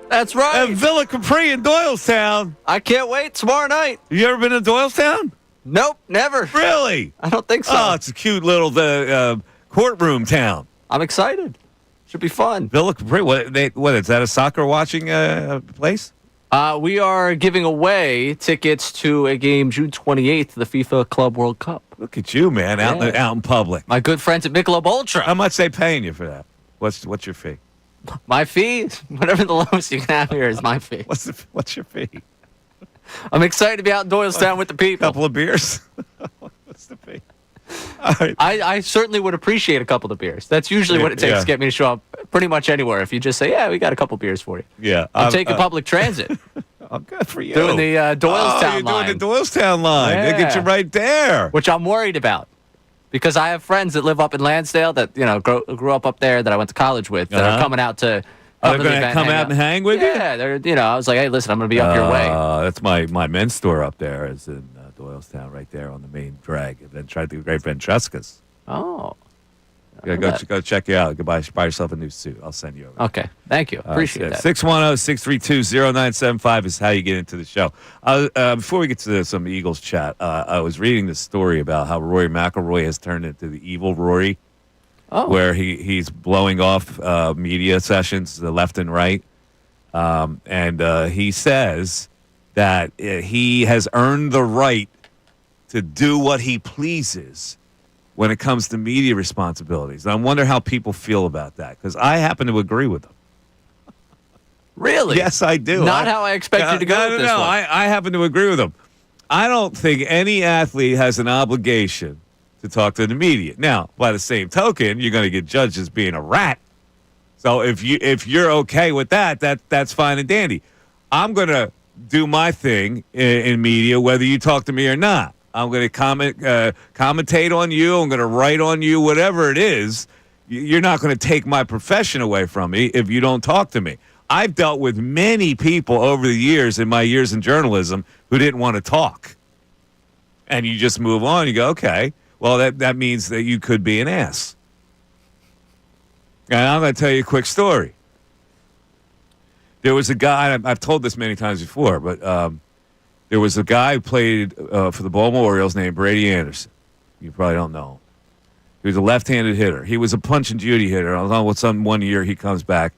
That's right. At Villa Capri in Doylestown. I can't wait. Tomorrow night. You ever been to Doylestown? Nope, never. Really? I don't think so. Oh, it's a cute little courtroom town. I'm excited. Should be fun. Villa Capri. What is that? A soccer watching place? We are giving away tickets to a game June 28th, the FIFA Club World Cup. Look at you, man, out in public. My good friends at Michelob Ultra. How much they paying you for that? What's your fee? My fee? Whatever the lowest you can have here is my fee. What's your fee? I'm excited to be out in Doylestown with the people. Couple of beers? What's the fee? All right. I certainly would appreciate a couple of beers. That's usually what it takes to get me to show up pretty much anywhere. If you just say, we got a couple beers for you. Yeah. I'm taking public transit. I'm good for you. Doing the Doylestown line. You're doing the Doylestown line. Yeah. They get you right there. Which I'm worried about. Because I have friends that live up in Lansdale that, grew up there that I went to college with that are coming out to... They're going to come out and hang with you? Yeah, I was like, hey, listen, I'm going to be up your way. That's my men's store up there is in Doylestown right there on the main drag. And then tried the Great Francesca's. Oh. Go check you out. Go buy yourself a new suit. I'll send you over. Okay. Thank you. Appreciate that. 610-632-0975 is how you get into the show. Before we get to some Eagles chat, I was reading this story about how Rory McIlroy has turned into the evil Rory, where he's blowing off media sessions the left and right. And he says that he has earned the right to do what he pleases when it comes to media responsibilities. I wonder how people feel about that, because I happen to agree with them. Really? Yes, I do. Not how I expect you to go with this one. I happen to agree with them. I don't think any athlete has an obligation to talk to the media. Now, by the same token, you're going to get judged as being a rat. So if you're okay with that's fine and dandy. I'm going to do my thing in media, whether you talk to me or not. I'm going to commentate on you. I'm going to write on you, whatever it is. You're not going to take my profession away from me if you don't talk to me. I've dealt with many people over the years in my years in journalism who didn't want to talk. And you just move on. You go, okay, well, that means that you could be an ass. And I'm going to tell you a quick story. There was a guy, I've told this many times before, but there was a guy who played for the Baltimore Orioles named Brady Anderson. You probably don't know him. He was a left-handed hitter. He was a punch and Judy hitter. I don't know what one year he comes back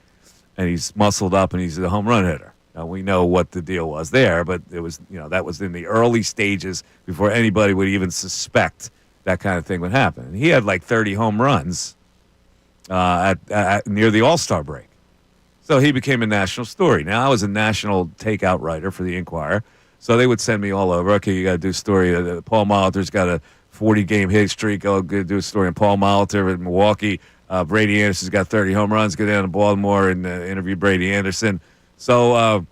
and he's muscled up and he's a home run hitter. Now, we know what the deal was there, but it was, that was in the early stages before anybody would even suspect that kind of thing would happen. And he had like 30 home runs at near the All-Star break. So he became a national story. Now, I was a national takeout writer for the Inquirer, so they would send me all over. Okay, you got to do a story. Paul Molitor's got a 40-game hit streak. Go do a story on Paul Molitor in Milwaukee. Brady Anderson's got 30 home runs. Go down to Baltimore and interview Brady Anderson. So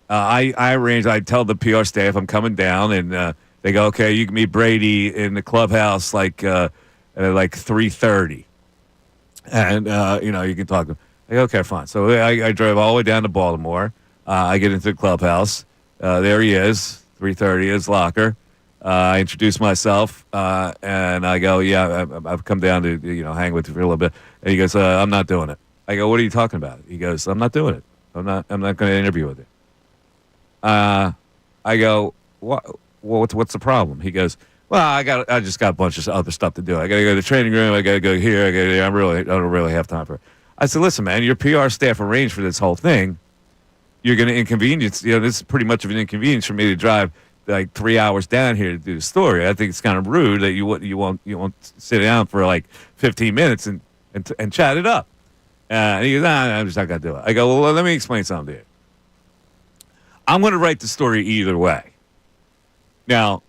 I arranged. I tell the PR staff I'm coming down, and they go, okay, you can meet Brady in the clubhouse at like 3:30, and you can talk to him. I go, okay, fine. So I drove all the way down to Baltimore. I get into the clubhouse. There he is, 3:30, his locker. I introduce myself, and I go, yeah, I've come down to hang with you for a little bit. And he goes, I'm not doing it. I go, what are you talking about? He goes, I'm not doing it. I'm not going to interview with you. I go, what's the problem? He goes, well, I just got a bunch of other stuff to do. I got to go to the training room. I got to go here. I got to there. I don't really have time for it. I said, listen, man, your PR staff arranged for this whole thing. You're going to inconvenience. This is pretty much of an inconvenience for me to drive like 3 hours down here to do the story. I think it's kind of rude that you won't sit down for like 15 minutes and chat it up. And he goes, I'm just not going to do it. I go, well, let me explain something to you. I'm going to write the story either way. Now,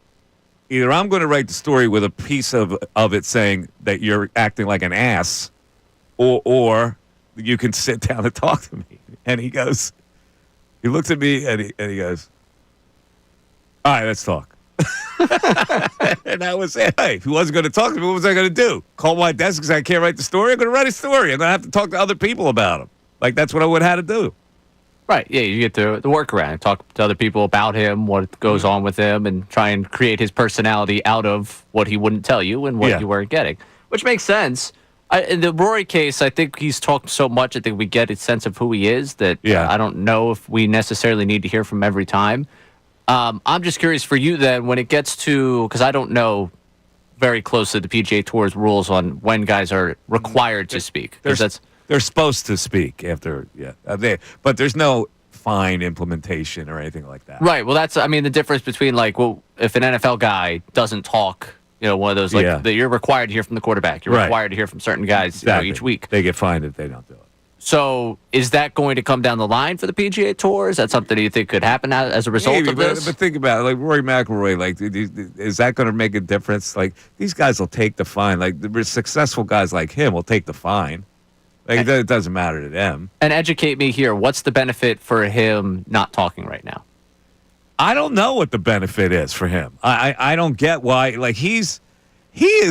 either I'm going to write the story with a piece of it saying that you're acting like an ass, or you can sit down and talk to me. And he looks at me and he goes, all right, let's talk. And that was it. Hey, if he wasn't going to talk to me, what was I going to do? Call my desk because I can't write the story? I'm going to write a story. I'm going to have to talk to other people about him. Like, that's what I would have had to do. Right, yeah, you get the workaround. Talk to other people about him, what goes on with him, and try and create his personality out of what he wouldn't tell you and what you weren't getting, which makes sense. In the Rory case, I think he's talked so much. I think we get a sense of who he is that I don't know if we necessarily need to hear from every time. I'm just curious for you then when it gets to, because I don't know very close to the PGA Tour's rules on when guys are required to speak. They're supposed to speak after, but there's no fine implementation or anything like that. Right. Well, that's, the difference between if an NFL guy doesn't talk, one of those, that you're required to hear from the quarterback. You're required to hear from certain guys each week. They get fined if they don't do it. So is that going to come down the line for the PGA Tour? Is that something you think could happen as a result of this? But think about it. Like Rory McIlroy, is that going to make a difference? Like, these guys will take the fine. Like, the successful guys like him will take the fine. Like, it doesn't matter to them. And educate me here. What's the benefit for him not talking right now? I don't know what the benefit is for him. I don't get why. Like, he is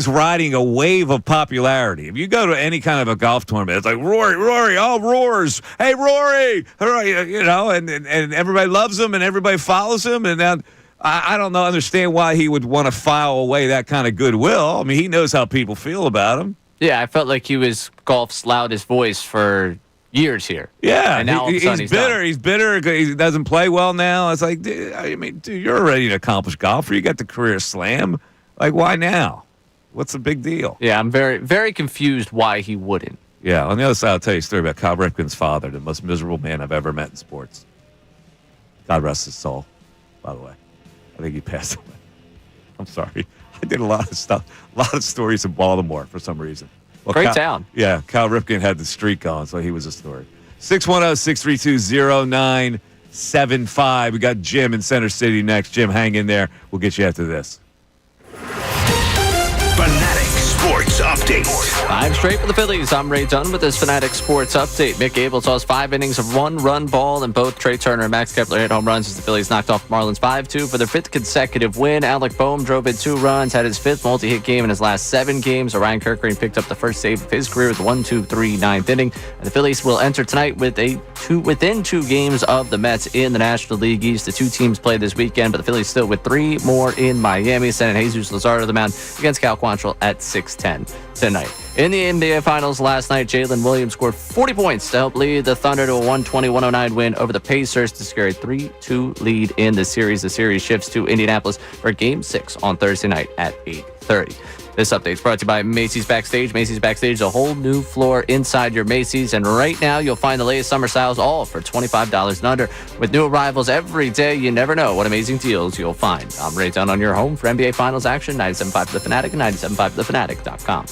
riding a wave of popularity. If you go to any kind of a golf tournament, it's like Rory, all roars. Hey, Rory, and everybody loves him and everybody follows him. And then I don't understand why he would want to file away that kind of goodwill. I mean, he knows how people feel about him. Yeah, I felt like he was golf's loudest voice for years here. Yeah, and now he's bitter. He's bitter. He doesn't play well now. It's like, dude, you're already an accomplished golfer. You got the career slam. Like, why now? What's the big deal? Yeah, I'm very, very confused why he wouldn't. Yeah, on the other side, I'll tell you a story about Cal Ripken's father, the most miserable man I've ever met in sports. God rest his soul, by the way. I think he passed away. I'm sorry. I did a lot of stories in Baltimore for some reason. Well, Great town. Yeah, Cal Ripken had the streak going, so he was a story. 610-632-0975. We got Jim in Center City next. Jim, hang in there. We'll get you after this. Fanatic Sports Update. 5 straight for the Phillies. I'm Ray Dunn with this Fanatic Sports Update. Mick Abel saws 5 innings of 1-run ball, and both Trey Turner and Max Kepler hit home runs as the Phillies knocked off Marlins 5-2 for their 5th consecutive win. Alec Boehm drove in 2 runs, had his 5th multi-hit game in his last 7 games. Orion Kirkering picked up the first save of his career with 1-2-3 9th inning. And the Phillies will enter tonight with within 2 games of the Mets in the National League East. The 2 teams play this weekend, but the Phillies still with 3 more in Miami. Sending Jesus Lazardo to the mound against Cal Quantrill at 6:10 tonight. In the NBA Finals last night, Jalen Williams scored 40 points to help lead the Thunder to a 120-109 win over the Pacers to secure a 3-2 lead in the series. The series shifts to Indianapolis for Game 6 on Thursday night at 8:30. This update is brought to you by Macy's Backstage. Macy's Backstage is a whole new floor inside your Macy's, and right now you'll find the latest summer styles all for $25 and under. With new arrivals every day, you never know what amazing deals you'll find. I'm Ray Dunn on your home for NBA Finals action, 97.5 The Fanatic and 97.5thefanatic.com.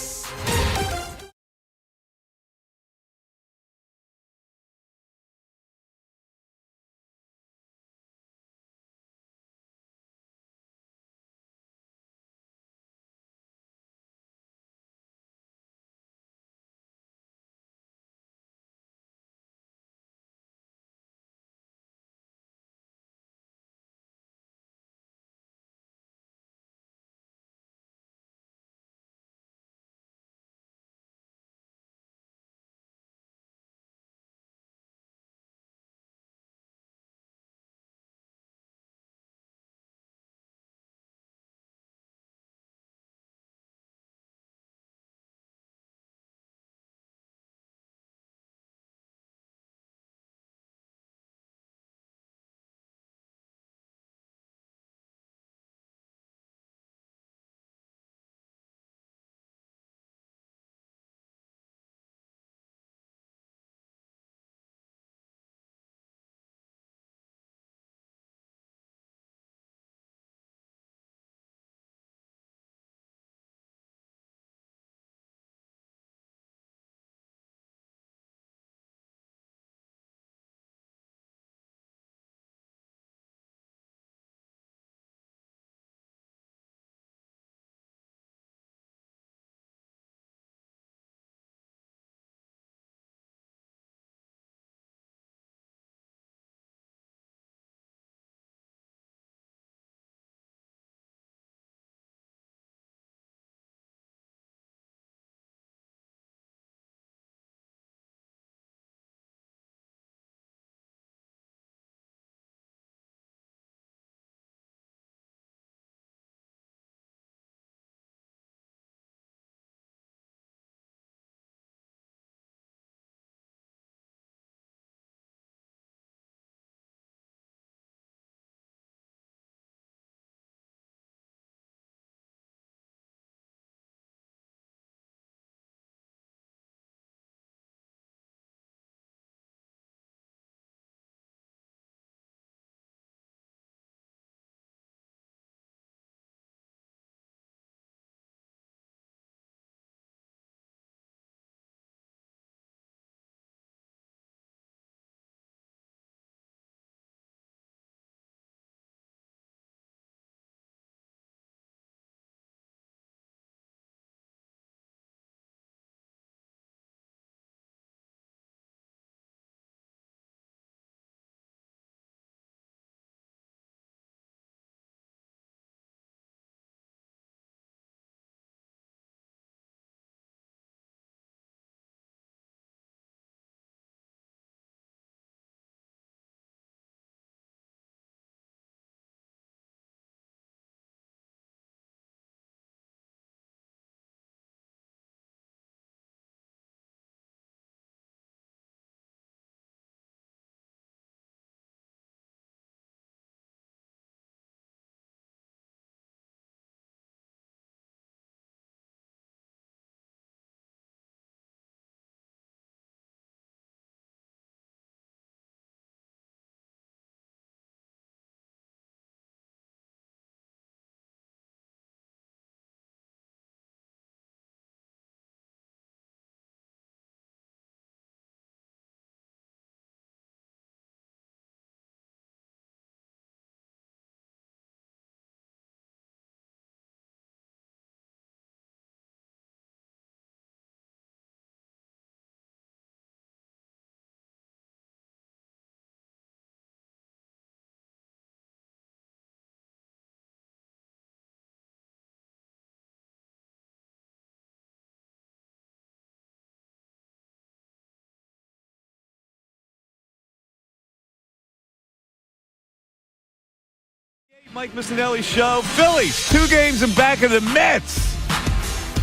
Mike Missanelli Show. Phillies, 2 games in back of the Mets.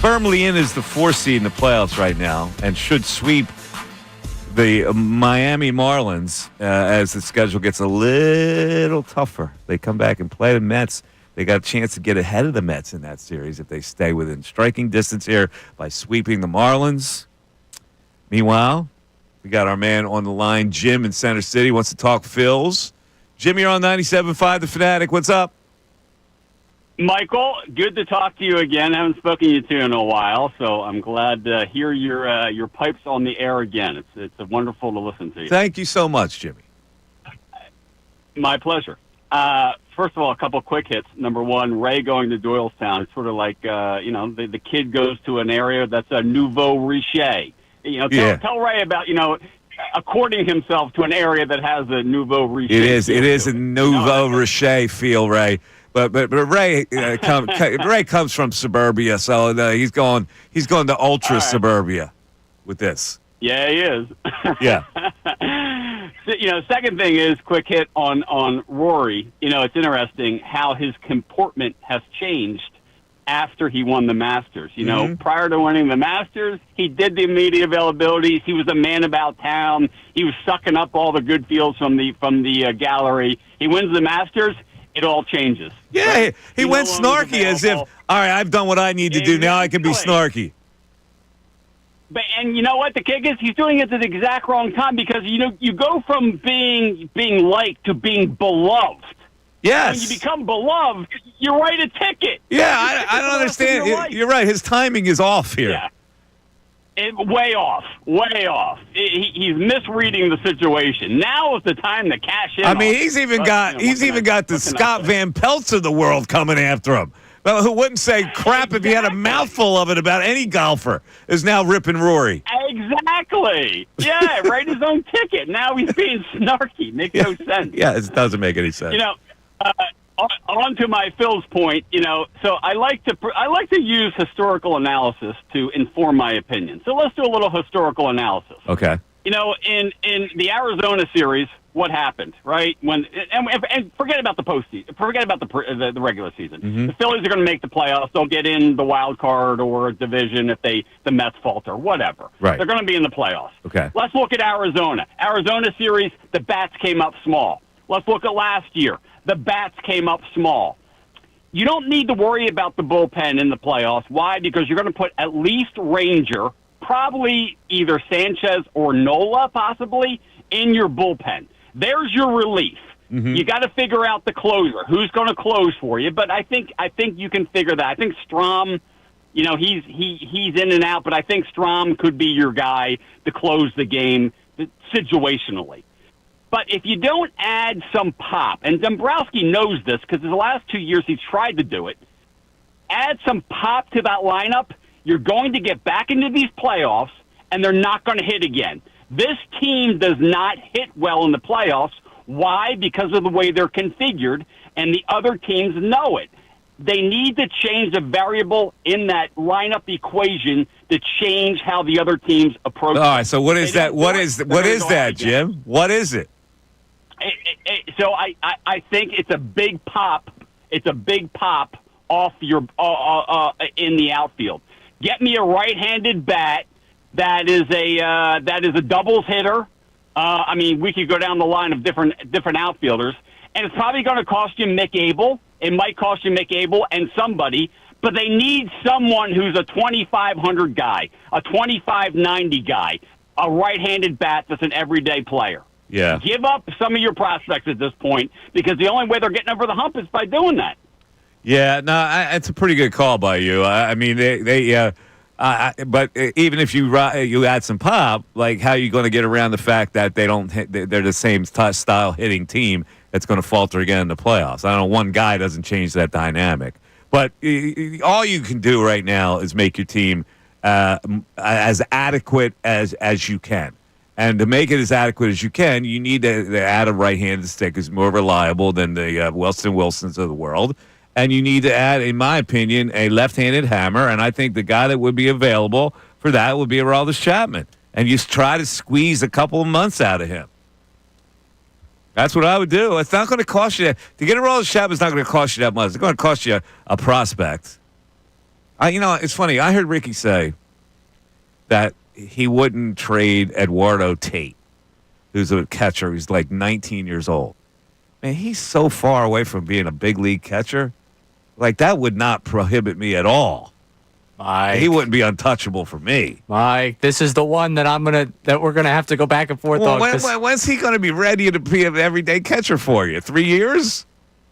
Firmly in as the 4th seed in the playoffs right now and should sweep the Miami Marlins as the schedule gets a little tougher. They come back and play the Mets. They got a chance to get ahead of the Mets in that series if they stay within striking distance here by sweeping the Marlins. Meanwhile, we got our man on the line, Jim in Center City, wants to talk Phils. Jim, you're on 97.5 The Fanatic. What's up? Michael, good to talk to you again. I haven't spoken to you two in a while, so I'm glad to hear your pipes on the air again. It's wonderful to listen to you. Thank you so much, Jimmy. My pleasure. First of all, a couple quick hits. Number one, Ray going to Doylestown. It's sort of like, the kid goes to an area that's a nouveau riche. Tell Ray about, according himself to an area that has a nouveau riche. It is a nouveau riche feel, Ray. But Ray Ray comes from suburbia, so he's going to ultra suburbia with this. Yeah, he is. Yeah. Second thing is quick hit on Rory. It's interesting how his comportment has changed after he won the Masters. Prior to winning the Masters, he did the media availabilities. He was a man about town. He was sucking up all the good feels from the gallery. He wins the Masters. It all changes. Yeah, right? he went snarky as if, all right, I've done what I need to do. Now I can be snarky. And you know what? The kick is he's doing it at the exact wrong time because, you go from being liked to being beloved. Yes. When you become beloved, you write a ticket. Yeah, I don't understand. You're right. His timing is off here. Yeah. Way off. He's misreading the situation. Now is the time to cash in. I mean, he's even got the Scott Van Pelts of the world coming after him. Well, who wouldn't say crap if he had a mouthful of it about any golfer is now ripping Rory. Exactly. Yeah, write his own ticket. Now he's being snarky. Makes no sense. Yeah, it doesn't make any sense. On to my Phil's point, so I like to use historical analysis to inform my opinion. So let's do a little historical analysis. Okay. In the Arizona series, what happened, right? And forget about the postseason, forget about the regular season. Mm-hmm. The Phillies are going to make the playoffs. They'll get in the wild card or division if the Mets falter, whatever. Right. They're going to be in the playoffs. Okay. Let's look at Arizona. Arizona series, the bats came up small. Let's look at last year. The bats came up small. You don't need to worry about the bullpen in the playoffs. Why? Because you're going to put at least Ranger, probably either Sanchez or Nola, possibly, in your bullpen. There's your relief. Mm-hmm. You got to figure out the closer. Who's going to close for you? But I think you can figure that. I think Strom, he's in and out, but I think Strom could be your guy to close the game situationally. But if you don't add some pop, and Dombrowski knows this because the last 2 years he's tried to do it, add some pop to that lineup, you're going to get back into these playoffs, and they're not going to hit again. This team does not hit well in the playoffs. Why? Because of the way they're configured, and the other teams know it. They need to change the variable in that lineup equation to change how the other teams approach. All right, so what is that? What is that, Jim? What is it? So I think it's a big pop. It's a big pop off your in the outfield. Get me a right-handed bat that is a doubles hitter. I mean, we could go down the line of different outfielders, and it's probably going to cost you Mick Abel. It might cost you Mick Abel and somebody, but they need someone who's a 2,500 guy, a 2,590 guy, a right-handed bat that's an everyday player. Yeah. Give up some of your prospects at this point because the only way they're getting over the hump is by doing that. Yeah, no, it's a pretty good call by you. I mean, but even if you add some pop, like how are you going to get around the fact that they're the same style hitting team that's going to falter again in the playoffs? I don't know. One guy doesn't change that dynamic, but all you can do right now is make your team as adequate as you can. And to make it as adequate as you can, you need to add a right-handed stick who's more reliable than the Wilsons of the world. And you need to add, in my opinion, a left-handed hammer. And I think the guy that would be available for that would be Aroldis Chapman. And you try to squeeze a couple of months out of him. That's what I would do. It's not going to cost you. To get Aroldis Chapman's not going to cost you that much. It's going to cost you a prospect. It's funny. I heard Ricky say that he wouldn't trade Eduardo Tate, who's a catcher. He's like 19 years old. Man, he's so far away from being a big league catcher. Like, that would not prohibit me at all. Mike. He wouldn't be untouchable for me. Mike, this is the one that we're gonna have to go back and forth on. When's he going to be ready to be an everyday catcher for you? 3 years?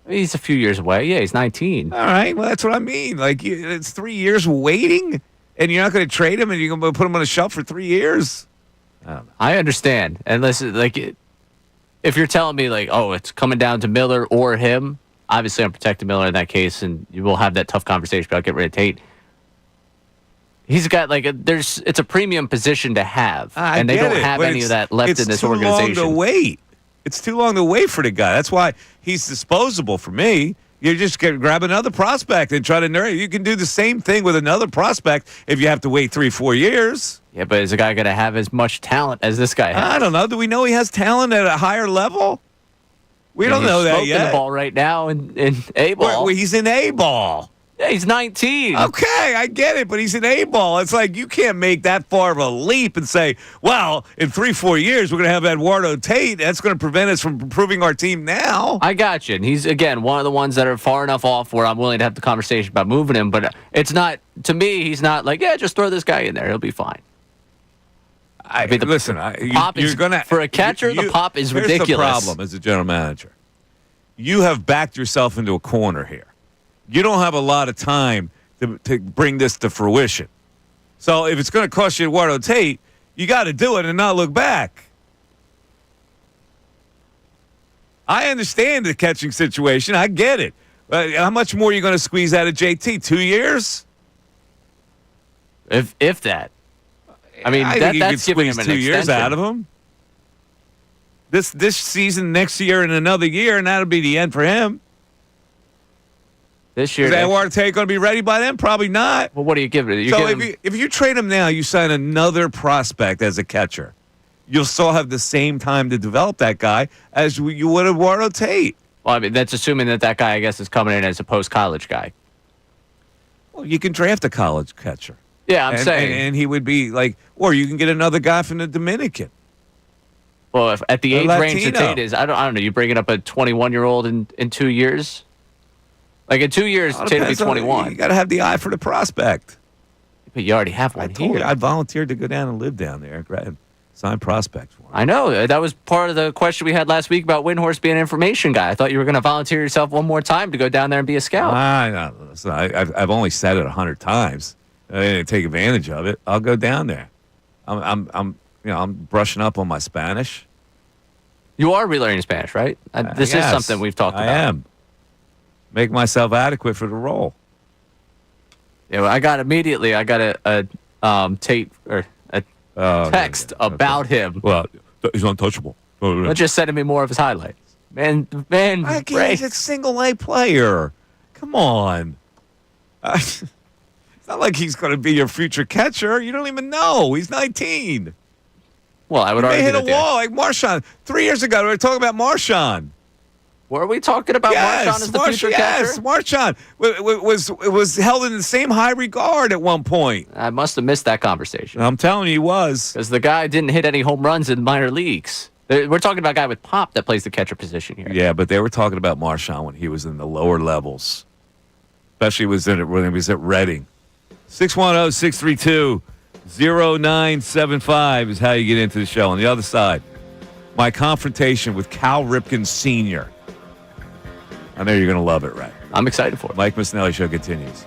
He's a few years away. Yeah, he's 19. All right, well, that's what I mean. Like, it's 3 years waiting, and you're not going to trade him, and you're going to put him on a shelf for 3 years? I don't know. I understand. And listen, like, if you're telling me, like, oh, it's coming down to Miller or him, obviously I'm protecting Miller in that case, and you will have that tough conversation about getting rid of Tate. He's got it's a premium position to have, and they don't have any of that left in this organization. It's too long to wait. It's too long to wait for the guy. That's why he's disposable for me. You just grab another prospect and try to nurture. You can do the same thing with another prospect if you have to wait 3-4 years. Yeah, but is the guy going to have as much talent as this guy has? I don't know. Do we know he has talent at a higher level? We don't know that yet. He's the ball right now in A ball. He's in A ball. Yeah, he's 19. Okay, I get it, but he's an A-ball. It's like you can't make that far of a leap and say, well, in 3-4 years, we're going to have Eduardo Tate. That's going to prevent us from improving our team now. I got you. And he's, again, one of the ones that are far enough off where I'm willing to have the conversation about moving him. But it's not, to me, he's not like, yeah, just throw this guy in there. He'll be fine. For a catcher, the pop is ridiculous. Here's the problem as a general manager. You have backed yourself into a corner here. You don't have a lot of time to bring this to fruition. So if it's going to cost you Eduardo Tate, you got to do it and not look back. I understand the catching situation. I get it. But how much more are you going to squeeze out of JT? 2 years? If that. I mean, that's giving him an 2 years out of him. This season, next year, and another year, and that'll be the end for him. This year, is Eduardo Tate going to be ready by then? Probably not. Well, what do you give it? If you trade him now, you sign another prospect as a catcher. You'll still have the same time to develop that guy as you would Eduardo Tate. Well, I mean, that's assuming that guy, I guess, is coming in as a post-college guy. Well, you can draft a college catcher. Yeah, I'm saying. And he would be like, or you can get another guy from the Dominican. Well, if at the age range that Tate is, I don't know. You bringing up a 21-year-old in 2 years? Like in 2 years, Tate will be 21. You got to have the eye for the prospect. But you already have one here. I volunteered to go down and live down there and sign prospects for him. I know. That was part of the question we had last week about Windhorst being an information guy. I thought you were going to volunteer yourself one more time to go down there and be a scout. I've only said it 100 times. I didn't take advantage of it. I'll go down there. I'm brushing up on my Spanish. You are relearning Spanish, right? This is something we've talked about. I am. Make myself adequate for the role. Yeah, well, I got a Tate or a text about him. Well, he's untouchable. Let's just sending me more of his highlights. Man, He's a single A player. Come on. It's not like he's going to be your future catcher. You don't even know. He's 19. Well, I would argue hit a wall like Marshawn. 3 years ago, we were talking about Marshawn. Were we talking about Marshawn as the future catcher? Yes, Marshawn was held in the same high regard at one point. I must have missed that conversation. I'm telling you, he was. Because the guy didn't hit any home runs in minor leagues. We're talking about a guy with pop that plays the catcher position here. Yeah, but they were talking about Marshawn when he was in the lower levels. Especially when he was at Reading. 610-632-0975 is how you get into the show. On the other side, my confrontation with Cal Ripken Sr. I know you're going to love it, right? I'm excited for it. Mike Missanelli Show continues.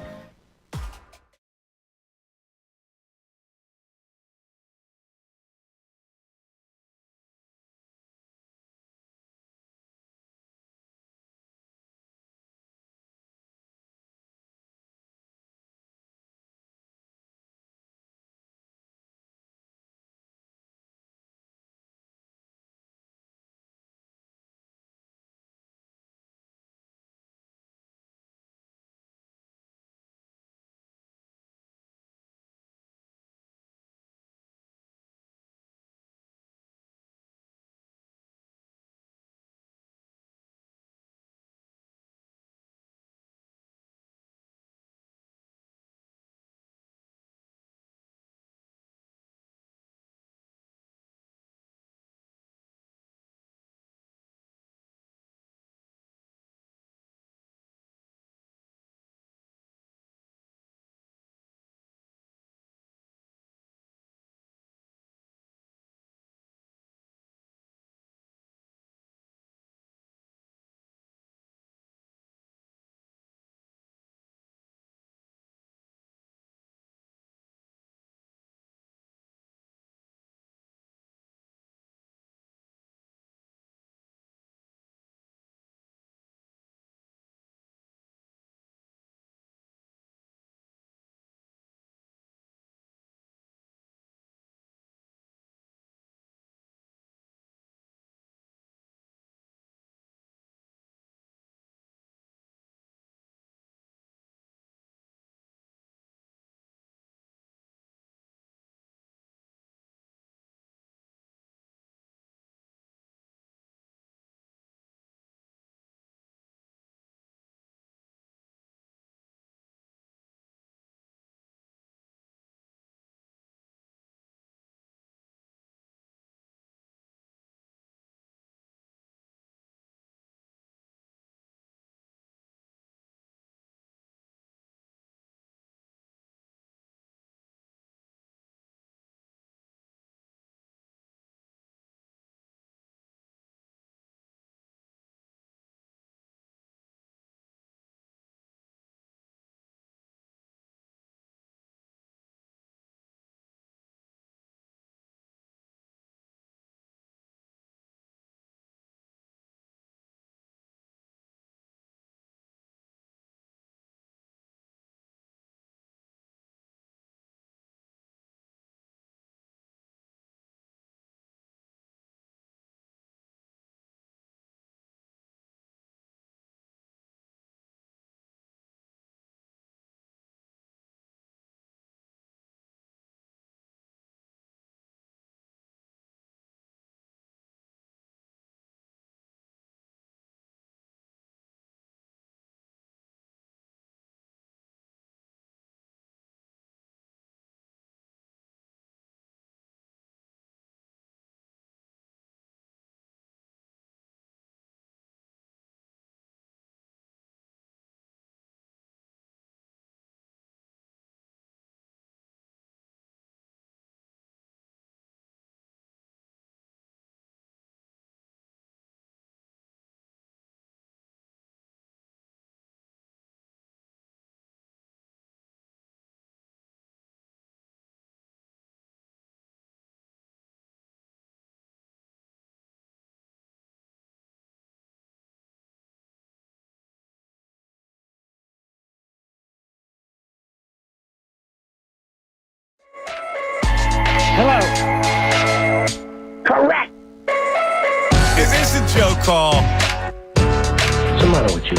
Is this a joke call? What's the matter with you?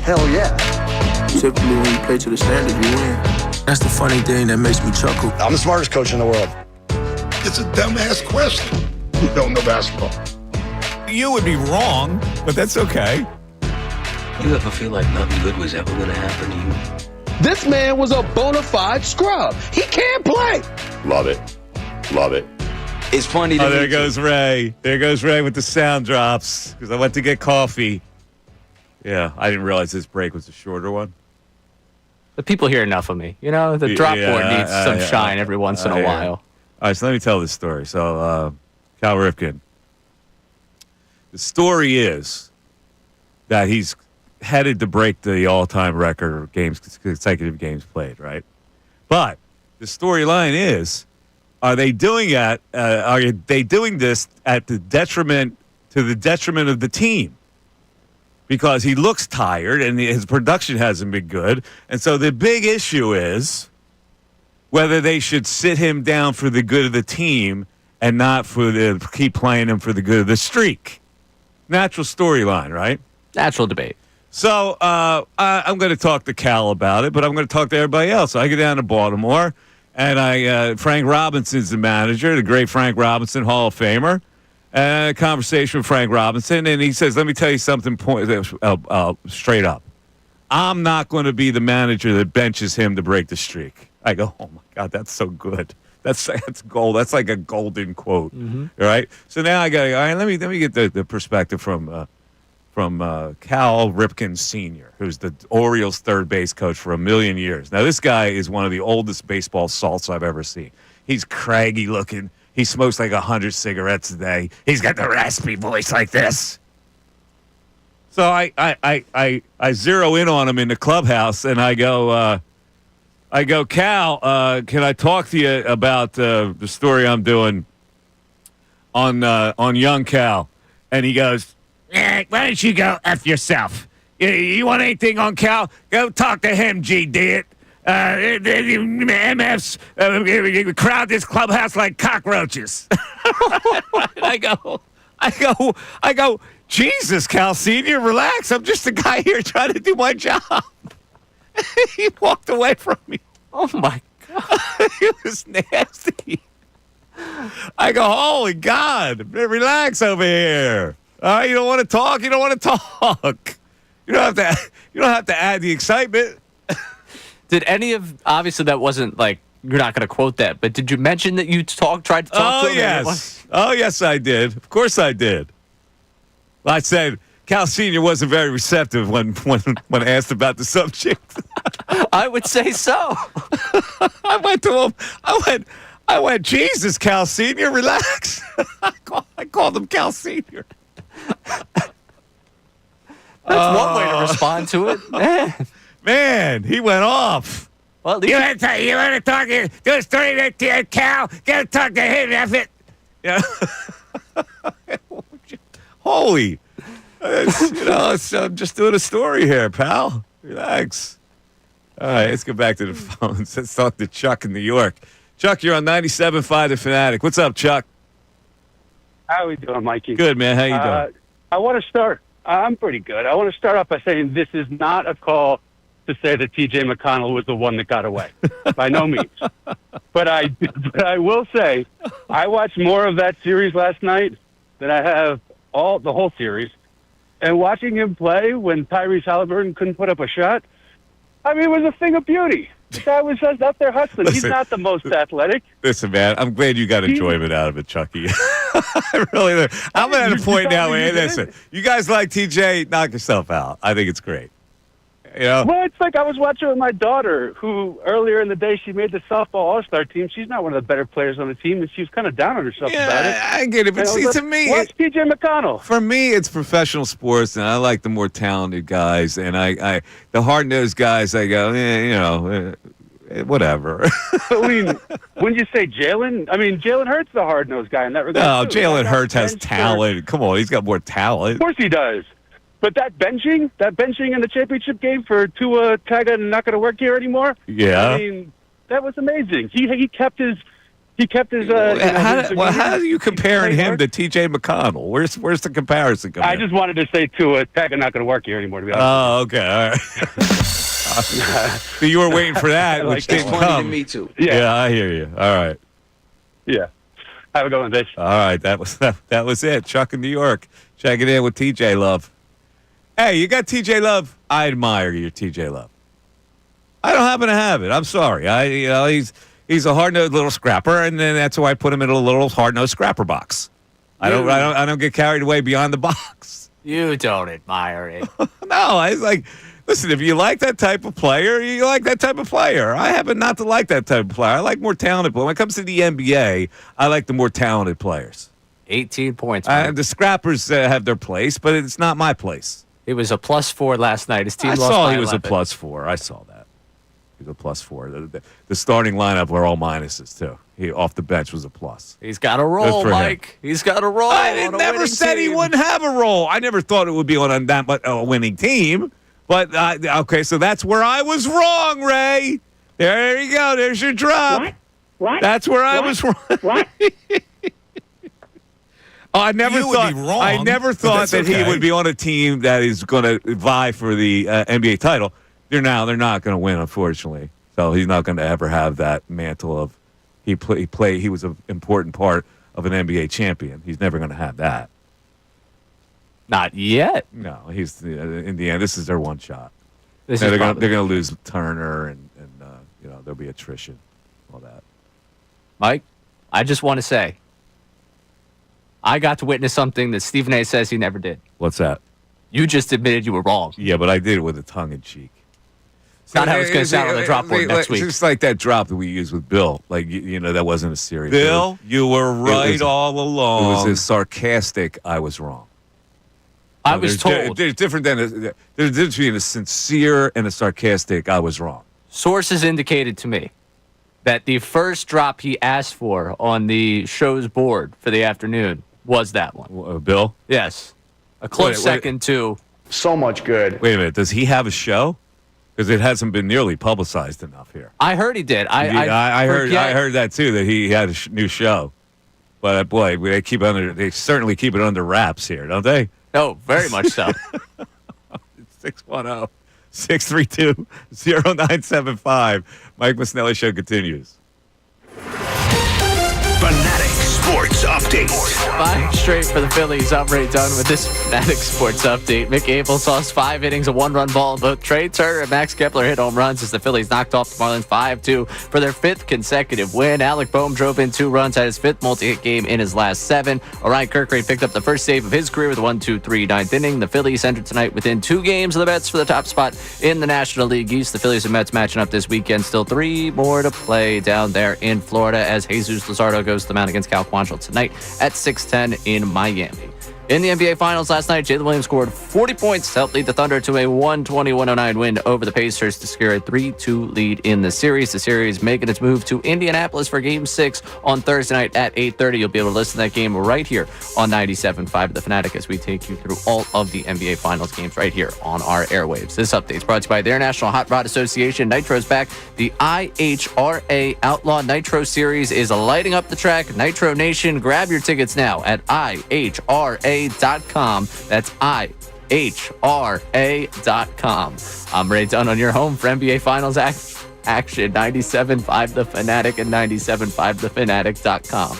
Hell yeah. Typically, when you play to the standard, you win. That's the funny thing that makes me chuckle. I'm the smartest coach in the world. It's a dumbass question. You don't know basketball. You would be wrong, but that's okay. You ever feel like nothing good was ever going to happen to you? This man was a bona fide scrub. He can't play. Love it. Love it. It's funny to Oh, there goes Ray. There goes Ray with the sound drops because I went to get coffee. Yeah, I didn't realize this break was a shorter one. The people hear enough of me. You know, the drop board needs some shine every once in a while. All right, so let me tell this story. So, Cal Ripken. The story is that he's headed to break the all-time record of consecutive games played, right? But the storyline is, are they doing this at the detriment of the team? Because he looks tired and his production hasn't been good. And so the big issue is whether they should sit him down for the good of the team and not keep playing him for the good of the streak. Natural storyline, right? Natural debate. So I'm going to talk to Cal about it, but I'm going to talk to everybody else. So I go down to Baltimore, and Frank Robinson's the manager, the great Frank Robinson, Hall of Famer. A conversation with Frank Robinson, and he says, let me tell you something straight up. I'm not going to be the manager that benches him to break the streak. I go, oh, my God, that's so good. That's gold. That's like a golden quote, right? So now I got to go, all right, let me get the perspective from Cal Ripken Sr., who's the Orioles third base coach for 1,000,000 years. Now, this guy is one of the oldest baseball salts I've ever seen. He's craggy looking. He smokes like 100 cigarettes a day. He's got the raspy voice like this. So I zero in on him in the clubhouse, and I go, Cal, can I talk to you about the story I'm doing on young Cal? And he goes, why don't you go F yourself? You want anything on Cal? Go talk to him, G-Dit. MFs crowd this clubhouse like cockroaches. I go, Jesus, Cal Sr., relax. I'm just a guy here trying to do my job. He walked away from me. Oh, my God. It was nasty. I go, holy God, relax over here. All right, you don't want to talk? You don't want to talk. You don't have to add the excitement. Did any of, obviously that wasn't like, you're not going to quote that, but did you mention that you tried to talk to him? Yes. Oh, yes, I did. Of course I did. I said Cal Sr. wasn't very receptive when asked about the subject. I would say so. I went to him. I went, Jesus, Cal Sr., relax. I called him Cal Sr. That's one way to respond to it. Man, he went off. Well, you want to talk to do a story with Cal? Go talk to him, F it. Yeah. Holy. I'm just doing a story here, pal. Relax. All right, let's go back to the phones. Let's talk to Chuck in New York. Chuck, you're on 97.5 The Fanatic. What's up, Chuck? How are we doing, Mikey? Good, man. How you doing? I want to start. I'm pretty good. I want to start off by saying this is not a call to say that T.J. McConnell was the one that got away. By no means. But I will say, I watched more of that series last night than I have the whole series. And watching him play when Tyrese Halliburton couldn't put up a shot, I mean, it was a thing of beauty. The guy was just out there hustling. He's not the most athletic. Listen, man, I'm glad you got enjoyment out of it, Chucky. I really. I'm at a point now where, listen, you guys like TJ, knock yourself out. I think it's great. You know? Well, it's like I was watching with my daughter, who earlier in the day she made the softball all-star team. She's not one of the better players on the team, and she was kind of down on herself about it. I get it, but see, to me, watch T.J. McConnell. For me, it's professional sports, and I like the more talented guys, and I the hard-nosed guys. I go, whatever. I mean, when you say Jalen, Jalen Hurts the hard-nosed guy in that regard. No, Jalen Hurts has talent. Come on, he's got more talent. Of course he does. But that benching in the championship game for Tua Tagovailoa not going to work here anymore. Yeah, I mean, that was amazing. He kept his He kept his. How do you comparing him to T.J. McConnell? Where's the comparison coming? I just wanted to say Tua Taggart not going to work here anymore. To be honest. Oh, okay, all right. So you were waiting for that, which didn't come. Me too. Yeah, I hear you. All right. Yeah. Have a good one, Dave. All right, that was it. Chuck in New York, checking in with TJ Love. Hey, you got TJ Love. I admire your TJ Love. I don't happen to have it. I'm sorry. He's a hard-nosed little scrapper, and then that's why I put him in a little hard-nosed scrapper box. I don't get carried away beyond the box. You don't admire it. No, I was like, listen, if you like that type of player, you like that type of player. I happen not to like that type of player. I like more talented players. When it comes to the NBA, I like the more talented players. 18 points. The scrappers have their place, but it's not my place. He was a +4 last night. His team I lost saw by he was 11. a +4. I saw that. He was a +4. The starting lineup were all minuses, too. He off the bench was a plus. He's got a roll, Mike. He's got a roll. I never said he wouldn't have a role. I never thought it would be on a winning team. But, okay, so that's where I was wrong, Ray. There you go. There's your drop. What? That's where I was wrong. What? I never thought that he would be on a team that is going to vie for the NBA title. They're not going to win, unfortunately. So he's not going to ever have that mantle of he was an important part of an NBA champion. He's never going to have that. Not yet. No, he's in the end. This is their one shot. They're going to lose Turner and there'll be attrition, all that. Mike, I just want to say, I got to witness something that Stephen A. says he never did. What's that? You just admitted you were wrong. Yeah, but I did it with a tongue in cheek. It's not how it's going to sound on the drop board next week. It's just like that drop that we used with Bill. Like, that wasn't a serious. Bill, you were right all along. It was a sarcastic, I was wrong. I was told. There's difference between a sincere and a sarcastic, I was wrong. Sources indicated to me that the first drop he asked for on the show's board for the afternoon was that one. Bill? Yes. A close second to. So much good. Wait a minute. Does he have a show? Because it hasn't been nearly publicized enough here. I heard he did. I heard that too. That he had a new show. But boy, they certainly keep it under wraps here, don't they? Oh, very much so. 610-632-0975. Mike Missanelli Show continues. Fanatic Sports Update. 5 straight for the Phillies. I'm Ray Dunn with this Fanatic Sports Update. Mick Abel sauced 5 innings, a 1-run ball. Both Trey Turner and Max Kepler hit home runs as the Phillies knocked off the Marlins 5-2 for their 5th consecutive win. Alec Boehm drove in 2 runs, had his 5th multi-hit game in his last 7. Orion Kirkray picked up the first save of his career with a 1-2-3 9th inning. The Phillies entered tonight within 2 games of the Mets for the top spot in the National League East. The Phillies and Mets matching up this weekend. Still 3 more to play down there in Florida as Jesus Luzardo goes to the mound against Cal Quantrill tonight at 6:10 in Miami. In the NBA Finals last night, Jalen Williams scored 40 points to help lead the Thunder to a 120-109 win over the Pacers to secure a 3-2 lead in the series. The series making its move to Indianapolis for Game 6 on Thursday night at 8:30. You'll be able to listen to that game right here on 97.5 The Fanatic as we take you through all of the NBA Finals games right here on our airwaves. This update is brought to you by the International Hot Rod Association. Nitro's back. The IHRA Outlaw Nitro Series is lighting up the track. Nitro Nation, grab your tickets now at IHRA.com. That's IHRA.com. I'm Ray Dunn on your home for NBA Finals action. 97.5 The Fanatic and 97.5thefanatic.com.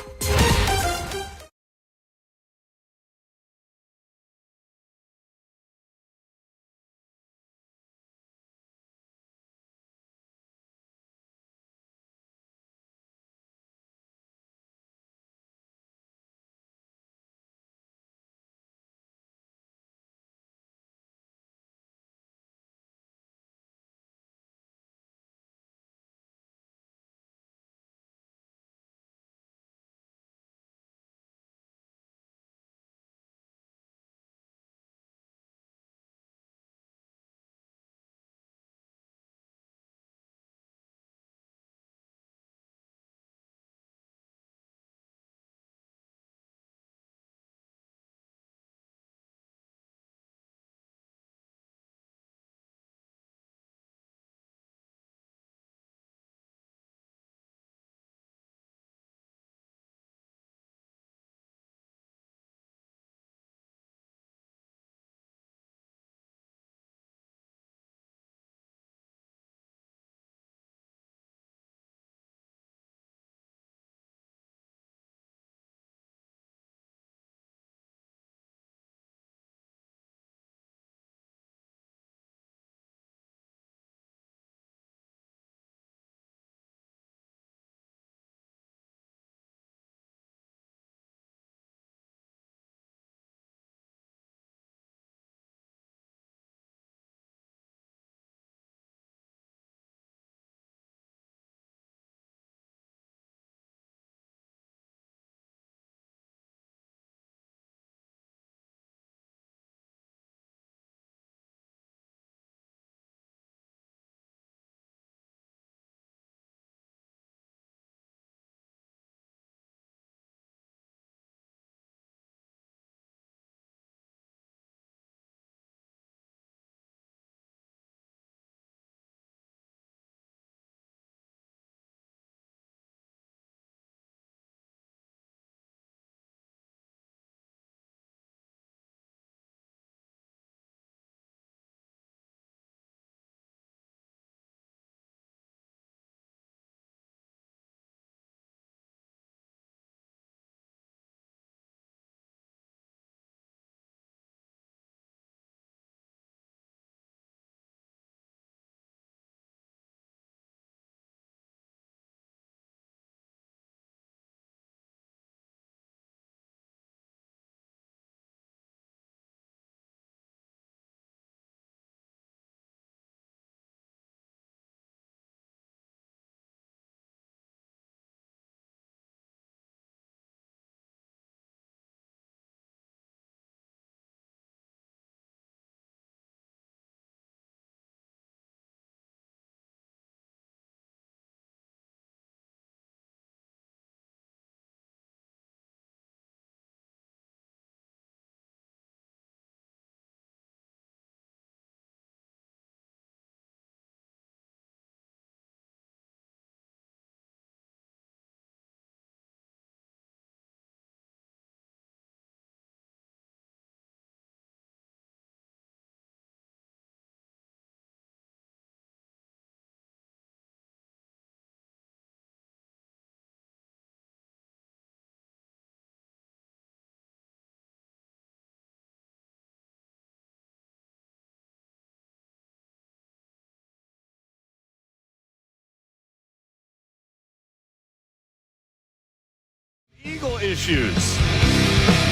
Eagle issues.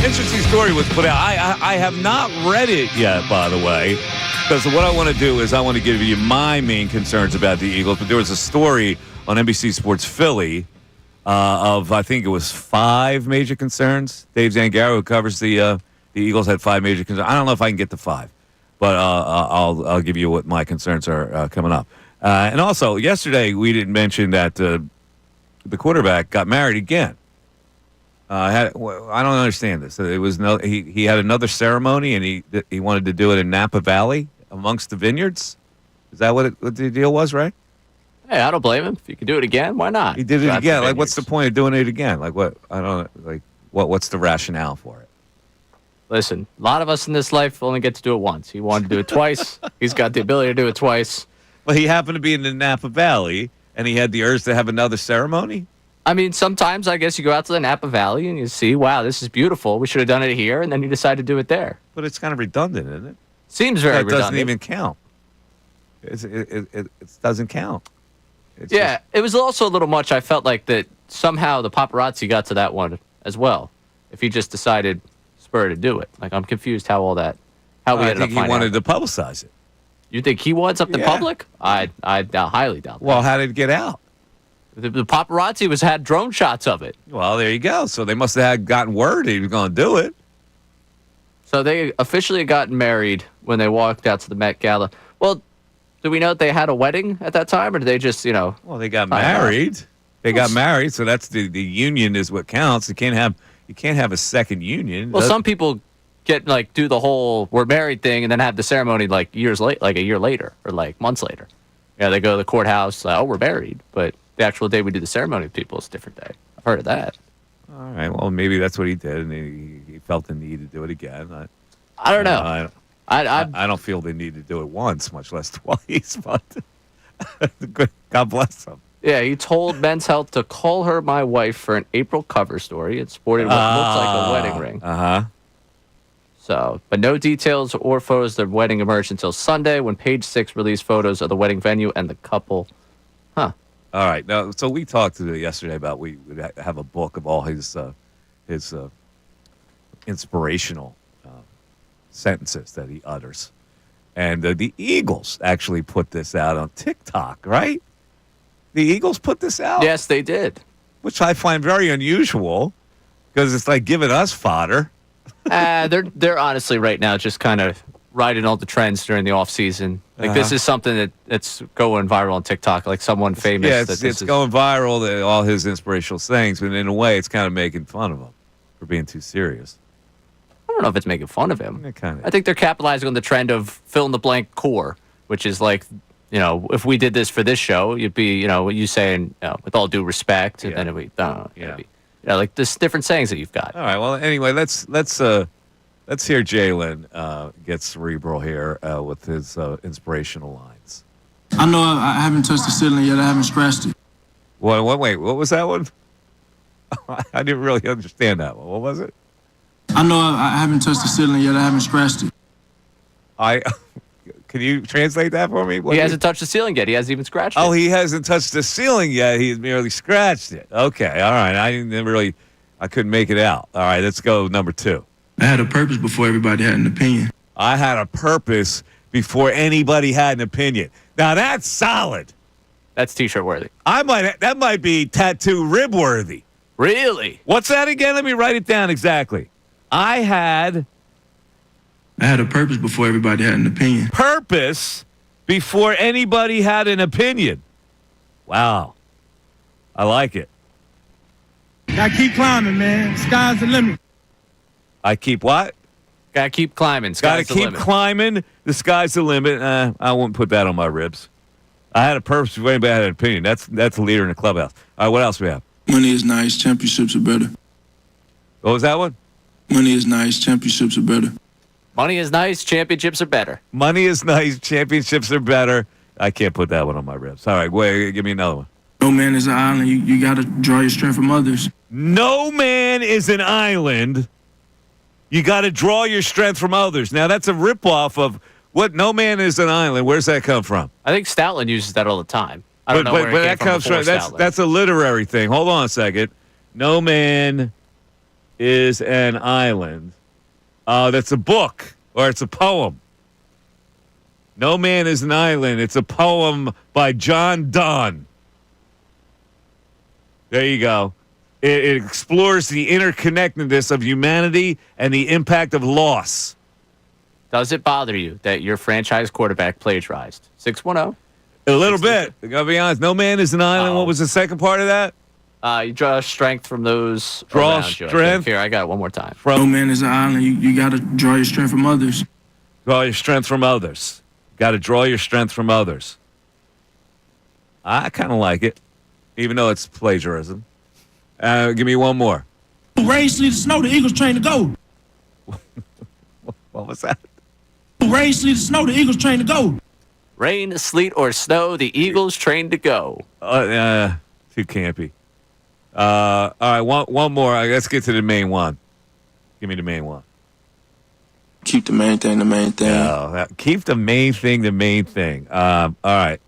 Interesting story was put out. I have not read it yet, by the way, because what I want to do is I want to give you my main concerns about the Eagles. But there was a story on NBC Sports Philly of, I think it was 5 major concerns. Dave Zangaro, who covers the Eagles, had 5 major concerns. I don't know if I can get to 5, but I'll give you what my concerns are coming up. And also, yesterday we didn't mention that the quarterback got married again. I don't understand this. It was he had another ceremony, and he wanted to do it in Napa Valley amongst the vineyards. Is that what the deal was, right? Hey, I don't blame him. If you can do it again, why not? He did it again. Like, what's the point of doing it again? Like, what? I don't like. What's the rationale for it? Listen, a lot of us in this life only get to do it once. He wanted to do it twice. He's got the ability to do it twice. Well, he happened to be in the Napa Valley, and he had the urge to have another ceremony. I mean, sometimes I guess you go out to the Napa Valley and you see, wow, this is beautiful. We should have done it here, and then you decide to do it there. But it's kind of redundant, isn't it? Seems very redundant. It doesn't even count. It doesn't count. It was also a little much. I felt like that somehow the paparazzi got to that one as well. If he just decided Spur to do it, like I'm confused how all that. How we ended up finding out. I think he wanted to publicize it. You think he wants something public? I highly doubt that. Well, how did it get out? The paparazzi had drone shots of it. Well, there you go. So they must have gotten word he was going to do it. So they officially got married when they walked out to the Met Gala. Well, do we know that they had a wedding at that time, or did they just, Well, they got married. They got married, so that's the union is what counts. You can't have a second union. Well, some people get do the whole we're married thing and then have the ceremony years late, like a year later or months later. Yeah, they go to the courthouse. We're married, but the actual day we do the ceremony with people is a different day. I've heard of that. All right. Well, maybe that's what he did, and he felt the need to do it again. I don't know. I don't feel the need to do it once, much less twice. But God bless him. Yeah, he told Men's Health to call her my wife for an April cover story. It sported what looks like a wedding ring. So, but no details or photos of the wedding emerged until Sunday when Page 6 released photos of the wedding venue and the couple. All right. Now, so we talked yesterday about we would have a book of all his inspirational sentences that he utters. And the Eagles actually put this out on TikTok, right? The Eagles put this out? Yes, they did. Which I find very unusual because it's like giving us fodder. They're honestly right now just kind of riding all the trends during the off season. This is something that's going viral on TikTok, like someone famous. Yeah, it's going viral, all his inspirational sayings, but in a way, it's kind of making fun of him for being too serious. I don't know if it's making fun of him. It kind of. I think they're capitalizing on the trend of fill in the blank core, which is if we did this for this show, you'd be, you saying, with all due respect, and then it'd be, this different sayings that you've got. All right. Well, anyway, let's hear Jalen get cerebral here with his inspirational lines. I know I haven't touched the ceiling yet. I haven't scratched it. Wait, what was that one? I didn't really understand that one. What was it? I know I haven't touched the ceiling yet. I haven't scratched it. Can you translate that for me? He hasn't touched the ceiling yet. He hasn't even scratched it. Oh, he hasn't touched the ceiling yet. He's merely scratched it. Okay, all right. I couldn't make it out. All right, let's go number 2. I had a purpose before everybody had an opinion. I had a purpose before anybody had an opinion. Now that's solid. That's T-shirt worthy. That might be tattoo rib worthy. Really? What's that again? Let me write it down exactly. I had a purpose before everybody had an opinion. Purpose before anybody had an opinion. Wow. I like it. Gotta keep climbing, man. Sky's the limit. I keep what? Gotta keep climbing. Gotta keep climbing. The sky's the limit. I won't put that on my ribs. I had a purpose before anybody had an opinion. That's the leader in the clubhouse. All right, what else we have? Money is nice. Championships are better. What was that one? Money is nice. Championships are better. Money is nice. Championships are better. Money is nice. Championships are better. I can't put that one on my ribs. All right, wait, give me another one. No man is an island. You got to draw your strength from others. No man is an island. You got to draw your strength from others. Now, that's a ripoff of what no man is an island. Where's that come from? I think Stoutland uses that all the time. I don't know where it came that comes from. That's a literary thing. Hold on a second. No man is an island. That's a book or it's a poem. No Man is an Island. It's a poem by John Donne. There you go. It explores the interconnectedness of humanity and the impact of loss. Does it bother you that your franchise quarterback plagiarized? 610. A little bit. I gotta be honest. No Man is an Island. What was the second part of that? You draw strength from those Draw around you, I strength? think. Here, I got it one more time. No man is an island. You got to draw your strength from others. Draw your strength from others. Got to draw your strength from others. I kind of like it, even though it's plagiarism. Give me one more. Rain, sleet, or snow, the Eagles train to go. What was that? Rain, sleet, or snow, the Eagles train to go. Rain, sleet, or snow, the Eagles train to go. Too campy. All right, one more. Let's get to the main one. Give me the main one. Keep the main thing the main thing. No, keep the main thing the main thing. All right.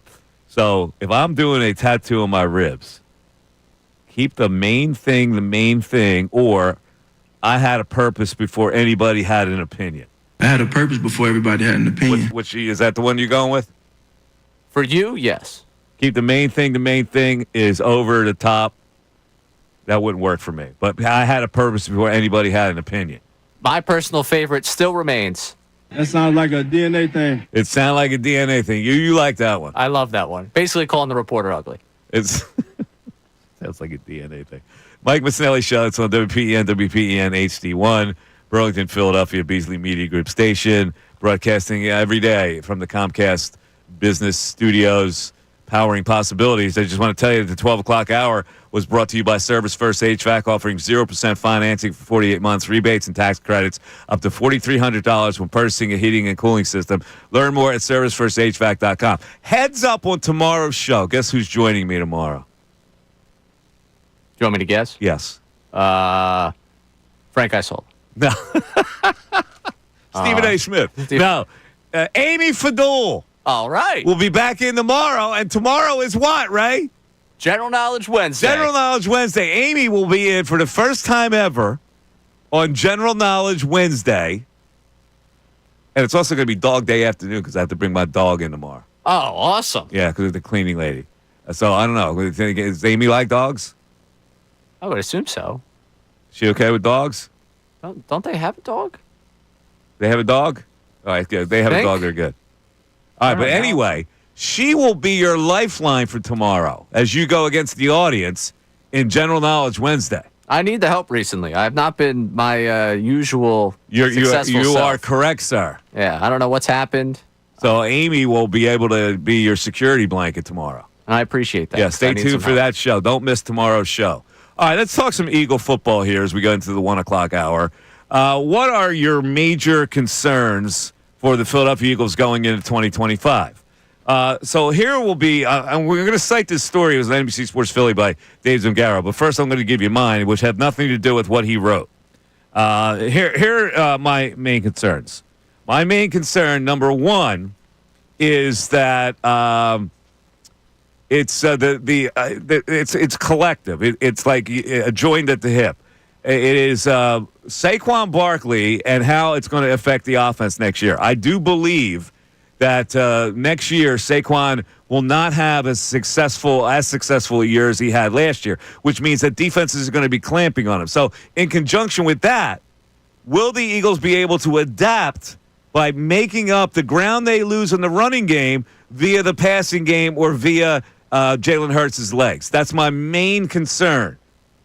So if I'm doing a tattoo on my ribs, keep the main thing, or I had a purpose before anybody had an opinion. I had a purpose before everybody had an opinion. Which is that the one you're going with? For you, yes. Keep the main thing is over the top. That wouldn't work for me. But I had a purpose before anybody had an opinion. My personal favorite still remains. That sounds like a DNA thing. It sounded like a DNA thing. You like that one. I love that one. Basically calling the reporter ugly. It's sounds like a DNA thing. Mike Missanelli Show. It's on WPEN HD1, Burlington, Philadelphia, Beasley Media Group station, broadcasting every day from the Comcast Business Studios, powering possibilities. I just want to tell you that the 12 o'clock hour was brought to you by Service First HVAC, offering 0% financing for 48 months, rebates and tax credits up to $4,300 when purchasing a heating and cooling system. Learn more at servicefirsthvac.com. Heads up on tomorrow's show. Guess who's joining me tomorrow? Do you want me to guess? Yes. Frank Isola. No. Stephen A. Smith. No. Amy Fadul. All right. We'll be back in tomorrow, and tomorrow is what, Ray? General Knowledge Wednesday. General Knowledge Wednesday. Amy will be in for the first time ever on General Knowledge Wednesday. And it's also going to be Dog Day afternoon because I have to bring my dog in tomorrow. Oh, awesome. Yeah, because of the cleaning lady. So, I don't know. Does Amy like dogs? I would assume so. She okay with dogs? Don't they have a dog? They have a dog? All right, good. They have a dog. They're good. All right, but anyway, she will be your lifeline for tomorrow as you go against the audience in General Knowledge Wednesday. I need the help recently. I have not been my usual successful You self. are correct, sir. Yeah, I don't know what's happened. So Amy will be able to be your security blanket tomorrow. I appreciate that. Yeah, stay tuned for that show. Don't miss tomorrow's show. All right, let's talk some Eagle football here as we go into the 1 o'clock hour. What are your major concerns for the Philadelphia Eagles going into 2025? So here will be, and we're going to cite this story. It was on NBC Sports Philly by Dave Zungaro. But first, I'm going to give you mine, which have nothing to do with what he wrote. Here are my main concerns. My main concern, number one, is that it's it's collective. It's like joined at the hip. It is Saquon Barkley and how it's going to affect the offense next year. I do believe that next year Saquon will not have as successful a year as he had last year, which means that defenses are going to be clamping on him. So in conjunction with that, will the Eagles be able to adapt by making up the ground they lose in the running game via the passing game or via Jalen Hurts' legs? That's my main concern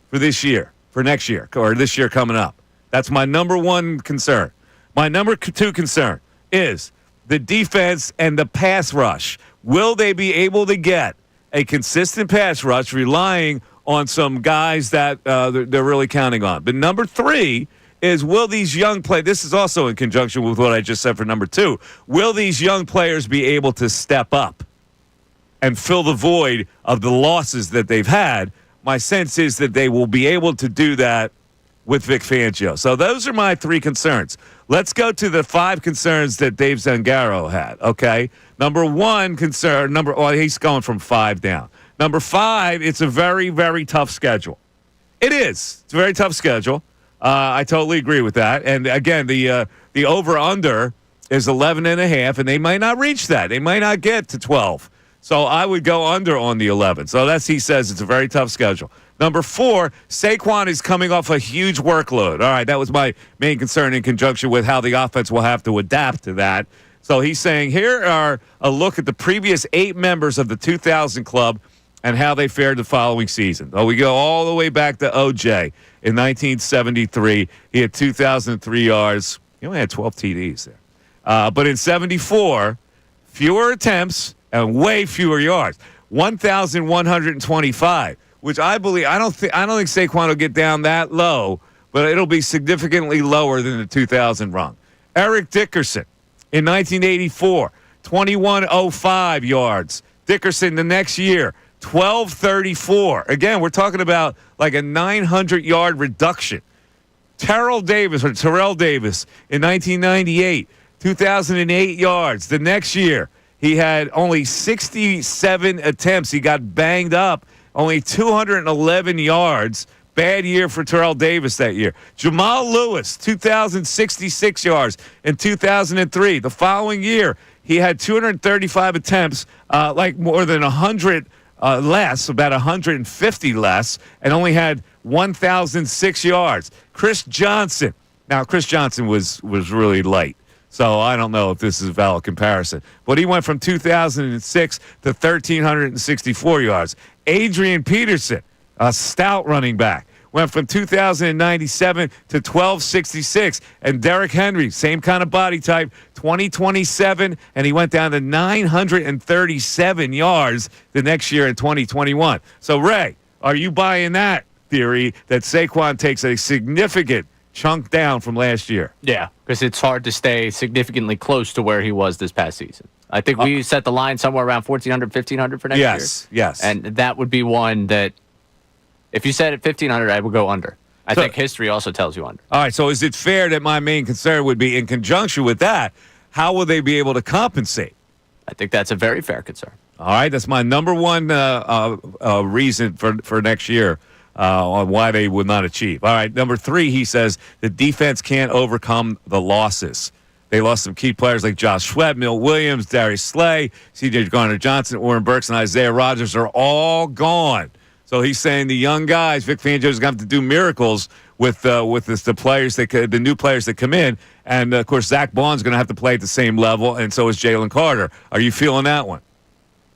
for this year. For next year, or this year coming up. That's my number one concern. My number two concern is the defense and the pass rush. Will they be able to get a consistent pass rush relying on some guys that they're really counting on? But number three is, will these young players, this is also in conjunction with what I just said for number two, will these young players be able to step up and fill the void of the losses that they've had? My sense is that they will be able to do that with Vic Fangio. So those are my three concerns. Let's go to the five concerns that Dave Zungaro had, okay? Number one concern, he's going from five down. Number five, it's a very, very tough schedule. It is. It's a very tough schedule. I totally agree with that. And again, the over-under is 11.5, and they might not reach that. They might not get to 12. So I would go under on the 11. So he says it's a very tough schedule. Number 4, Saquon is coming off a huge workload. All right, that was my main concern in conjunction with how the offense will have to adapt to that. So he's saying here are a look at the previous 8 members of the 2000 club and how they fared the following season. We go all the way back to OJ in 1973. He had 2,003 yards. He only had 12 TDs there. But in 74, fewer attempts and way fewer yards, 1,125, which I believe I don't think Saquon will get down that low, but it'll be significantly lower than the 2,000 rung. Eric Dickerson in 1984, 2,105 yards. Dickerson the next year, 1,234. Again, we're talking about like a 900-yard reduction. Terrell Davis in 1998, 2,008 yards. The next year, he had only 67 attempts. He got banged up. Only 211 yards. Bad year for Terrell Davis that year. Jamal Lewis, 2,066 yards in 2003. The following year, he had 235 attempts, like more than 100 less, about 150 less, and only had 1,006 yards. Chris Johnson. Now, Chris Johnson was really light. So I don't know if this is a valid comparison. But he went from 2,006 to 1,364 yards. Adrian Peterson, a stout running back, went from 2,097 to 1,266. And Derrick Henry, same kind of body type, 2027, and he went down to 937 yards the next year in 2021. So, Ray, are you buying that theory that Saquon takes a significant chunk down from last year? Yeah, because it's hard to stay significantly close to where he was this past season. I think we set the line somewhere around 1,400, 1,500 for next year. Yes. And that would be one that, if you said at 1,500, I would go under. I think history also tells you under. All right, so is it fair that my main concern would be in conjunction with that, how will they be able to compensate? I think that's a very fair concern. All right, that's my number one reason for next year. On why they would not achieve. All right, number 3, he says the defense can't overcome the losses. They lost some key players like Josh Sweat, Milt Williams, Darius Slay, C.J. Garner-Johnson, Oren Burks, and Isaiah Rodgers are all gone. So he's saying the young guys, Vic Fangio's going to have to do miracles with the players the new players that come in, and of course Zach Baughn's going to have to play at the same level, and so is Jalen Carter. Are you feeling that one?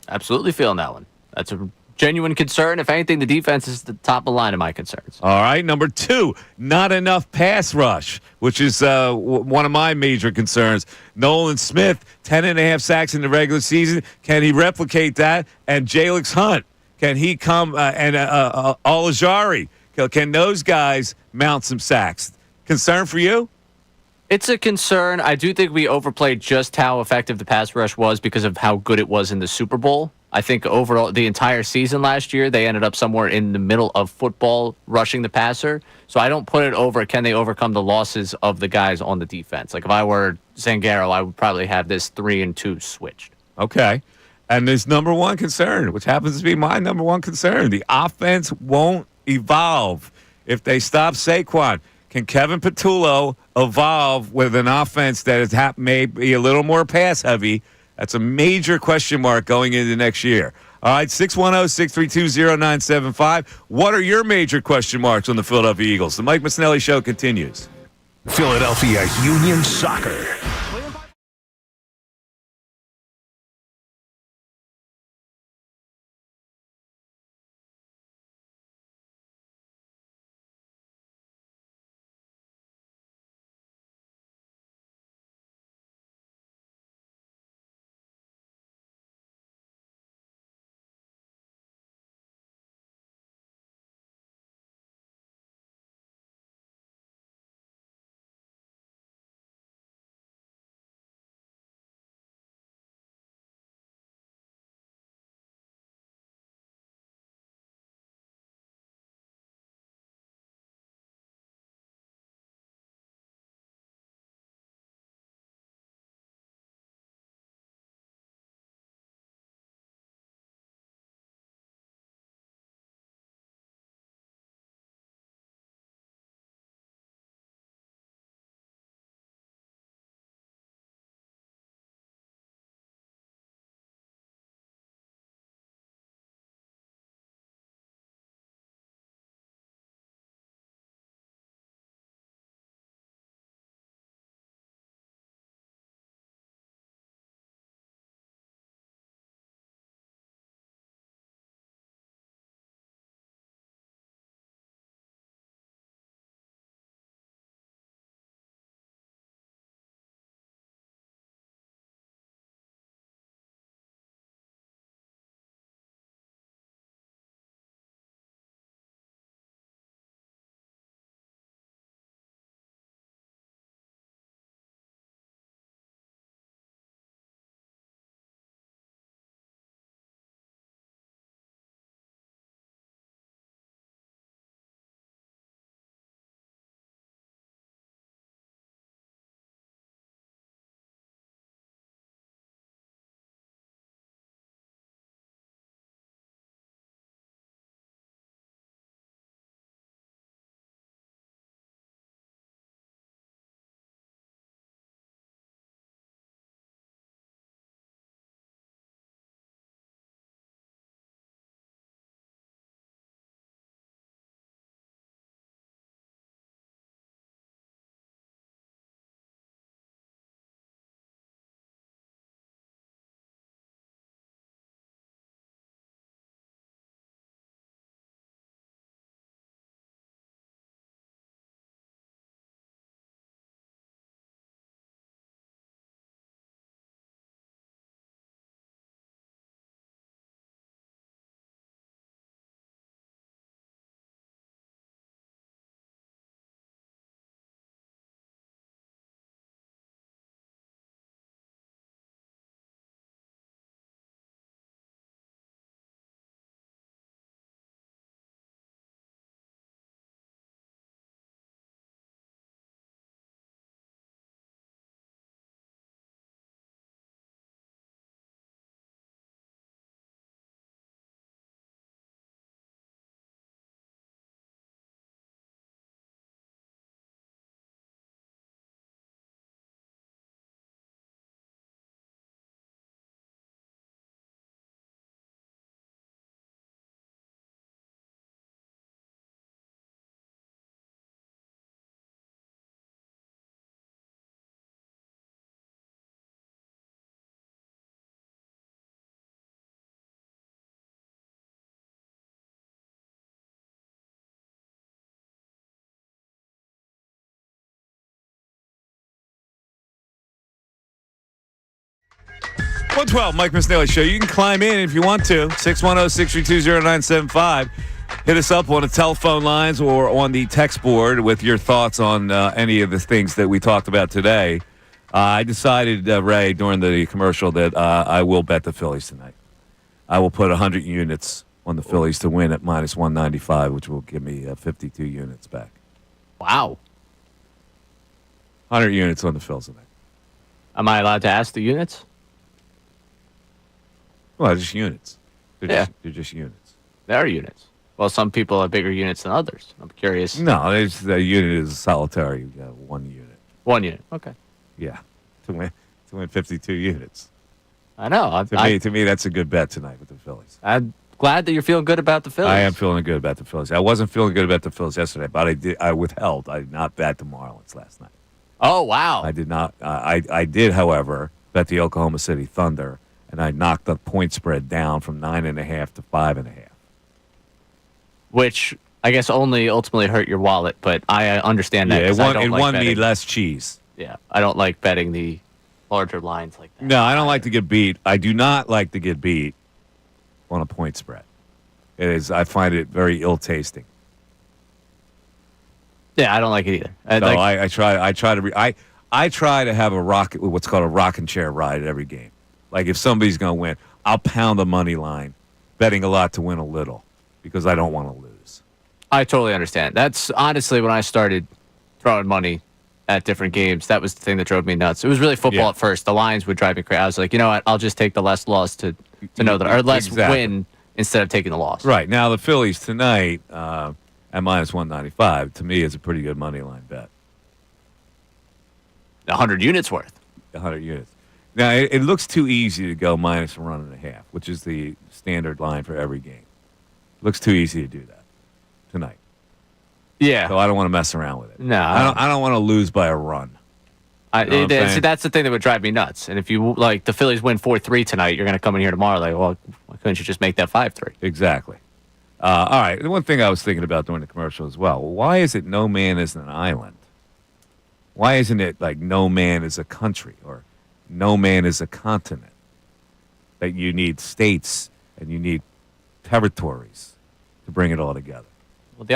Absolutely feeling that one. That's a genuine concern. If anything, the defense is the top of the line of my concerns. All right. Number 2, not enough pass rush, which is one of my major concerns. Nolan Smith, 10.5 sacks in the regular season. Can he replicate that? And Jalix Hunt, can he come? And Alajari, can those guys mount some sacks? Concern for you? It's a concern. I do think we overplayed just how effective the pass rush was because of how good it was in the Super Bowl. I think overall, the entire season last year, they ended up somewhere in the middle of football rushing the passer. So I don't put it over, can they overcome the losses of the guys on the defense? Like if I were Zangaro, I would probably have this 3-2 switched. Okay. And this number one concern, which happens to be my number one concern, the offense won't evolve if they stop Saquon. Can Kevin Patullo evolve with an offense that is may be a little more pass heavy? That's a major question mark going into next year. All right, 610-632-0975. What are your major question marks on the Philadelphia Eagles? The Mike Missanelli Show continues. Philadelphia Union Soccer. 112, Mike Missanelli Show. You can climb in if you want to. 610-632-0975. Hit us up on the telephone lines or on the text board with your thoughts on any of the things that we talked about today. I decided, Ray, during the commercial that I will bet the Phillies tonight. I will put 100 units on the Phillies to win at minus 195, which will give me 52 units back. Wow. 100 units on the Phillies tonight. Am I allowed to ask the units? Well, just units. They're just units. They are units. Well, some people have bigger units than others. I'm curious. No, the unit is solitary. You got 1 unit. 1 unit. Okay. Yeah, to win 52 units. I know. To me, that's a good bet tonight with the Phillies. I'm glad that you're feeling good about the Phillies. I am feeling good about the Phillies. I wasn't feeling good about the Phillies yesterday, but I withheld. I did not bet the Marlins last night. Oh, wow. I did not. I did, however, bet the Oklahoma City Thunder, and I knocked the point spread down from 9.5 to 5.5. Which I guess only ultimately hurt your wallet, but I understand that. Yeah, it won me less cheese. Yeah, I don't like betting the larger lines like that. No, I don't like to get beat. I do not like to get beat on a point spread. I find it very ill-tasting. Yeah, I don't like it either. I try to have what's called a rocking chair ride at every game. Like if somebody's going to win, I'll pound the money line, betting a lot to win a little, because I don't want to lose. I totally understand. That's honestly when I started throwing money at different games. That was the thing that drove me nuts. It was really football at first. The lines would drive me crazy. I was like, you know what? I'll just take the less loss to know that, or less win instead of taking the loss. Right. Now the Phillies tonight at minus 195 to me is a pretty good money line bet. 100 units worth. 100 units. Now it looks too easy to go minus 1.5, which is the standard line for every game. Looks too easy to do that tonight. Yeah. So I don't want to mess around with it. No. I don't want to lose by a run. See, that's the thing that would drive me nuts. And if you like the Phillies win 4-3 tonight, you're going to come in here tomorrow like, well, why couldn't you just make that 5-3? Exactly. All right. The one thing I was thinking about during the commercial as well. Why is it no man is an island? Why isn't it like no man is a country or no man is a continent? That you need states and you need territories to bring it all together. Well,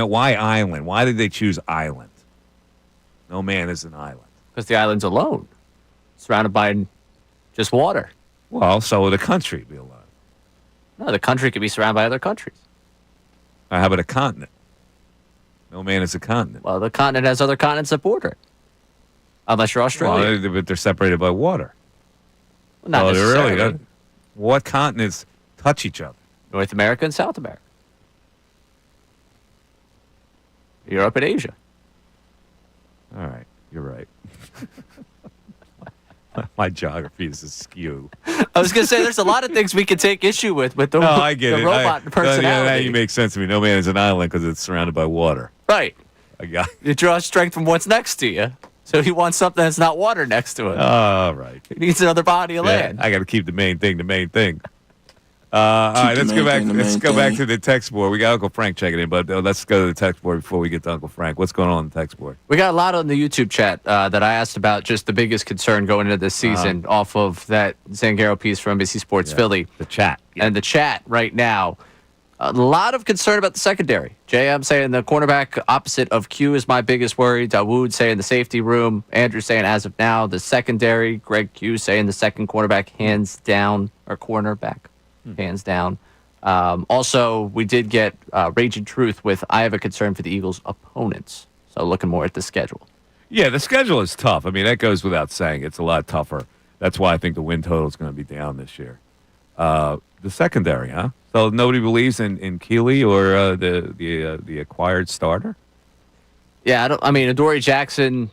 why island? Why did they choose island? No man is an island. Because the island's alone, surrounded by just water. Well, so would a country be alone? No, the country could be surrounded by other countries. How about a continent? No man is a continent. Well, the continent has other continents that border it. Unless you're Australia. Well, but they're separated by water. Well, not necessarily. Really, what continents touch each other? North America and South America. Europe and Asia. All right. You're right. My geography is askew. I was going to say, there's a lot of things we can take issue with the, I get the it. robot personality. Yeah, you make sense to me. No man is an island because it's surrounded by water. Right. I got You draw strength from what's next to you. So he wants something that's not water next to it. All right. He needs another body of land. I got to keep the main thing the main thing. All right, let's go back. Let's go back to the text board. We got Uncle Frank checking in, but let's go to the text board before we get to Uncle Frank. What's going on the text board? We got a lot on the YouTube chat that I asked about just the biggest concern going into this season off of that Zangaro piece from NBC Sports Philly. The chat. And the chat right now. A lot of concern about the secondary. JM saying the cornerback opposite of Q is my biggest worry. Dawood saying the safety room. Andrew saying as of now, the secondary. Greg Q saying the second cornerback hands down, or cornerback hands down. Also, we did get Raging Truth with I have a concern for the Eagles' opponents. So looking more at the schedule. Yeah, the schedule is tough. I mean, that goes without saying. It's a lot tougher. That's why I think the win total is going to be down this year. The secondary, huh? So nobody believes in Keeley or the acquired starter? Yeah, I mean, Adoree Jackson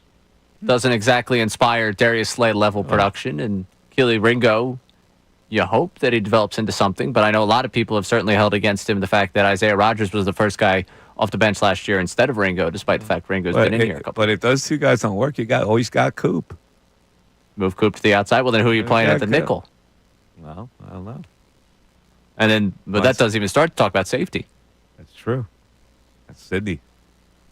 doesn't exactly inspire Darius Slay level production, and Keeley Ringo, you hope that he develops into something, but I know a lot of people have certainly held against him the fact that Isaiah Rodgers was the first guy off the bench last year instead of Ringo, despite the fact Ringo's been in here a couple. But if those two guys don't work, you always got Coop. Move Coop to the outside. Well, then who are you playing at the nickel? Well, I don't know. And then, but that doesn't even start to talk about safety. That's true. That's Sidney.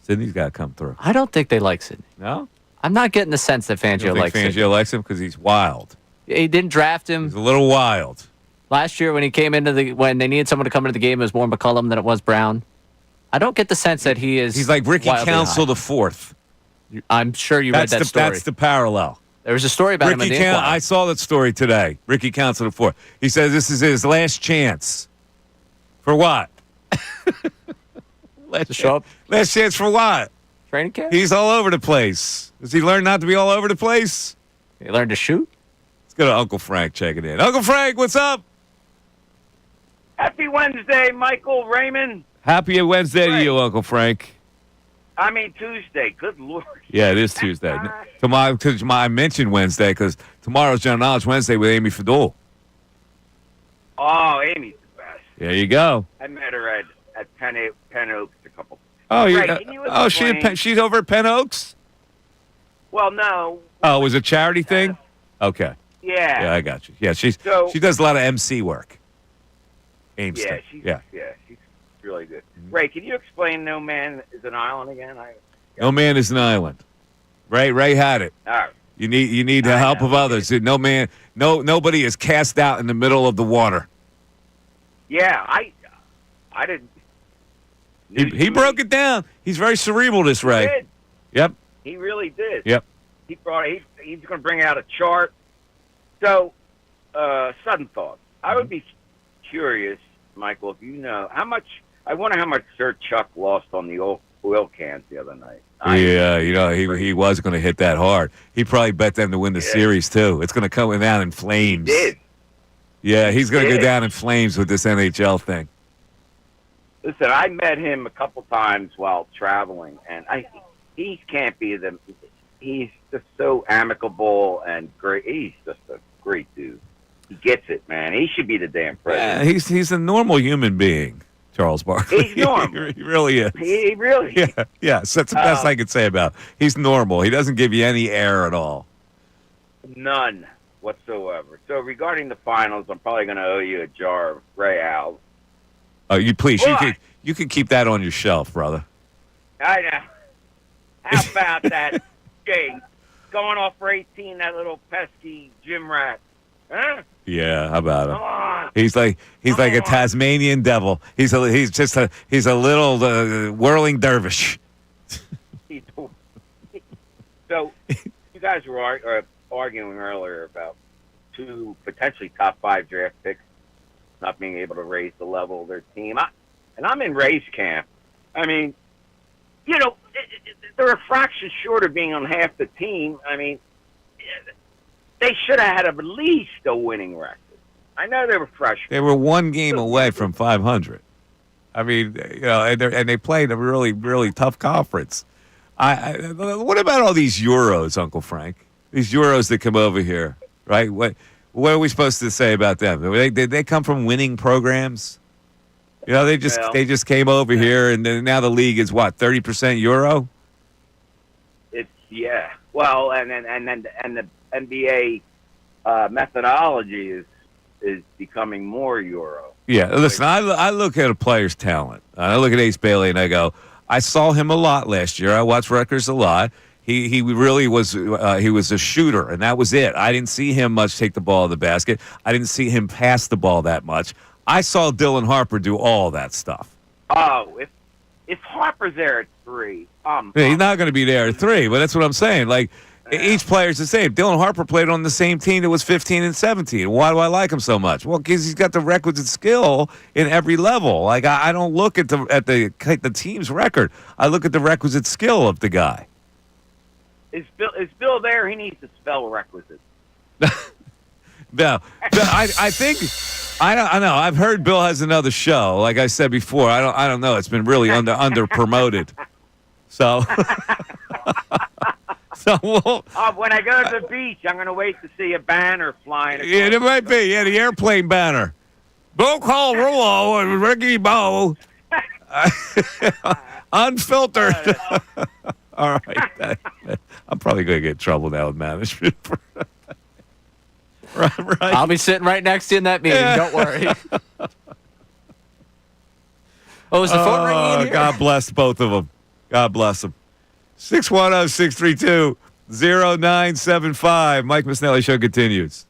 Sidney's got to come through. I don't think they like Sidney. No? I'm not getting the sense that Fangio likes Sidney. Fangio likes him because he's wild. He didn't draft him. He's a little wild. Last year when he came when they needed someone to come into the game, it was more McCullum than it was Brown. I don't get the sense that he is. He's like Ricky Council the fourth. I'm sure you read that story. That's the parallel. There was a story about him in the Inquirer. I saw that story today. Ricky Council the fourth. He says this is his last chance. For what? Last chance for what? Training camp? He's all over the place. Does he learn not to be all over the place? He learned to shoot? Let's go to Uncle Frank checking in. Uncle Frank, what's up? Happy Wednesday, Michael, Raymond. Happy Wednesday to you, Uncle Frank. I mean Tuesday. Good Lord. Yeah, it is Tuesday. Tomorrow, because I mentioned Wednesday because tomorrow's General Knowledge Wednesday with Amy Fadul. Oh, Amy's the best. There you go. I met her at Penn Oaks a couple. Oh, Right, she's over at Penn Oaks? Well, no. Oh, it was a charity thing? Okay. Yeah. Yeah, I got you. Yeah, she does a lot of MC work. Yeah, she's really good. Ray, can you explain No Man is an Island again? No man is an island. Ray had it. All right. You need the help of others. Nobody is cast out in the middle of the water. Yeah, I didn't. He broke it down. He's very cerebral, this Ray. He did. Yep. He really did. Yep. He's going to bring out a chart. So, sudden thought. I would be curious, Michael, if you know how much. I wonder how much Sir Chuck lost on the oil cans the other night. He was going to hit that hard. He probably bet them to win the series too. It's going to come down in flames. He did. Yeah, he's going to go down in flames with this NHL thing. Listen, I met him a couple times while traveling, and he can't be the. He's just so amicable and great. He's just a great dude. He gets it, man. He should be the damn president. Yeah, he's a normal human being, Charles Barkley. He's normal. He really is. He really is. Yeah. So that's the best I could say about him. He's normal. He doesn't give you any air at all. None whatsoever. So regarding the finals, I'm probably going to owe you a jar of Real. Oh, you please. You can keep that on your shelf, brother. I know. How about that? Jay, going off for 18, that little pesky gym rat. Huh? Yeah, how about him? Come on. He's like a Tasmanian devil. He's a little whirling dervish. So you guys were arguing earlier about two potentially top 5 draft picks not being able to raise the level of their team. I'm in Ray's camp. I mean, they're a fraction short of being on half the team. I mean, they should have had at least a winning record. I know they were freshmen. They were one game away from 500. I mean, and they played a really, really tough conference. What about all these Euros, Uncle Frank? These Euros that come over here, right? What are we supposed to say about them? Did they come from winning programs? They just came over here, and then now the league is what, 30% Euro? Yeah. Well, and the NBA methodology is becoming more Euro. Yeah. Listen, I look at a player's talent. I look at Ace Bailey, and I go, I saw him a lot last year. I watched Rutgers a lot. He really was he was a shooter, and that was it. I didn't see him much take the ball in the basket. I didn't see him pass the ball that much. I saw Dylan Harper do all that stuff. Oh, if Harper's there at 3, he's not going to be there at 3, but that's what I'm saying. Like, each player's the same. Dylan Harper played on the same team that was 15 and 17. Why do I like him so much? Well, because he's got the requisite skill in every level. Like, I don't look at the team's record. I look at the requisite skill of the guy. Is Bill there? He needs to spell requisite. No, I think I don't know. I've heard Bill has another show. Like I said before, I don't know. It's been really under promoted. So when I go to the beach, I'm going to wait to see a banner flying. Yeah, there might be. Yeah, the airplane banner. Bill Colrillo and Ricky Bo. Unfiltered. All right. I'm probably going to get in trouble now with management. Right. I'll be sitting right next to you in that meeting. Yeah. Don't worry. Oh, is the phone ringing in here? God bless both of them. God bless them. 610-632-0975. Mike Missanelli Show continues.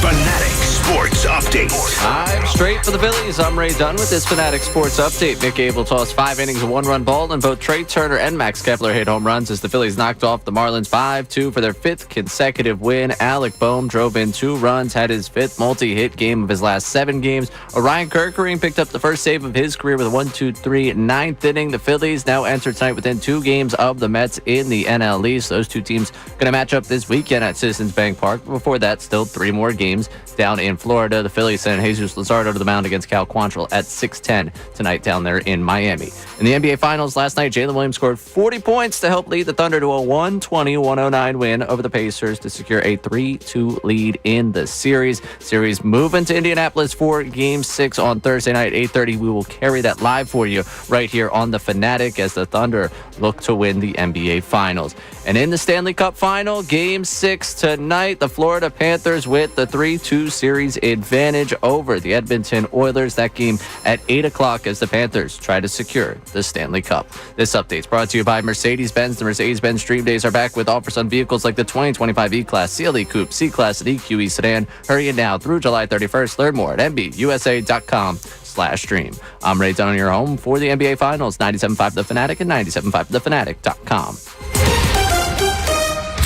Fanatic Sports Update. I'm straight for the Phillies. I'm Ray Dunn with this Fanatic Sports Update. Nick Abel tossed 5 innings of 1-run ball, and both Trey Turner and Max Kepler hit home runs as the Phillies knocked off the Marlins 5-2 for their 5th consecutive win. Alec Boehm drove in 2 runs, had his 5th multi-hit game of his last 7 games. Orion Kerkering picked up the first save of his career with a 1-2-3 9th inning. The Phillies now enter tonight within 2 games of the Mets in the NL East. Those 2 teams going to match up this weekend at Citizens Bank Park. Before that, still 3 more games down in Florida. The Phillies sent Jesus Luzardo to the mound against Cal Quantrill at 6:10 tonight down there in Miami. In the NBA Finals last night, Jalen Williams scored 40 points to help lead the Thunder to a 120-109 win over the Pacers to secure a 3-2 lead in the series. Series moving to Indianapolis for Game 6 on Thursday night, 8:30. We will carry that live for you right here on The Fanatic as the Thunder look to win the NBA Finals. And in the Stanley Cup Final, Game 6 tonight, the Florida Panthers with the 3-2 series advantage over the Edmonton Oilers. That game at 8 o'clock as the Panthers try to secure the Stanley Cup. This update's brought to you by Mercedes-Benz. The Mercedes-Benz Dream Days are back with offers on vehicles like the 2025 E-Class, CLE Coupe, C-Class, and EQE Sedan. Hurry in now through July 31st. Learn more at MBUSA.com/dream. I'm Ray Dunn, your home for the NBA Finals. 97.5 The Fanatic and 97.5thefanatic.com.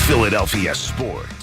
Philadelphia Sports.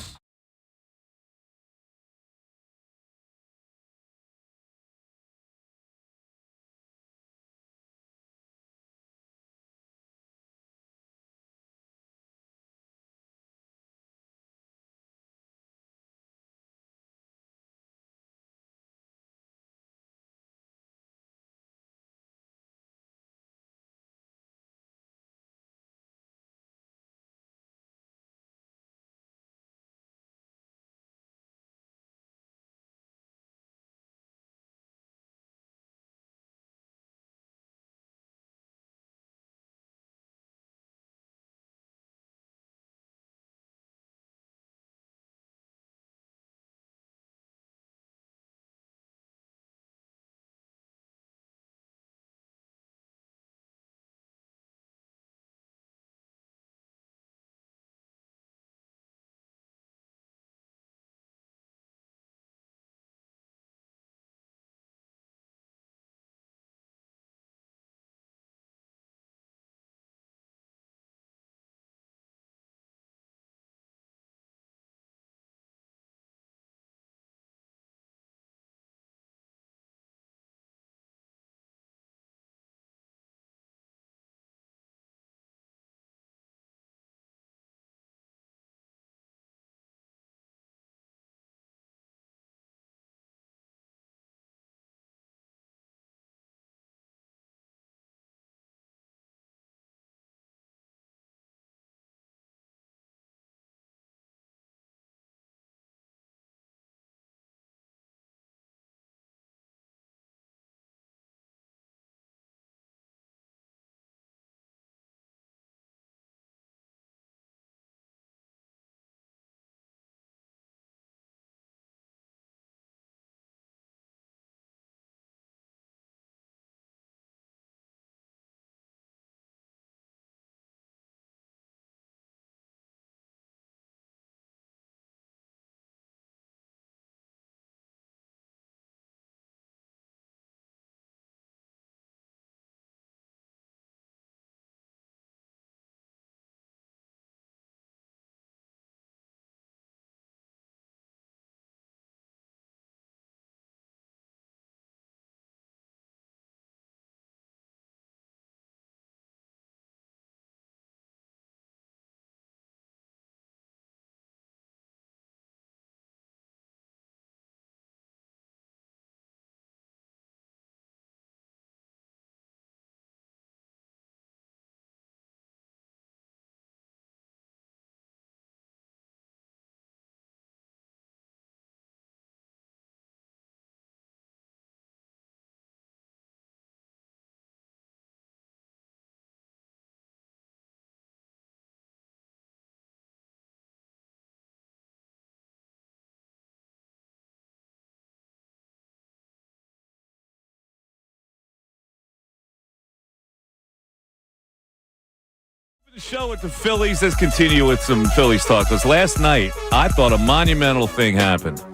The show with the Phillies. Let's continue with some Phillies talk. Because last night, I thought a monumental thing happened.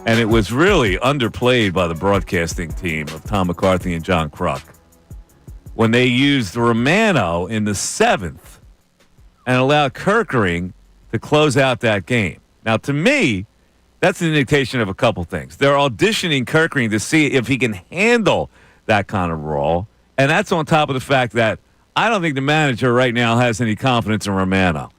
and it was really underplayed by the broadcasting team of Tom McCarthy and John Kruk when they used Romano in the 7th and allowed Kerkering to close out that game. Now, to me, that's an indication of a couple things. They're auditioning Kerkering to see if he can handle that kind of role, and that's on top of the fact that I don't think the manager right now has any confidence in Romano.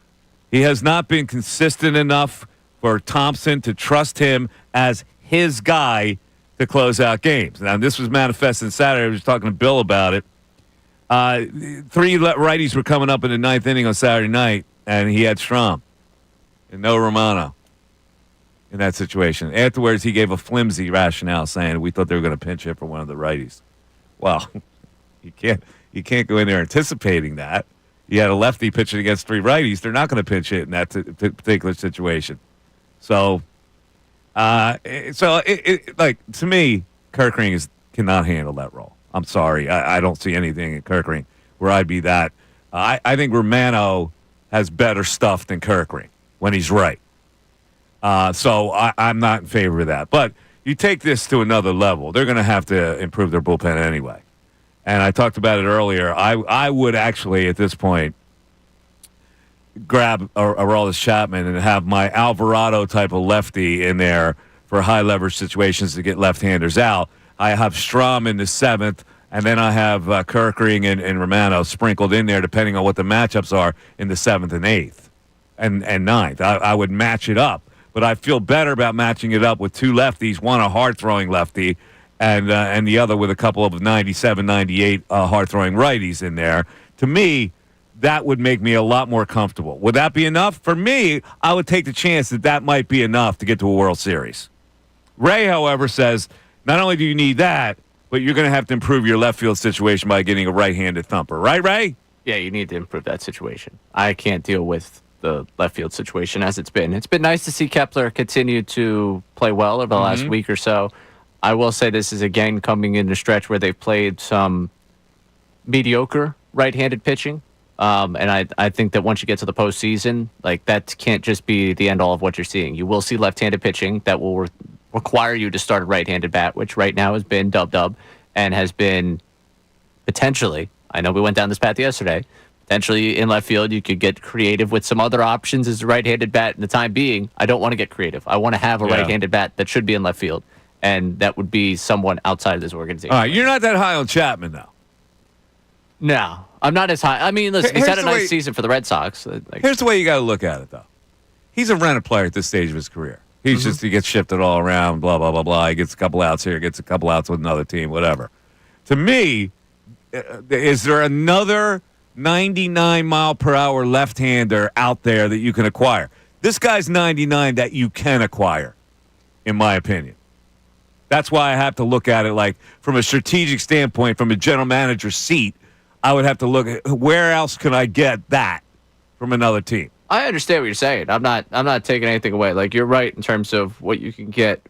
He has not been consistent enough for Thompson to trust him as his guy to close out games. Now, this was manifested Saturday. I was talking to Bill about it. 3 righties were coming up in the 9th inning on Saturday night, and he had Strom and no Romano in that situation. Afterwards, he gave a flimsy rationale saying we thought they were going to pinch hit for one of the righties. Well, you can't go in there anticipating that. You had a lefty pitching against 3 righties. They're not going to pinch hit in that particular situation. So, to me, Kerkering cannot handle that role. I'm sorry. I don't see anything in Kerkering where I'd be that. I think Romano has better stuff than Kerkering when he's right. So I'm not in favor of that. But you take this to another level. They're going to have to improve their bullpen anyway. And I talked about it earlier. I would actually, at this point, grab Aroldis Chapman and have my Alvarado type of lefty in there for high leverage situations to get left-handers out. I have Strom in the 7th, and then I have Kerkering and Romano sprinkled in there depending on what the matchups are in the 7th and 8th and 9th. I would match it up. But I feel better about matching it up with 2 lefties, one a hard-throwing lefty and the other with a couple of 97, 98 hard-throwing righties in there. To me, that would make me a lot more comfortable. Would that be enough? For me, I would take the chance that might be enough to get to a World Series. Ray, however, says not only do you need that, but you're going to have to improve your left field situation by getting a right-handed thumper. Right, Ray? Yeah, you need to improve that situation. I can't deal with the left field situation as it's been. It's been nice to see Kepler continue to play well over the last week or so. I will say this is, again, coming in a stretch where they've played some mediocre right-handed pitching. And I think that once you get to the postseason, like that can't just be the end-all of what you're seeing. You will see left-handed pitching that will require you to start a right-handed bat, which right now has been dub-dub and has been potentially, I know we went down this path yesterday, potentially in left field, you could get creative with some other options as a right-handed bat. In the time being, I don't want to get creative. I want to have a right-handed bat that should be in left field, and that would be someone outside of this organization. All right, you're not that high on Chapman, though. No, I'm not as high. I mean, listen, he's had a nice season for the Red Sox. Here's the way you got to look at it, though. He's a rented player at this stage of his career. He's he gets shifted all around, blah, blah, blah, blah. He gets a couple outs here, gets a couple outs with another team, whatever. To me, is there another 99-mile-per-hour left-hander out there that you can acquire? This guy's 99 that you can acquire, in my opinion. That's why I have to look at it like from a strategic standpoint, from a general manager's seat, I would have to look at where else can I get that from another team. I understand what you're saying. I'm not taking anything away. Like, you're right in terms of what you can get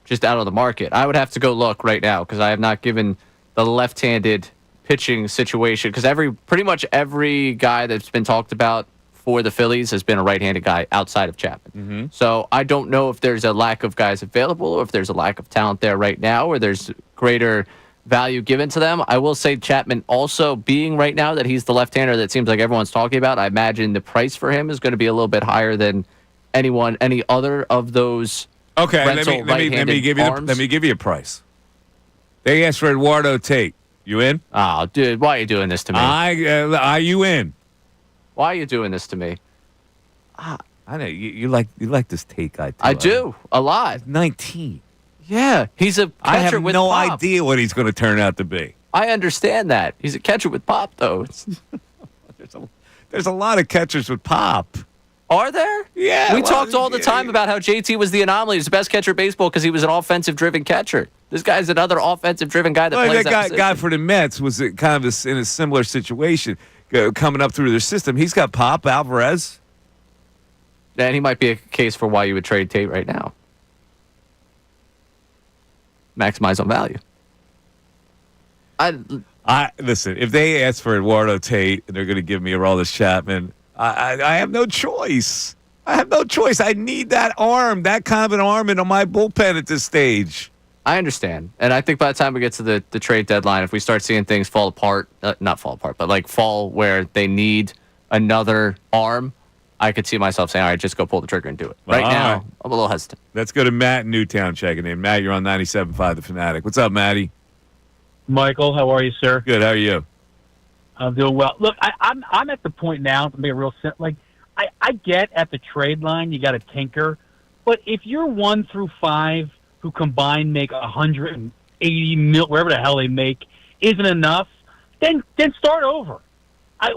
just out of the market. I would have to go look right now because I have not given the left-handed pitching situation because pretty much every guy that's been talked about for the Phillies has been a right-handed guy outside of Chapman. So I don't know if there's a lack of guys available or if there's a lack of talent there right now or there's greater value given to them. I will say Chapman also being right now that he's the left-hander that seems like everyone's talking about, I imagine the price for him is going to be a little bit higher than any other of those rental right-handed arms. Let me give you a price. They asked for Eduardo Tate. You in? Oh, dude, why are you doing this to me? Are you in? Why are you doing this to me? I know you like this Tate guy too. I do a lot. He's 19. Yeah, he's a catcher I have with no pop. idea what he's going to turn out to be. I understand that. He's a catcher with pop, though. There's a lot of catchers with pop. Are there? Yeah. We talked all the time about how JT was the anomaly. He's the best catcher in baseball because he was an offensive-driven catcher. This guy's another offensive-driven guy that plays that position. Guy for the Mets was kind of in a similar situation coming up through their system. He's got pop, Alvarez. And he might be a case for why you would trade Tate right now. Maximize on value. Listen, if they ask for Eduardo Tate and they're going to give me Aroldis Chapman, I have no choice. I have no choice. I need that arm, that kind of an arm into my bullpen at this stage. I understand. And I think by the time we get to the trade deadline, if we start seeing things fall apart, not fall apart, but like fall where they need another arm, I could see myself saying, all right, just go pull the trigger and do it. Right now, I'm a little hesitant. Let's go to Matt in Newtown checking in. Matt, you're on 97.5 The Fanatic. What's up, Matty? Michael, how are you, sir? Good. How are you? I'm doing well. Look, I'm at the point now to be a real like I get at the trade line you got to tinker, but if you're 1 through 5 who combined make 180 mil, wherever the hell they make, isn't enough, then start over.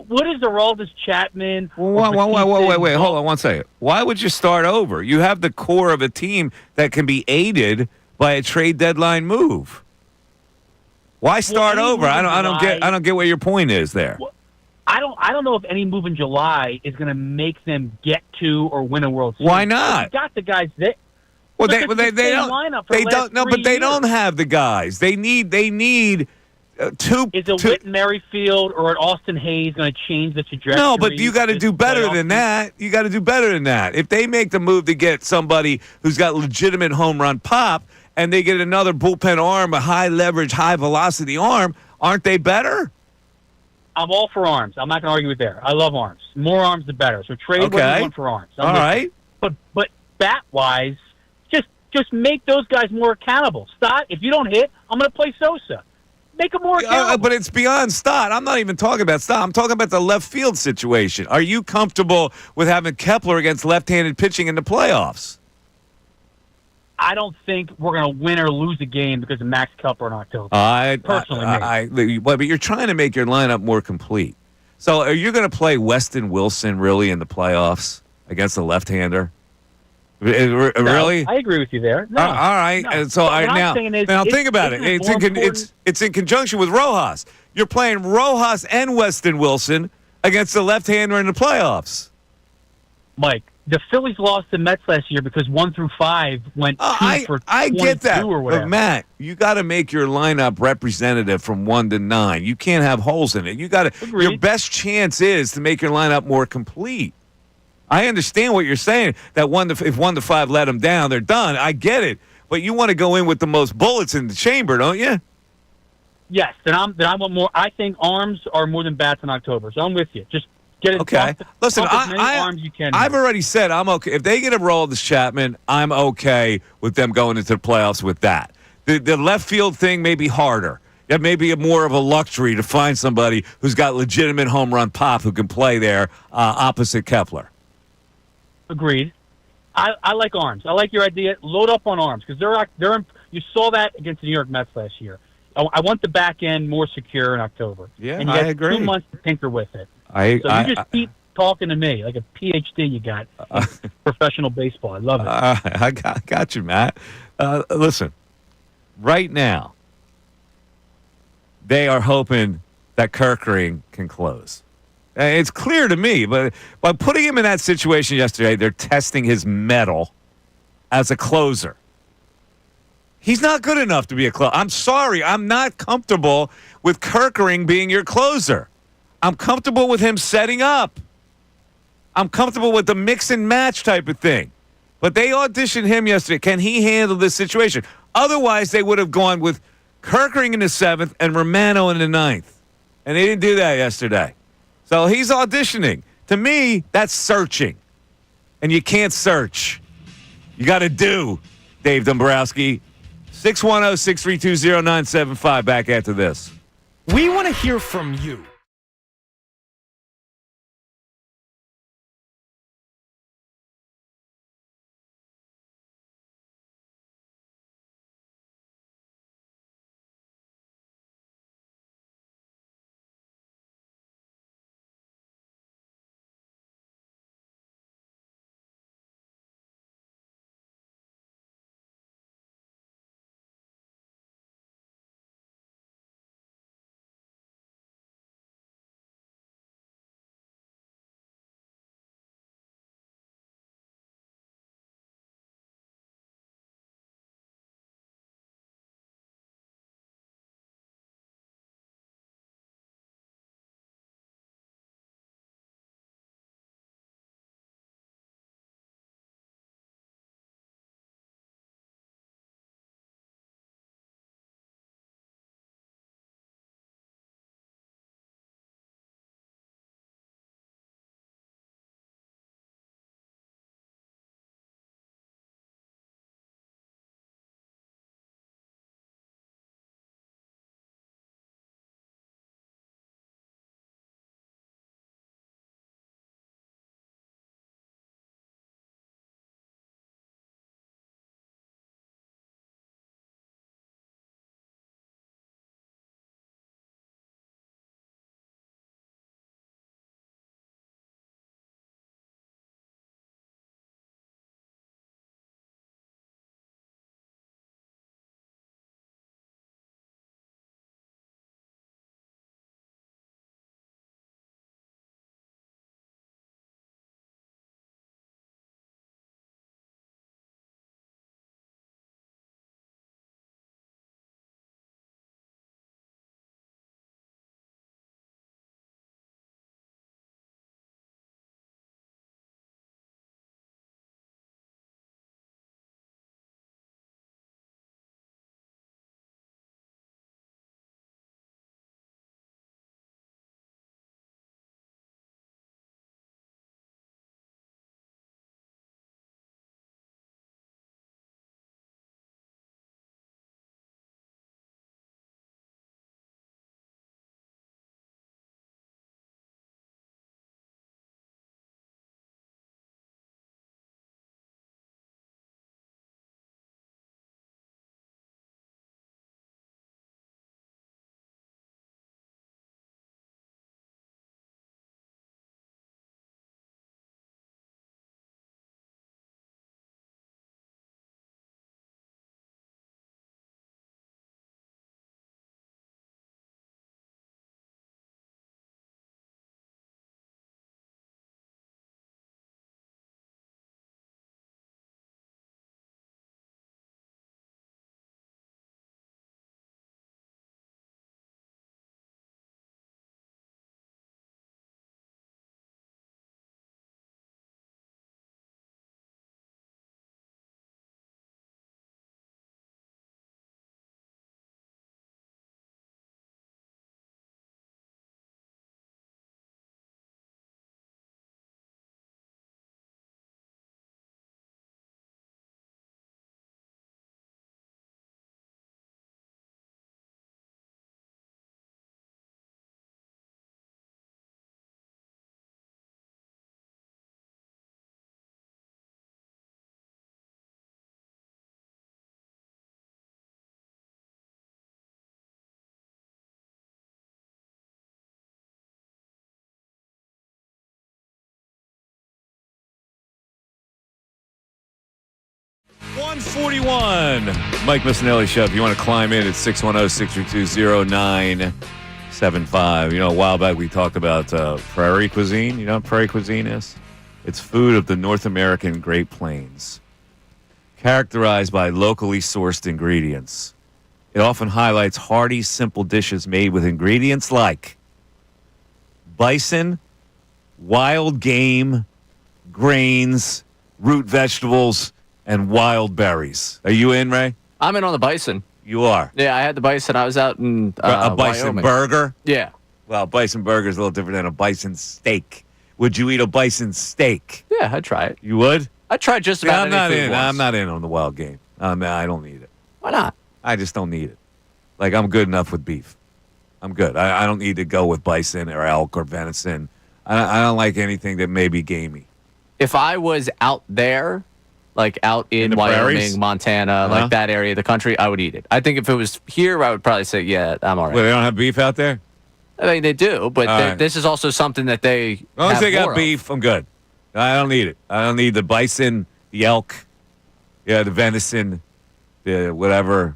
What is the Aroldis Chapman? Wait. Hold on 1 second. Why would you start over? You have the core of a team that can be aided by a trade deadline move. Why start over? I don't get what your point is there. Well, I don't know if any move in July is going to make them get to or win a World Series. Why not? You got the guys that. Well, they don't. No, but they don't have the guys. They need two. Is a Whit Merrifield or an Austin Hayes going to change the trajectory? No, but you got to do better than that. You got to do better than that. If they make the move to get somebody who's got legitimate home run pop, and they get another bullpen arm, a high leverage, high velocity arm, aren't they better? I'm all for arms. I'm not going to argue with there. I love arms. More arms, the better. So trade what you want for arms. All right. But bat wise, just make those guys more accountable. Stott, if you don't hit, I'm going to play Sosa. Make them more accountable. But it's beyond Stott. I'm not even talking about Stott. I'm talking about the left field situation. Are you comfortable with having Kepler against left-handed pitching in the playoffs? I don't think we're going to win or lose a game because of Max Kepler in October. But you're trying to make your lineup more complete. So are you going to play Weston Wilson really in the playoffs against the left-hander? Really? I agree with you there. No, all right. No. And so now think about it. It's in conjunction with Rojas. You're playing Rojas and Weston Wilson against the left-hander in the playoffs. Mike, the Phillies lost the Mets last year because 1 through 5 went 2 for 22 I get that, or whatever. but Matt, you got to make your lineup representative from 1 to 9. You can't have holes in it. You got to. Your best chance is to make your lineup more complete. I understand what you're saying. That if 1 to 5 let them down, they're done. I get it, but you want to go in with the most bullets in the chamber, don't you? Yes, then I want more. I think arms are more than bats in October, so I'm with you. Just get it. Okay. Listen, as many arms you can. I've already said I'm okay. If they get a roll of this Chapman, I'm okay with them going into the playoffs with that. The left field thing may be harder. It may be more of a luxury to find somebody who's got legitimate home run pop who can play there opposite Kepler. Agreed. I like arms. I like your idea. Load up on arms because they're. You saw that against the New York Mets last year. I want the back end more secure in October. Yeah, and you I got agree. 2 months to tinker with it. You just keep talking to me like a PhD you got in professional baseball. I love it. I got you, Matt. Listen, right now, they are hoping that Kerkering can close. It's clear to me, but by putting him in that situation yesterday, they're testing his mettle as a closer. He's not good enough to be a closer. I'm sorry. I'm not comfortable with Kerkering being your closer. I'm comfortable with him setting up. I'm comfortable with the mix and match type of thing. But they auditioned him yesterday. Can he handle this situation? Otherwise, they would have gone with Kerkering in the 7th and Romano in the 9th. And they didn't do that yesterday. So he's auditioning. To me, that's searching. And you can't search. You got to do, Dave Dombrowski. 610-632-0975. Back after this. We want to hear from you. 141. Mike Missanelli Show. If you want to climb in, it's 610-632-0975. You know, a while back we talked about prairie cuisine. You know what prairie cuisine is? It's food of the North American Great Plains, characterized by locally sourced ingredients. It often highlights hearty, simple dishes made with ingredients like bison, wild game, grains, root vegetables, and wild berries. Are you in, Ray? I'm in on the bison. You are? Yeah, I had the bison. I was out in a bison Wyoming. burger? Yeah. Well, a bison burger is a little different than a bison steak. Would you eat a bison steak? Yeah, I'd try it. You would? I'd try just about anything once. I'm not in on the wild game. I don't need it. Why not? I just don't need it. Like, I'm good enough with beef. I'm good. I don't need to go with bison or elk or venison. I don't like anything that may be gamey. If I was out there, like out in Wyoming, prairies? Montana, like that area of the country, I would eat it. I think if it was here, I would probably say, yeah, I'm all right. Well, they don't have beef out there? I mean, they do, but right. this is also something that they As long as have they got more of. beef, I'm good. I don't need it. I don't need the bison, the elk, the venison, the whatever.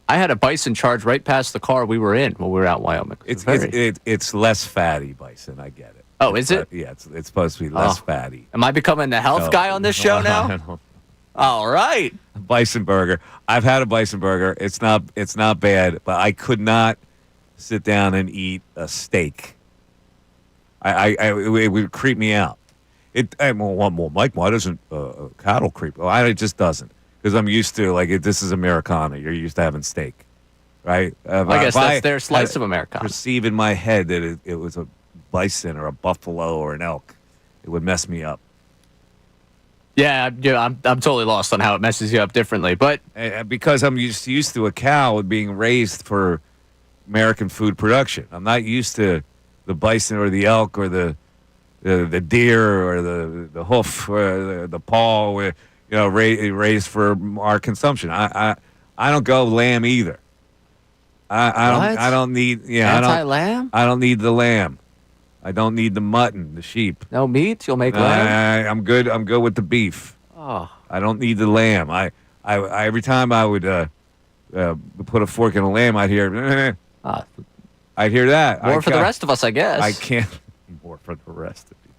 I had a bison charge right past the car we were in when we were out in Wyoming. It's less fatty bison. I get it. Oh, is it? Yeah, it's supposed to be less fatty. Am I becoming the health guy on this show now? All right. Bison burger. I've had a bison burger. It's not bad, but I could not sit down and eat a steak. It would creep me out. Well, Mike, why doesn't cattle creep? Well, it just doesn't, because I'm used to this is Americana. You're used to having steak, right? I guess that's their slice of Americana. Perceive in my head that it was a bison or a buffalo or an elk, it would mess me up. Yeah, I'm totally lost on how it messes you up differently, but because I'm used to a cow being raised for American food production. I'm not used to the bison or the elk or the deer or the hoof or the paw, raised for our consumption. I don't go lamb either. I don't need anti-lamb. I don't need the lamb. I don't need the mutton, the sheep. No meat. You'll make lamb. I'm good. I'm good with the beef. Oh, I don't need the lamb. I every time I would put a fork in a lamb, I'd hear. I'd hear that. More for the rest of us, I guess. I can't. More for the rest of you.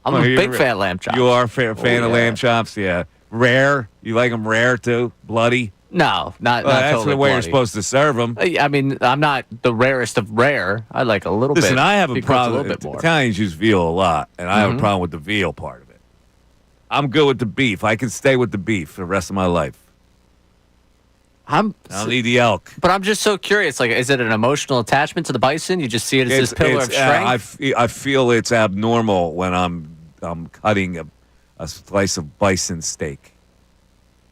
I'm a big fan of lamb chops. You are a fan of lamb chops, yeah. Rare. You like them rare too? Bloody? No, not that's totally the way bloody. you're supposed to serve them. I mean, I'm not the rarest of rare. I like a little bit. Listen, I have a Be cooked problem. A little bit more. Italians use veal a lot, and I have a problem with the veal part of it. I'm good with the beef. I can stay with the beef for the rest of my life. I don't need the elk. But I'm just so curious. Like, is it an emotional attachment to the bison? You just see it as this pillar of strength? I feel it's abnormal when I'm cutting a slice of bison steak.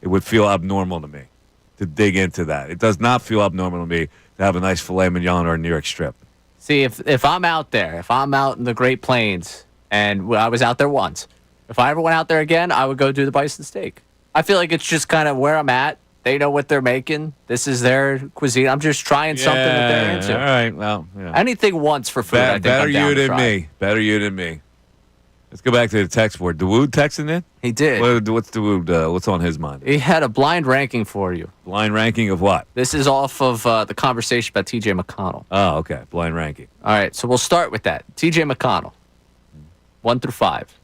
It would feel abnormal to me to dig into that. It does not feel abnormal to me to have a nice filet mignon or a New York strip. See, if I'm out there, if I'm out in the Great Plains, and I was out there once, if I ever went out there again, I would go do the bison steak. I feel like it's just kind of where I'm at. They know what they're making. This is their cuisine. I'm just trying something that they're into. All right, well, yeah. Anything once for food, I think better I'm down you to than try. me. Better you than me. Let's go back to the text board. Dawood texting in? He did. What's Dawood? What's on his mind? He had a blind ranking for you. Blind ranking of what? This is off of the conversation about T.J. McConnell. Oh, okay. Blind ranking. All right, so we'll start with that. T.J. McConnell, 1 through 5.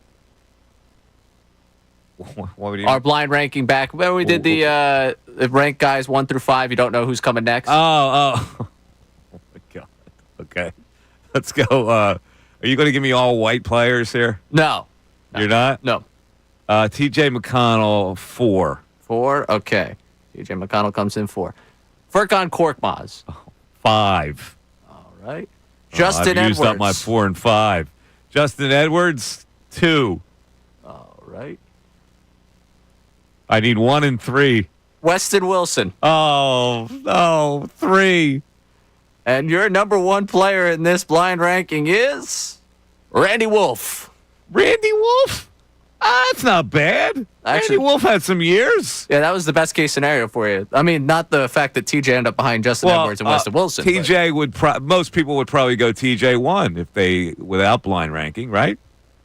Our blind ranking back when we did the rank guys 1 through 5. You don't know who's coming next. Oh my God. Okay, let's go. Are you going to give me all white players here? No. You're not. No. T.J. McConnell 4. 4. Okay. T.J. McConnell comes in 4. Furkan Korkmaz. 5. All right. Justin I've Edwards. used up my 4 and 5. Justin Edwards 2. All right. I need 1 and 3. Weston Wilson. Oh, 3. And your number 1 player in this blind ranking is Randy Wolf. Randy Wolf? That's not bad. Actually, Randy Wolf had some years. Yeah, that was the best case scenario for you. I mean, not the fact that TJ ended up behind Justin Edwards and Weston Wilson. TJ would most people would probably go TJ 1 if they without blind ranking, right?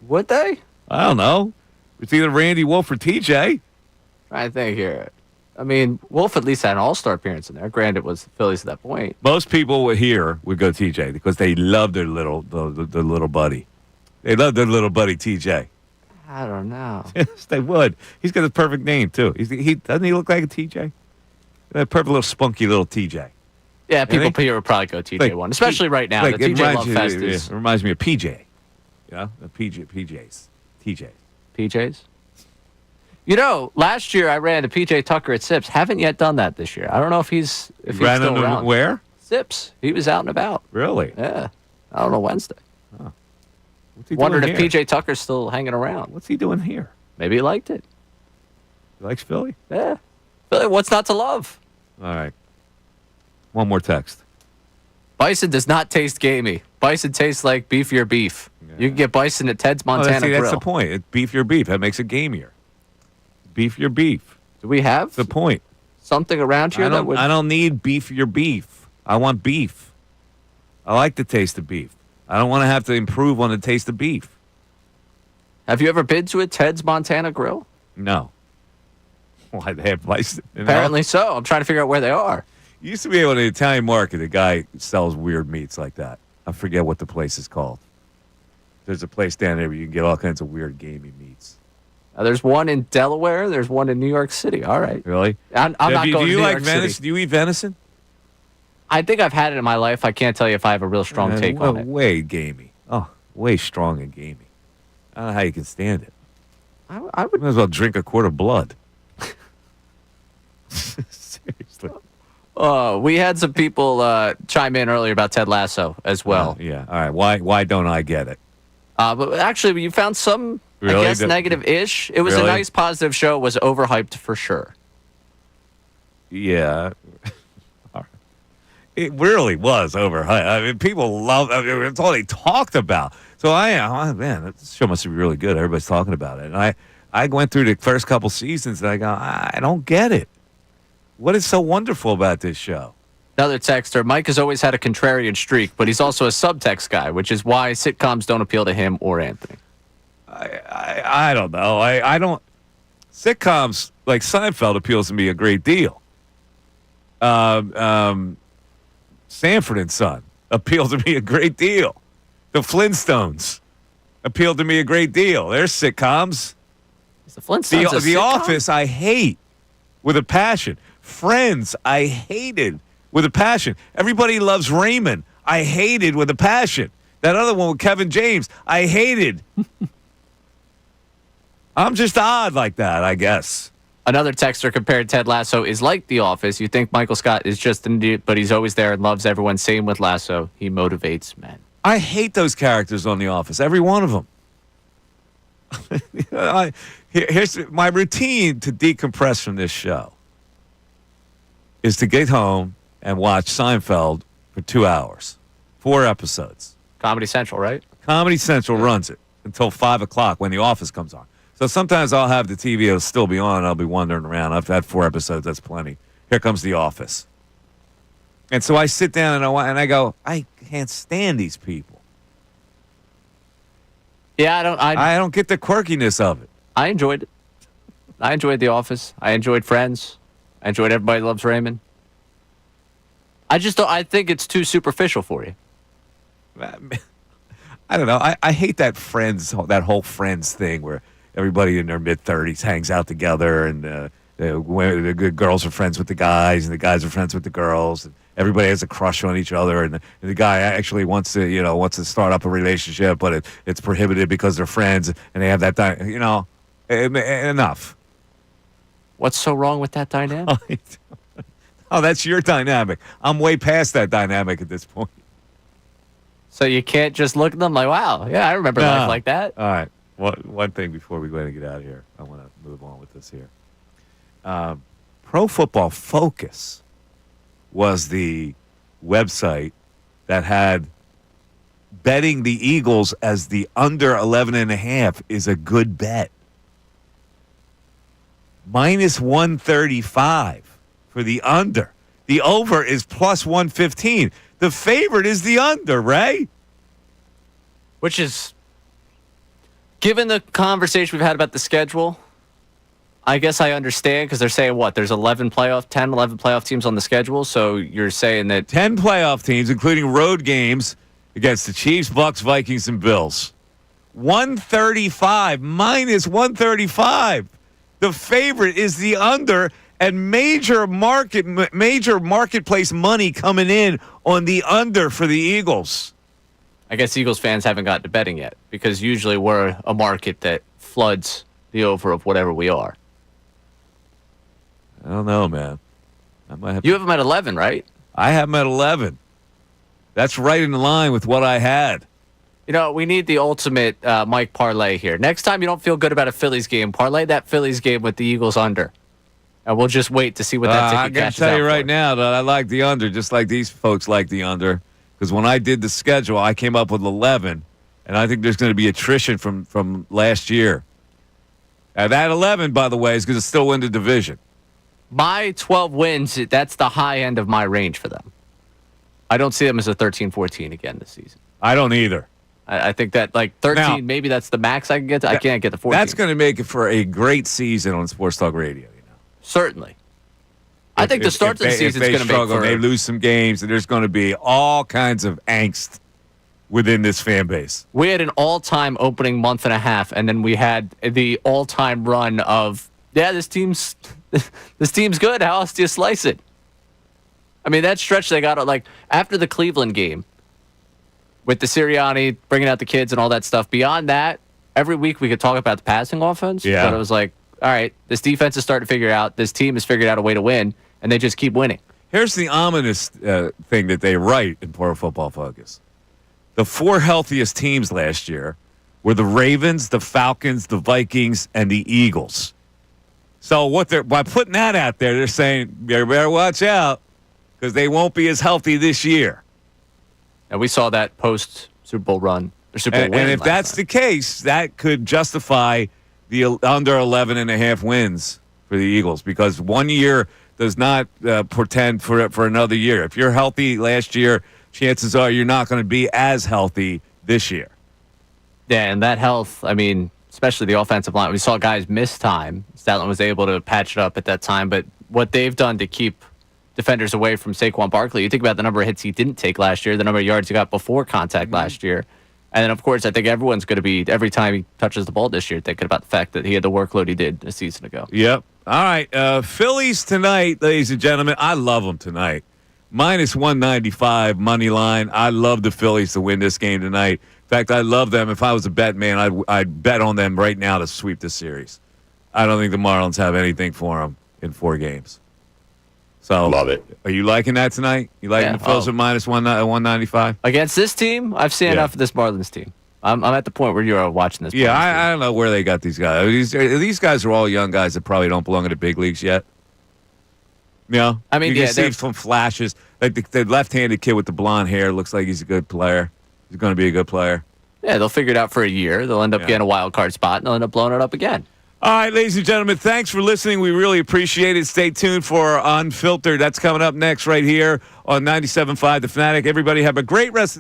Would they? I don't know. It's either Randy Wolf or TJ. I think here. I mean, Wolf at least had an all-star appearance in there. Granted, it was the Phillies at that point. Most people would go TJ because they love their little buddy. They love their little buddy TJ. I don't know. Yes, they would. He's got a perfect name too. He doesn't he look like a TJ? A perfect little spunky little TJ. Yeah, people here would probably go TJ one, especially right now. The TJ Love Fest is. It reminds me of PJ. You know, the PJs. PJs? You know, last year I ran to PJ Tucker at Sips. Haven't yet done that this year. I don't know if he's still around. Where? Sips. He was out and about. Really? Yeah. I don't know, Wednesday. Huh. Wondered if PJ Tucker's still hanging around. What's he doing here? Maybe he liked it. He likes Philly? Yeah. Philly, what's not to love? All right. One more text. Bison does not taste gamey. Bison tastes like beefier beef. Yeah. You can get bison at Ted's Montana Grill. That's the point. It's beefier beef. That makes it gamier. Beefier beef. Do we have the point? Something around here that would... I don't need beefier beef. I want beef. I like the taste of beef. I don't want to have to improve on the taste of beef. Have you ever been to a Ted's Montana Grill? No. Why, they have bison? Apparently so. I'm trying to figure out where they are. You used to be able to, in the Italian market, a guy sells weird meats like that. I forget what the place is called. There's a place down there where you can get all kinds of weird gamey meats. There's one in Delaware. There's one in New York City. All right. Really? I'm not going to New York venison? City. Do you eat venison? I think I've had it in my life. I can't tell you if I have a real strong take on it. Way gamey. Oh, way strong and gamey. I don't know how you can stand it. I would. Might as well drink a quart of blood. Seriously. We had some people chime in earlier about Ted Lasso as well. Yeah. All right. Why don't I get it? But actually, you found some, really? I guess, negative-ish. It was a nice, positive show. It was overhyped for sure. Yeah. It really was overhyped. I mean, people love it. It's all they talked about. So man, this show must be really good. Everybody's talking about it. And I went through the first couple seasons and I go, I don't get it. What is so wonderful about this show? Another texter, Mike has always had a contrarian streak, but he's also a subtext guy, which is why sitcoms don't appeal to him or Anthony. I don't know. I don't. Sitcoms like Seinfeld appeals to me a great deal. Sanford and Son appeal to me a great deal. The Flintstones appeal to me a great deal. They're sitcoms. Is the Flintstones The Office I hate with a passion. Friends I hated with a passion. Everybody Loves Raymond I hated with a passion. That other one with Kevin James I hated. I'm just odd like that, I guess. Another texter compared Ted Lasso is like The Office. You think Michael Scott is just an idiot, but he's always there and loves everyone. Same with Lasso. He motivates men. I hate those characters on The Office, every one of them. Here's my routine to decompress from this show is to get home and watch Seinfeld for 2 hours, 4 episodes. Comedy Central, right? Comedy Central runs it until 5 o'clock when The Office comes on. So sometimes I'll have the TV, it'll still be on, and I'll be wandering around. I've had 4 episodes, that's plenty. Here comes The Office. And so I sit down and I go, I can't stand these people. Yeah, I don't get the quirkiness of it. I enjoyed it. I enjoyed The Office. I enjoyed Friends. I enjoyed Everybody Loves Raymond. I just don't. I think it's too superficial for you. I don't know. I hate that whole Friends thing where everybody in their mid-30s hangs out together and the good girls are friends with the guys and the guys are friends with the girls. And everybody has a crush on each other, and the guy actually wants to start up a relationship, but it's prohibited because they're friends and they have that enough. What's so wrong with that dynamic? Oh, that's your dynamic. I'm way past that dynamic at this point. So you can't just look at them like, wow, yeah, I remember life like that. All right. One thing before we go ahead and get out of here, I want to move on with this here. Pro Football Focus was the website that had betting the Eagles as the under 11.5 is a good bet. Minus 135 for the under. The over is plus 115. The favorite is the under, Ray. Which is, given the conversation we've had about the schedule, I guess I understand because they're saying what? There's 10, 11 playoff teams on the schedule. So you're saying that 10 playoff teams, including road games against the Chiefs, Bucks, Vikings, and Bills. 135, minus 135. The favorite is the under, and major marketplace money coming in on the under for the Eagles. I guess Eagles fans haven't gotten to betting yet because usually we're a market that floods the over of whatever we are. I don't know, man. You have them at 11, right? I have them at 11. That's right in line with what I had. You know, we need the ultimate Mike parlay here. Next time you don't feel good about a Phillies game, parlay that Phillies game with the Eagles under. And we'll just wait to see what that ticket catches out I can tell you right for. now that I like the under, just like these folks like the under. Because when I did the schedule, I came up with 11. And I think there's going to be attrition from last year. And that 11, by the way, is going to still win the division. My 12 wins, that's the high end of my range for them. I don't see them as a 13-14 again this season. I don't either. I think that, like, 13, now, maybe that's the max I can get to. I can't get to 14. That's going to make it for a great season on Sports Talk Radio. Certainly. I think the start of the season is going to make for... They lose some games, and there's going to be all kinds of angst within this fan base. We had an all-time opening month and a half, and then we had the all-time run of, this team's good. How else do you slice it? I mean, that stretch they got, like, after the Cleveland game, with the Sirianni bringing out the kids and all that stuff, beyond that, every week we could talk about the passing offense. Yeah. But it was like, all right, this defense is starting to figure out, this team has figured out a way to win, and they just keep winning. Here's the ominous thing that they write in Pro Football Focus. The 4 healthiest teams last year were the Ravens, the Falcons, the Vikings, and the Eagles. So by putting that out there, they're saying, you better watch out because they won't be as healthy this year. And we saw that post-Super Bowl run. Or Super Bowl win and if that's the case, that could justify the under 11.5 wins for the Eagles because 1 year does not portend for another year. If you're healthy last year, chances are you're not going to be as healthy this year. Yeah, and that health, I mean, especially the offensive line. We saw guys miss time. Statler was able to patch it up at that time, but what they've done to keep defenders away from Saquon Barkley, you think about the number of hits he didn't take last year, the number of yards he got before contact last year. And then, of course, I think everyone's going to be, every time he touches the ball this year, thinking about the fact that he had the workload he did a season ago. Yep. All right. Phillies tonight, ladies and gentlemen. I love them tonight. Minus 195 money line. I love the Phillies to win this game tonight. In fact, I love them. If I was a bet man, I'd bet on them right now to sweep this series. I don't think the Marlins have anything for them in 4 games. So love it. Are you liking that tonight? You liking the Phillies at minus 195? Against this team, I've seen enough of this Marlins team. I'm at the point where you're watching this. Yeah, I don't know where they got these guys. These guys are all young guys that probably don't belong in the big leagues yet. You know? I mean, you can see some flashes. Like the left-handed kid with the blonde hair looks like he's a good player. He's going to be a good player. Yeah, they'll figure it out for a year. They'll end up getting a wild card spot, and they'll end up blowing it up again. All right, ladies and gentlemen, thanks for listening. We really appreciate it. Stay tuned for Unfiltered. That's coming up next right here on 97.5 The Fanatic. Everybody have a great rest of